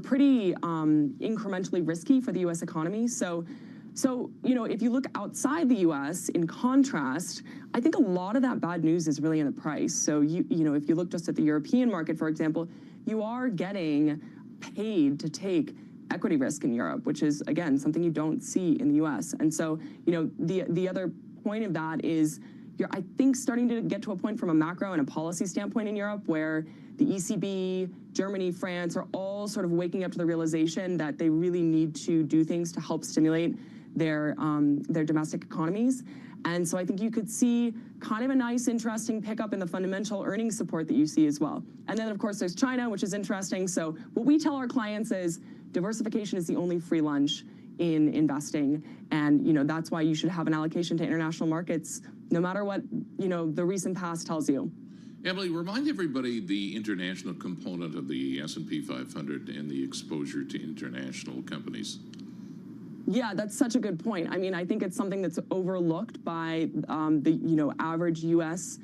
pretty incrementally risky for the U.S. economy. So, if you look outside the U.S., in contrast, I think a lot of that bad news is really in the price. So, if you look just at the European market, for example, you are getting paid to take equity risk in Europe, which is, again, something you don't see in the U.S. And so, the other point of that is you're, I think, starting to get to a point from a macro and a policy standpoint in Europe where the ECB, Germany, France are all sort of waking up to the realization that they really need to do things to help stimulate their domestic economies. And so I think you could see kind of a nice, interesting pickup in the fundamental earnings support that you see as well. And then, of course, there's China, which is interesting. So what we tell our clients is diversification is the only free lunch in investing. And, that's why you should have an allocation to international markets, no matter what, the recent past tells you. Emily, remind everybody the international component of the S&P 500 and the exposure to international companies. Yeah, that's such a good point. I mean, I think it's something that's overlooked by the average U.S.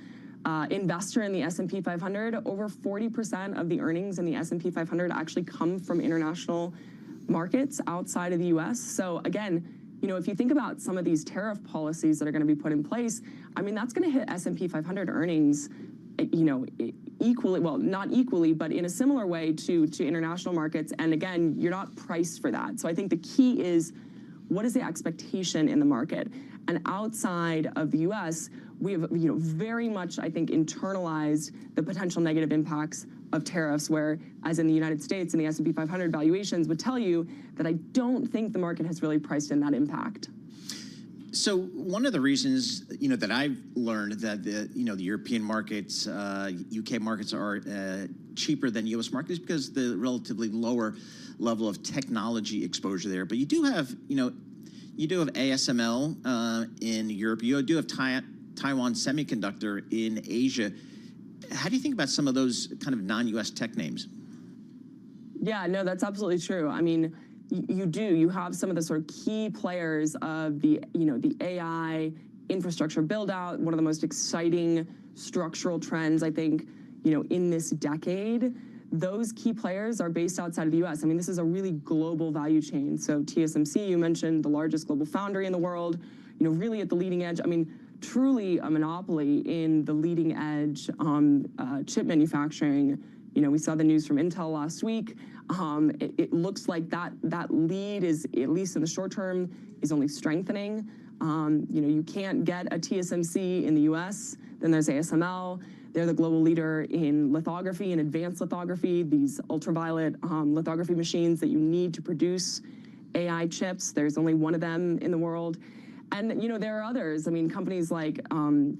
Investor in the S&P 500. Over 40% of the earnings in the S&P 500 actually come from international markets outside of the U.S. So again, if you think about some of these tariff policies that are going to be put in place, I mean, that's going to hit S&P 500 earnings, equally, well, not equally, but in a similar way to international markets. And again, you're not priced for that. So I think the key is, what is the expectation in the market? And outside of the U.S., we have, very much, I think, internalized the potential negative impacts of tariffs, where, as in the United States and the S&P 500 valuations would tell you that I don't think the market has really priced in that impact. So one of the reasons, that I've learned that the European markets, UK markets are cheaper than U.S. markets is because the relatively lower level of technology exposure there. But you do have, ASML in Europe. You do have Taiwan Semiconductor in Asia. How do you think about some of those kind of non-U.S. tech names? Yeah, no, that's absolutely true. I mean, you have some of the sort of key players of the AI infrastructure build out, one of the most exciting structural trends, I think, in this decade. Those key players are based outside of the U.S. I mean, this is a really global value chain. So TSMC, you mentioned, the largest global foundry in the world, really at the leading edge. I mean, truly a monopoly in the leading edge chip manufacturing. We saw the news from Intel last week. It looks like that lead is, at least in the short term, is only strengthening. You can't get a TSMC in the U.S. Then there's ASML. They're the global leader in lithography and advanced lithography, these ultraviolet lithography machines that you need to produce AI chips. There's only one of them in the world. And, there are others. I mean, companies like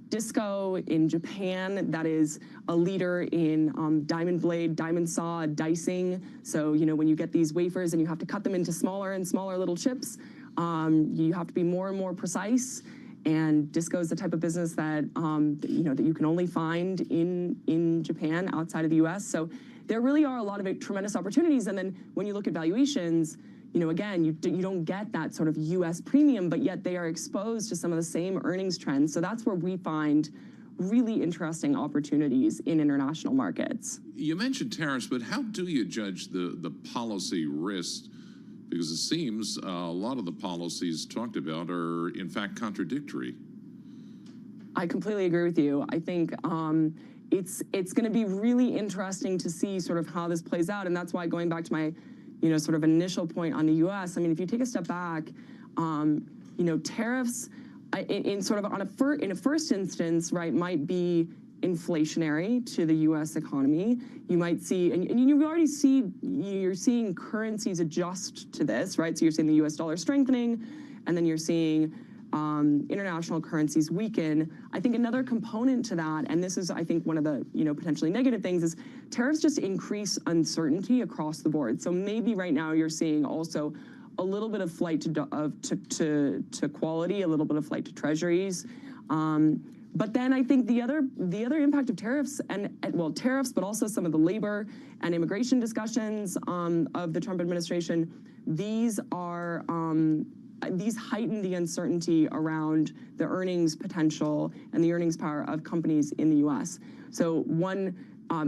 Disco in Japan, that is a leader in diamond blade, diamond saw, dicing. So, when you get these wafers and you have to cut them into smaller and smaller little chips, you have to be more and more precise. And Disco is the type of business that, that you can only find in Japan outside of the U.S. So there really are a lot of tremendous opportunities. And then when you look at valuations, again, you don't get that sort of U.S. premium, but yet they are exposed to some of the same earnings trends. So that's where we find really interesting opportunities in international markets. You mentioned tariffs, but how do you judge the policy risk? Because it seems a lot of the policies talked about are, in fact, contradictory. I completely agree with you. I think it's going to be really interesting to see sort of how this plays out. And that's why, going back to my sort of initial point on the U.S., I mean, if you take a step back, tariffs in sort of in a first instance, right, might be inflationary to the U.S. economy. You might see, and you already see, you're seeing currencies adjust to this, right? So you're seeing the U.S. dollar strengthening, and then you're seeing international currencies weaken. I think another component to that, and this is, I think, one of the potentially negative things, is tariffs just increase uncertainty across the board. So maybe right now you're seeing also a little bit of flight to quality, a little bit of flight to treasuries. But then I think the other impact of tariffs, tariffs, but also some of the labor and immigration discussions of the Trump administration, these heighten the uncertainty around the earnings potential and the earnings power of companies in the U.S. So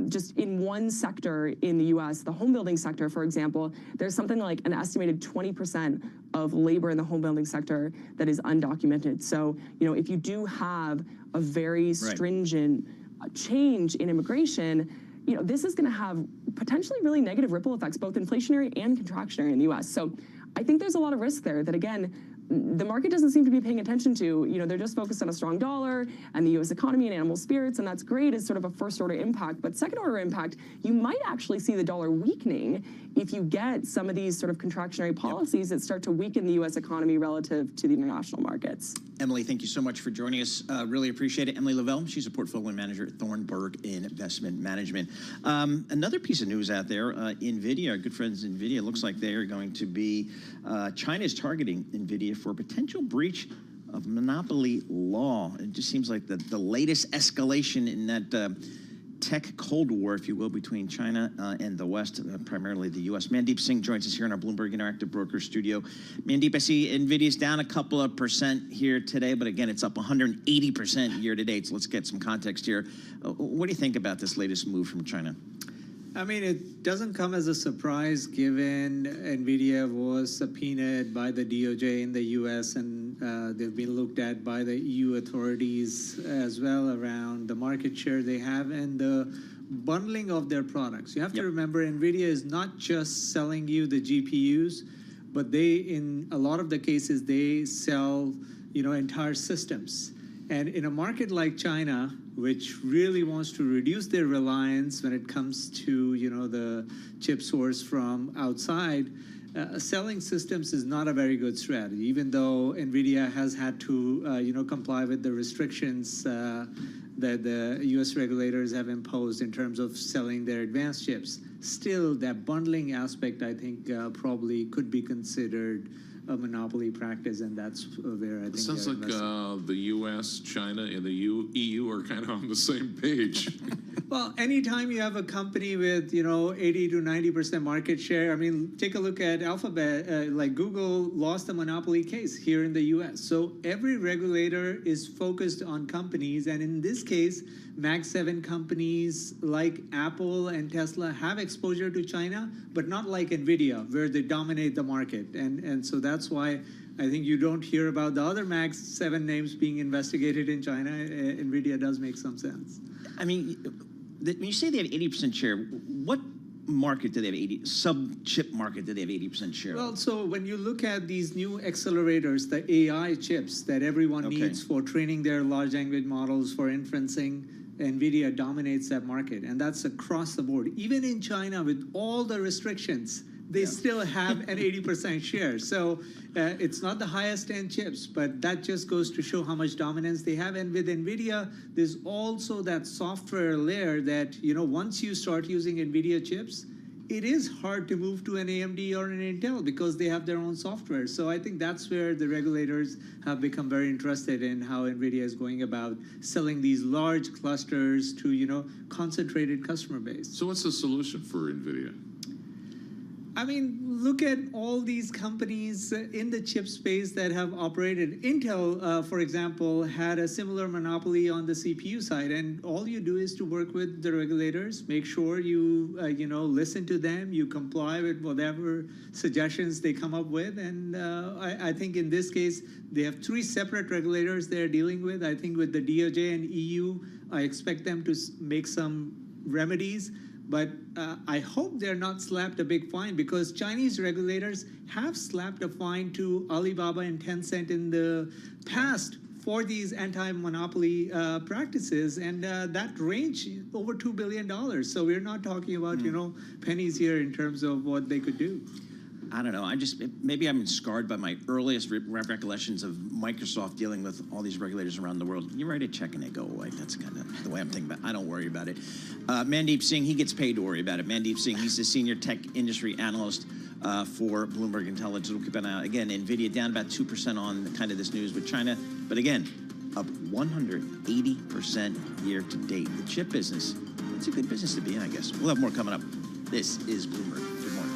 just in one sector in the U.S., the home building sector, for example, there's something like an estimated 20% of labor in the home building sector that is undocumented. So, if you do have a very stringent change in immigration, this is going to have potentially really negative ripple effects, both inflationary and contractionary in the U.S. So I think there's a lot of risk there that, again, the market doesn't seem to be paying attention to. They're just focused on a strong dollar and the U.S. economy and animal spirits, and that's great as sort of a first-order impact. But second-order impact, you might actually see the dollar weakening if you get some of these sort of contractionary policies that start to weaken the U.S. economy relative to the international markets. Emily, thank you so much for joining us. Really appreciate it. Emily Lavelle, she's a portfolio manager at Thornburg Investment Management. Another piece of news out there, NVIDIA, our good friends NVIDIA, looks like they are going to be, China is targeting NVIDIA for a potential breach of monopoly law. It just seems like the latest escalation in that tech Cold War, if you will, between China and the West, primarily the U.S. Mandeep Singh joins us here in our Bloomberg Interactive Broker studio. Mandeep, I see NVIDIA's down a couple of percent here today, but again, it's up 180% year to date. So let's get some context here. What do you think about this latest move from China? I mean, it doesn't come as a surprise given NVIDIA was subpoenaed by the DOJ in the US and they've been looked at by the EU authorities as well around the market share they have and the bundling of their products. You have to remember NVIDIA is not just selling you the GPUs, but they, in a lot of the cases, they sell, entire systems. And in a market like China, which really wants to reduce their reliance when it comes to, the chip source from outside, selling systems is not a very good strategy, even though NVIDIA has had to, comply with the restrictions that the US regulators have imposed in terms of selling their advanced chips. Still, that bundling aspect, I think, probably could be considered a monopoly practice, and that's where I think it sounds like the U.S., China, and the EU are kind of on the same page. Well, anytime you have a company with 80 to 90% market share, I mean, take a look at Alphabet. Like Google lost a monopoly case here in the U.S. So every regulator is focused on companies, and in this case, Mag 7 companies like Apple and Tesla have exposure to China, but not like NVIDIA, where they dominate the market. And so that's why I think you don't hear about the other Mag 7 names being investigated in China. NVIDIA does make some sense. I mean, when you say they have 80% share, what market do they have sub-chip market do they have 80% share? Well, so when you look at these new accelerators, the AI chips that everyone needs for training their large language models for inferencing, NVIDIA dominates that market, and that's across the board. Even in China, with all the restrictions, they still have an 80% share. So it's not the highest end chips, but that just goes to show how much dominance they have. And with NVIDIA, there's also that software layer that, once you start using NVIDIA chips, it is hard to move to an AMD or an Intel because they have their own software. So I think that's where the regulators have become very interested in how NVIDIA is going about selling these large clusters to, concentrated customer base. So what's the solution for NVIDIA? I mean, look at all these companies in the chip space that have operated. Intel, for example, had a similar monopoly on the CPU side, and all you do is to work with the regulators, make sure you, listen to them, you comply with whatever suggestions they come up with, and I think in this case, they have 3 separate regulators they're dealing with. I think with the DOJ and EU, I expect them to make some remedies. But I hope they're not slapped a big fine because Chinese regulators have slapped a fine to Alibaba and Tencent in the past for these anti-monopoly practices, and that range over $2 billion. So we're not talking about, pennies here in terms of what they could do. I don't know. Maybe I'm scarred by my earliest recollections of Microsoft dealing with all these regulators around the world. You write a check and they go away. That's kind of the way I'm thinking about it. I don't worry about it. Mandeep Singh, he gets paid to worry about it. Mandeep Singh, he's the senior tech industry analyst for Bloomberg Intelligence. We'll keep an eye on, again, NVIDIA down about 2% on kind of this news with China. But again, up 180% year to date. The chip business, it's a good business to be in, I guess. We'll have more coming up. This is Bloomberg. Good morning.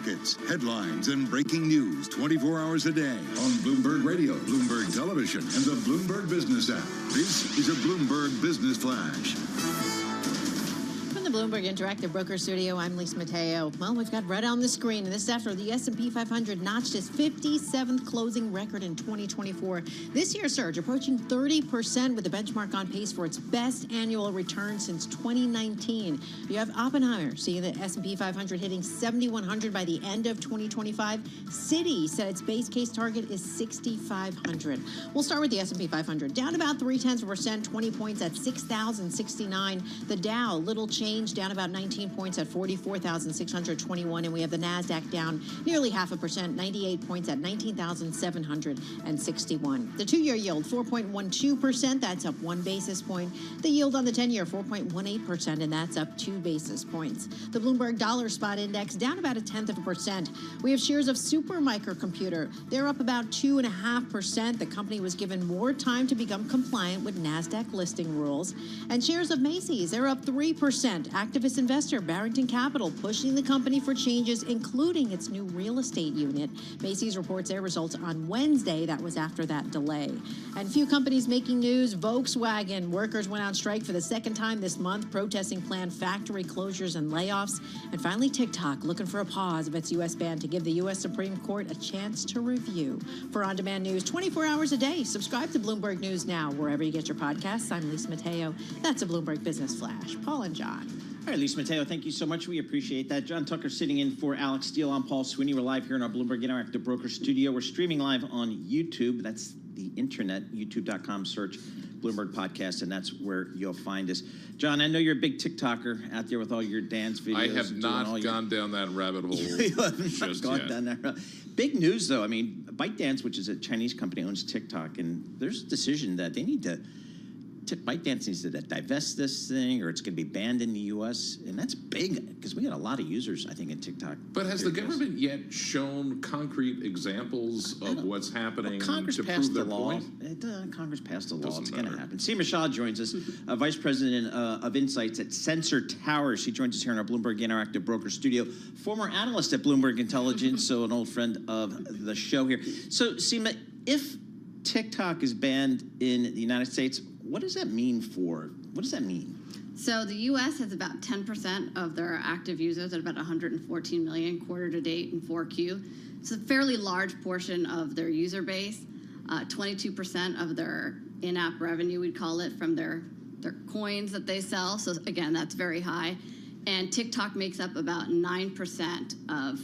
markets, headlines, and breaking news 24 hours a day on Bloomberg Radio, Bloomberg Television, and the Bloomberg Business app. This is a Bloomberg Business Flash. From the Bloomberg Interactive Broker Studio, I'm Lisa Mateo. Well, we've got red on the screen, and this is after the S&P 500 notched its 57th closing record in 2024. This year's surge approaching 30%, with the benchmark on pace for its best annual return since 2019. You have Oppenheimer seeing the S&P 500 hitting 7,100 by the end of 2025. Citi said its base case target is 6,500. We'll start with the S&P 500, down about 0.3%, 20 points at 6,069. The Dow, little change, down about 19 points at 44,621, and we have the Nasdaq down nearly 0.5%, 98 points at 19,761. The 2-year yield 4.12%, that's up 1 basis point. The yield on the 10-year 4.18%, and that's up 2 basis points. The Bloomberg Dollar Spot Index down about 0.1%. We have shares of Super Microcomputer. They're up about 2.5%. The company was given more time to become compliant with Nasdaq listing rules. And shares of Macy's, they're up 3%. Activist investor Barrington Capital pushing the company for changes, including its new real estate unit. Macy's reports their results on Wednesday. That was after that delay. And few companies making news. Volkswagen workers went on strike for the second time this month, protesting planned factory closures and layoffs. And finally, TikTok looking for a pause of its U.S. ban to give the U.S. Supreme Court a chance to review. For on-demand news 24 hours a day, subscribe to Bloomberg News Now, wherever you get your podcasts. I'm Lisa Mateo. That's a Bloomberg Business Flash. Paul and John. All right, Lisa Mateo, thank you so much. We appreciate that. John Tucker sitting in for Alex Steele. I'm Paul Sweeney. We're live here in our Bloomberg Interactive Broker Studio. We're streaming live on YouTube. That's the internet, youtube.com, search Bloomberg Podcast, and that's where you'll find us. John, I know you're a big TikToker out there with all your dance videos. I have not gone down that rabbit hole You haven't just gone yet. down that road. Big news, though. I mean, ByteDance, which is a Chinese company, owns TikTok, and there's a decision that they need to ByteDance needs to divest this thing, or it's going to be banned in the U.S., and that's big because we got a lot of users, I think, in TikTok. But has the government yet shown concrete examples of what's happening Congress to passed prove the their law. point? Congress passed the law. Doesn't It's going to matter. happen. Seema Shah joins us, Vice President of Insights at Sensor Towers. She joins us here in our Bloomberg Interactive Broker Studio. Former analyst at Bloomberg Intelligence, so an old friend of the show here. So, Seema, if TikTok is banned in the United States, what does that mean? So the U.S. has about 10% of their active users at about 114 million quarter to date in 4Q. It's a fairly large portion of their user base. 22% of their in-app revenue, we'd call it, from their coins that they sell. So again, that's very high. And TikTok makes up about 9% of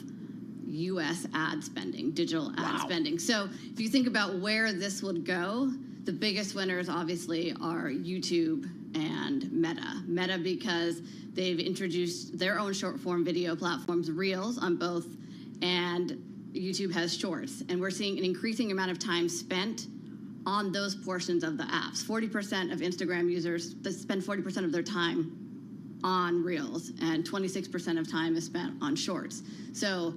U.S. ad spending, digital ad spending. So if you think about where this would go, the biggest winners obviously are YouTube and Meta. Meta because they've introduced their own short-form video platforms, Reels, on both, and YouTube has Shorts. And we're seeing an increasing amount of time spent on those portions of the apps. 40% of Instagram users spend 40% of their time on Reels, and 26% of time is spent on Shorts. So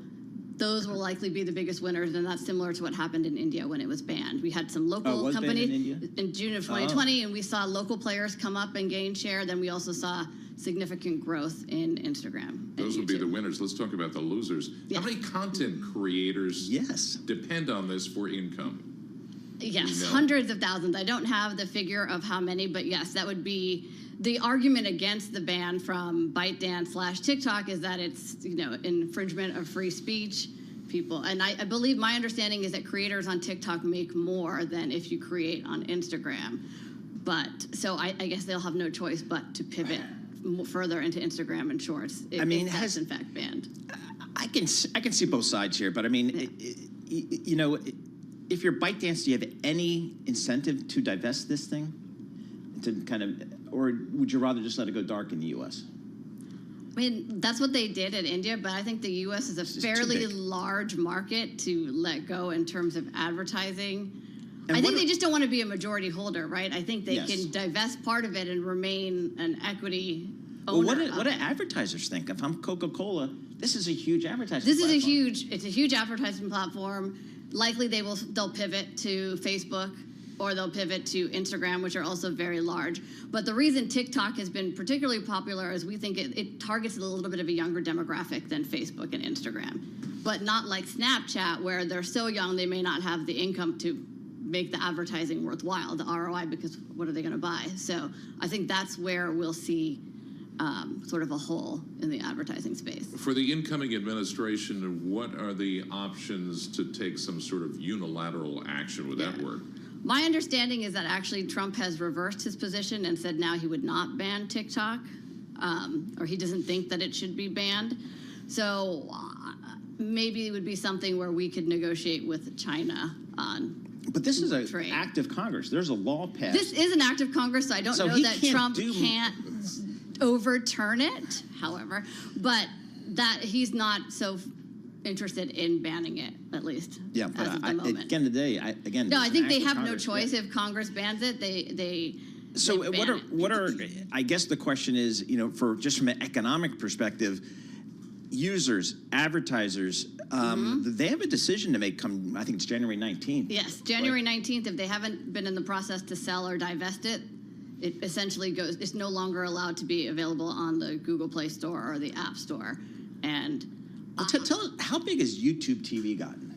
those will likely be the biggest winners, and that's similar to what happened in India when it was banned. We had some local companies in June of 2020, and we saw local players come up and gain share. Then we also saw significant growth in Instagram. Those would be the winners. Let's talk about the losers. How many content creators depend on this for income? Yes, hundreds of thousands. I don't have the figure of how many, but yes, that would be the argument against the ban from ByteDance/TikTok is that it's, infringement of free speech. People, and I believe my understanding is that creators on TikTok make more than if you create on Instagram. But so I guess they'll have no choice but to pivot further into Instagram and Shorts. If that's in fact banned. I can see both sides here, but I mean, if you're ByteDance, do you have any incentive to divest this thing? To kind of, or would you rather just let it go dark in the U.S.? I mean, that's what they did in India, but I think the U.S. is a fairly large market to let go in terms of advertising. And I think they just don't want to be a majority holder, right? I think they can divest part of it and remain an equity owner. Well, what do advertisers think? If I'm Coca-Cola, this is a huge advertising platform. It's a huge advertising platform. Likely they'll pivot to Facebook. or they'll pivot to Instagram, which are also very large. But the reason TikTok has been particularly popular is we think it targets a little bit of a younger demographic than Facebook and Instagram. But not like Snapchat, where they're so young they may not have the income to make the advertising worthwhile, the ROI, because what are they going to buy? So I think that's where we'll see sort of a hole in the advertising space. For the incoming administration, what are the options to take some sort of unilateral action? Would that work? My understanding is that actually Trump has reversed his position and said now he would not ban TikTok, or he doesn't think that it should be banned. So maybe it would be something where we could negotiate with China on. But this is an act of Congress. There's a law passed. This is an act of Congress, so I don't know that Trump can't overturn it, however, but that he's not so interested in banning it, at least. Yeah, but at the moment. at the end of the day, I think they have no choice. If Congress bans it, they So they what are I guess the question is, for just from an economic perspective, users, advertisers, they have a decision to make come, I think it's January 19th. Yes, January 19th, if they haven't been in the process to sell or divest it, it essentially goes, it's no longer allowed to be available on the Google Play Store or the App Store. And tell us, how big has YouTube TV gotten?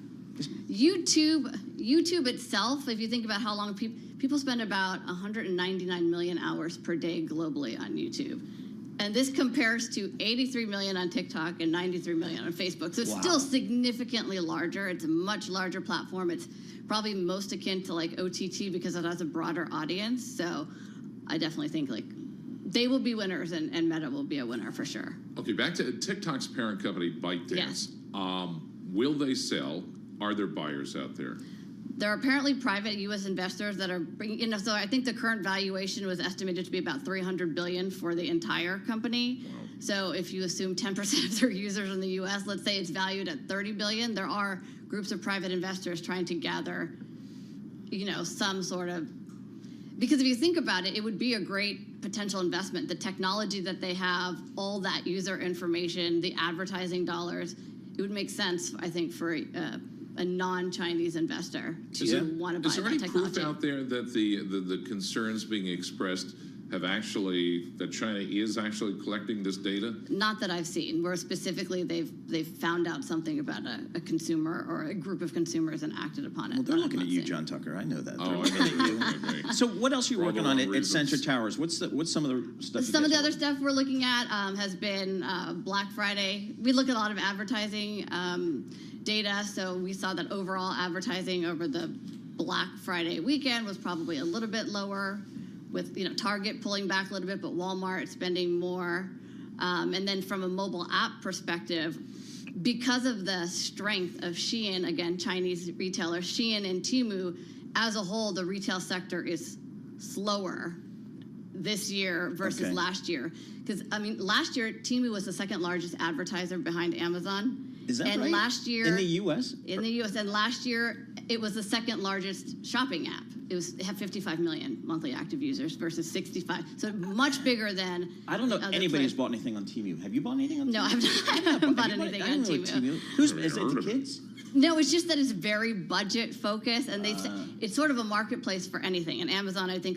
YouTube itself, if you think about how long people spend about 199 million hours per day globally on YouTube. And this compares to 83 million on TikTok and 93 million on Facebook. So it's still significantly larger. It's a much larger platform. It's probably most akin to like OTT because it has a broader audience. So I definitely think like they will be winners and Meta will be a winner for sure. Okay, back to TikTok's parent company, ByteDance. Yes. Will they sell? Are there buyers out there? There are apparently private U.S. investors that are bringing, so I think the current valuation was estimated to be about $300 billion for the entire company. Wow. So if you assume 10% of their users in the U.S., let's say it's valued at $30 billion, there are groups of private investors trying to gather, some sort of, because if you think about it, it would be a great potential investment. The technology that they have, all that user information, the advertising dollars, it would make sense, I think, for a non-Chinese investor to want to buy that technology. Is there any proof out there that the concerns being expressed have that China is actually collecting this data? Not that I've seen, where specifically they've found out something about a consumer or a group of consumers and acted upon it. Well, they're looking at you, John Tucker. I know that. Oh, they're looking at you. So what else are you working on at Sensor Towers? What's some of the stuff? Some of the other stuff we're looking at has been Black Friday. We look at a lot of advertising data, so we saw that overall advertising over the Black Friday weekend was probably a little bit lower, with Target pulling back a little bit, but Walmart spending more. And then from a mobile app perspective, because of the strength of Shein, again, Chinese retailer, Shein and Temu, as a whole, the retail sector is slower this year versus last year. Because, last year, Temu was the second largest advertiser behind Amazon. Is that and right? Last year, in the U.S.? In the U.S. And last year, it was the second largest shopping app. It had 55 million monthly active users versus 65. So much bigger than. I don't know anybody who's bought anything on Temu. Have you bought anything on Temu? No, I haven't bought anything on Temu. Is it the kids? No, it's just that it's very budget focused, and it's sort of a marketplace for anything. And Amazon, I think,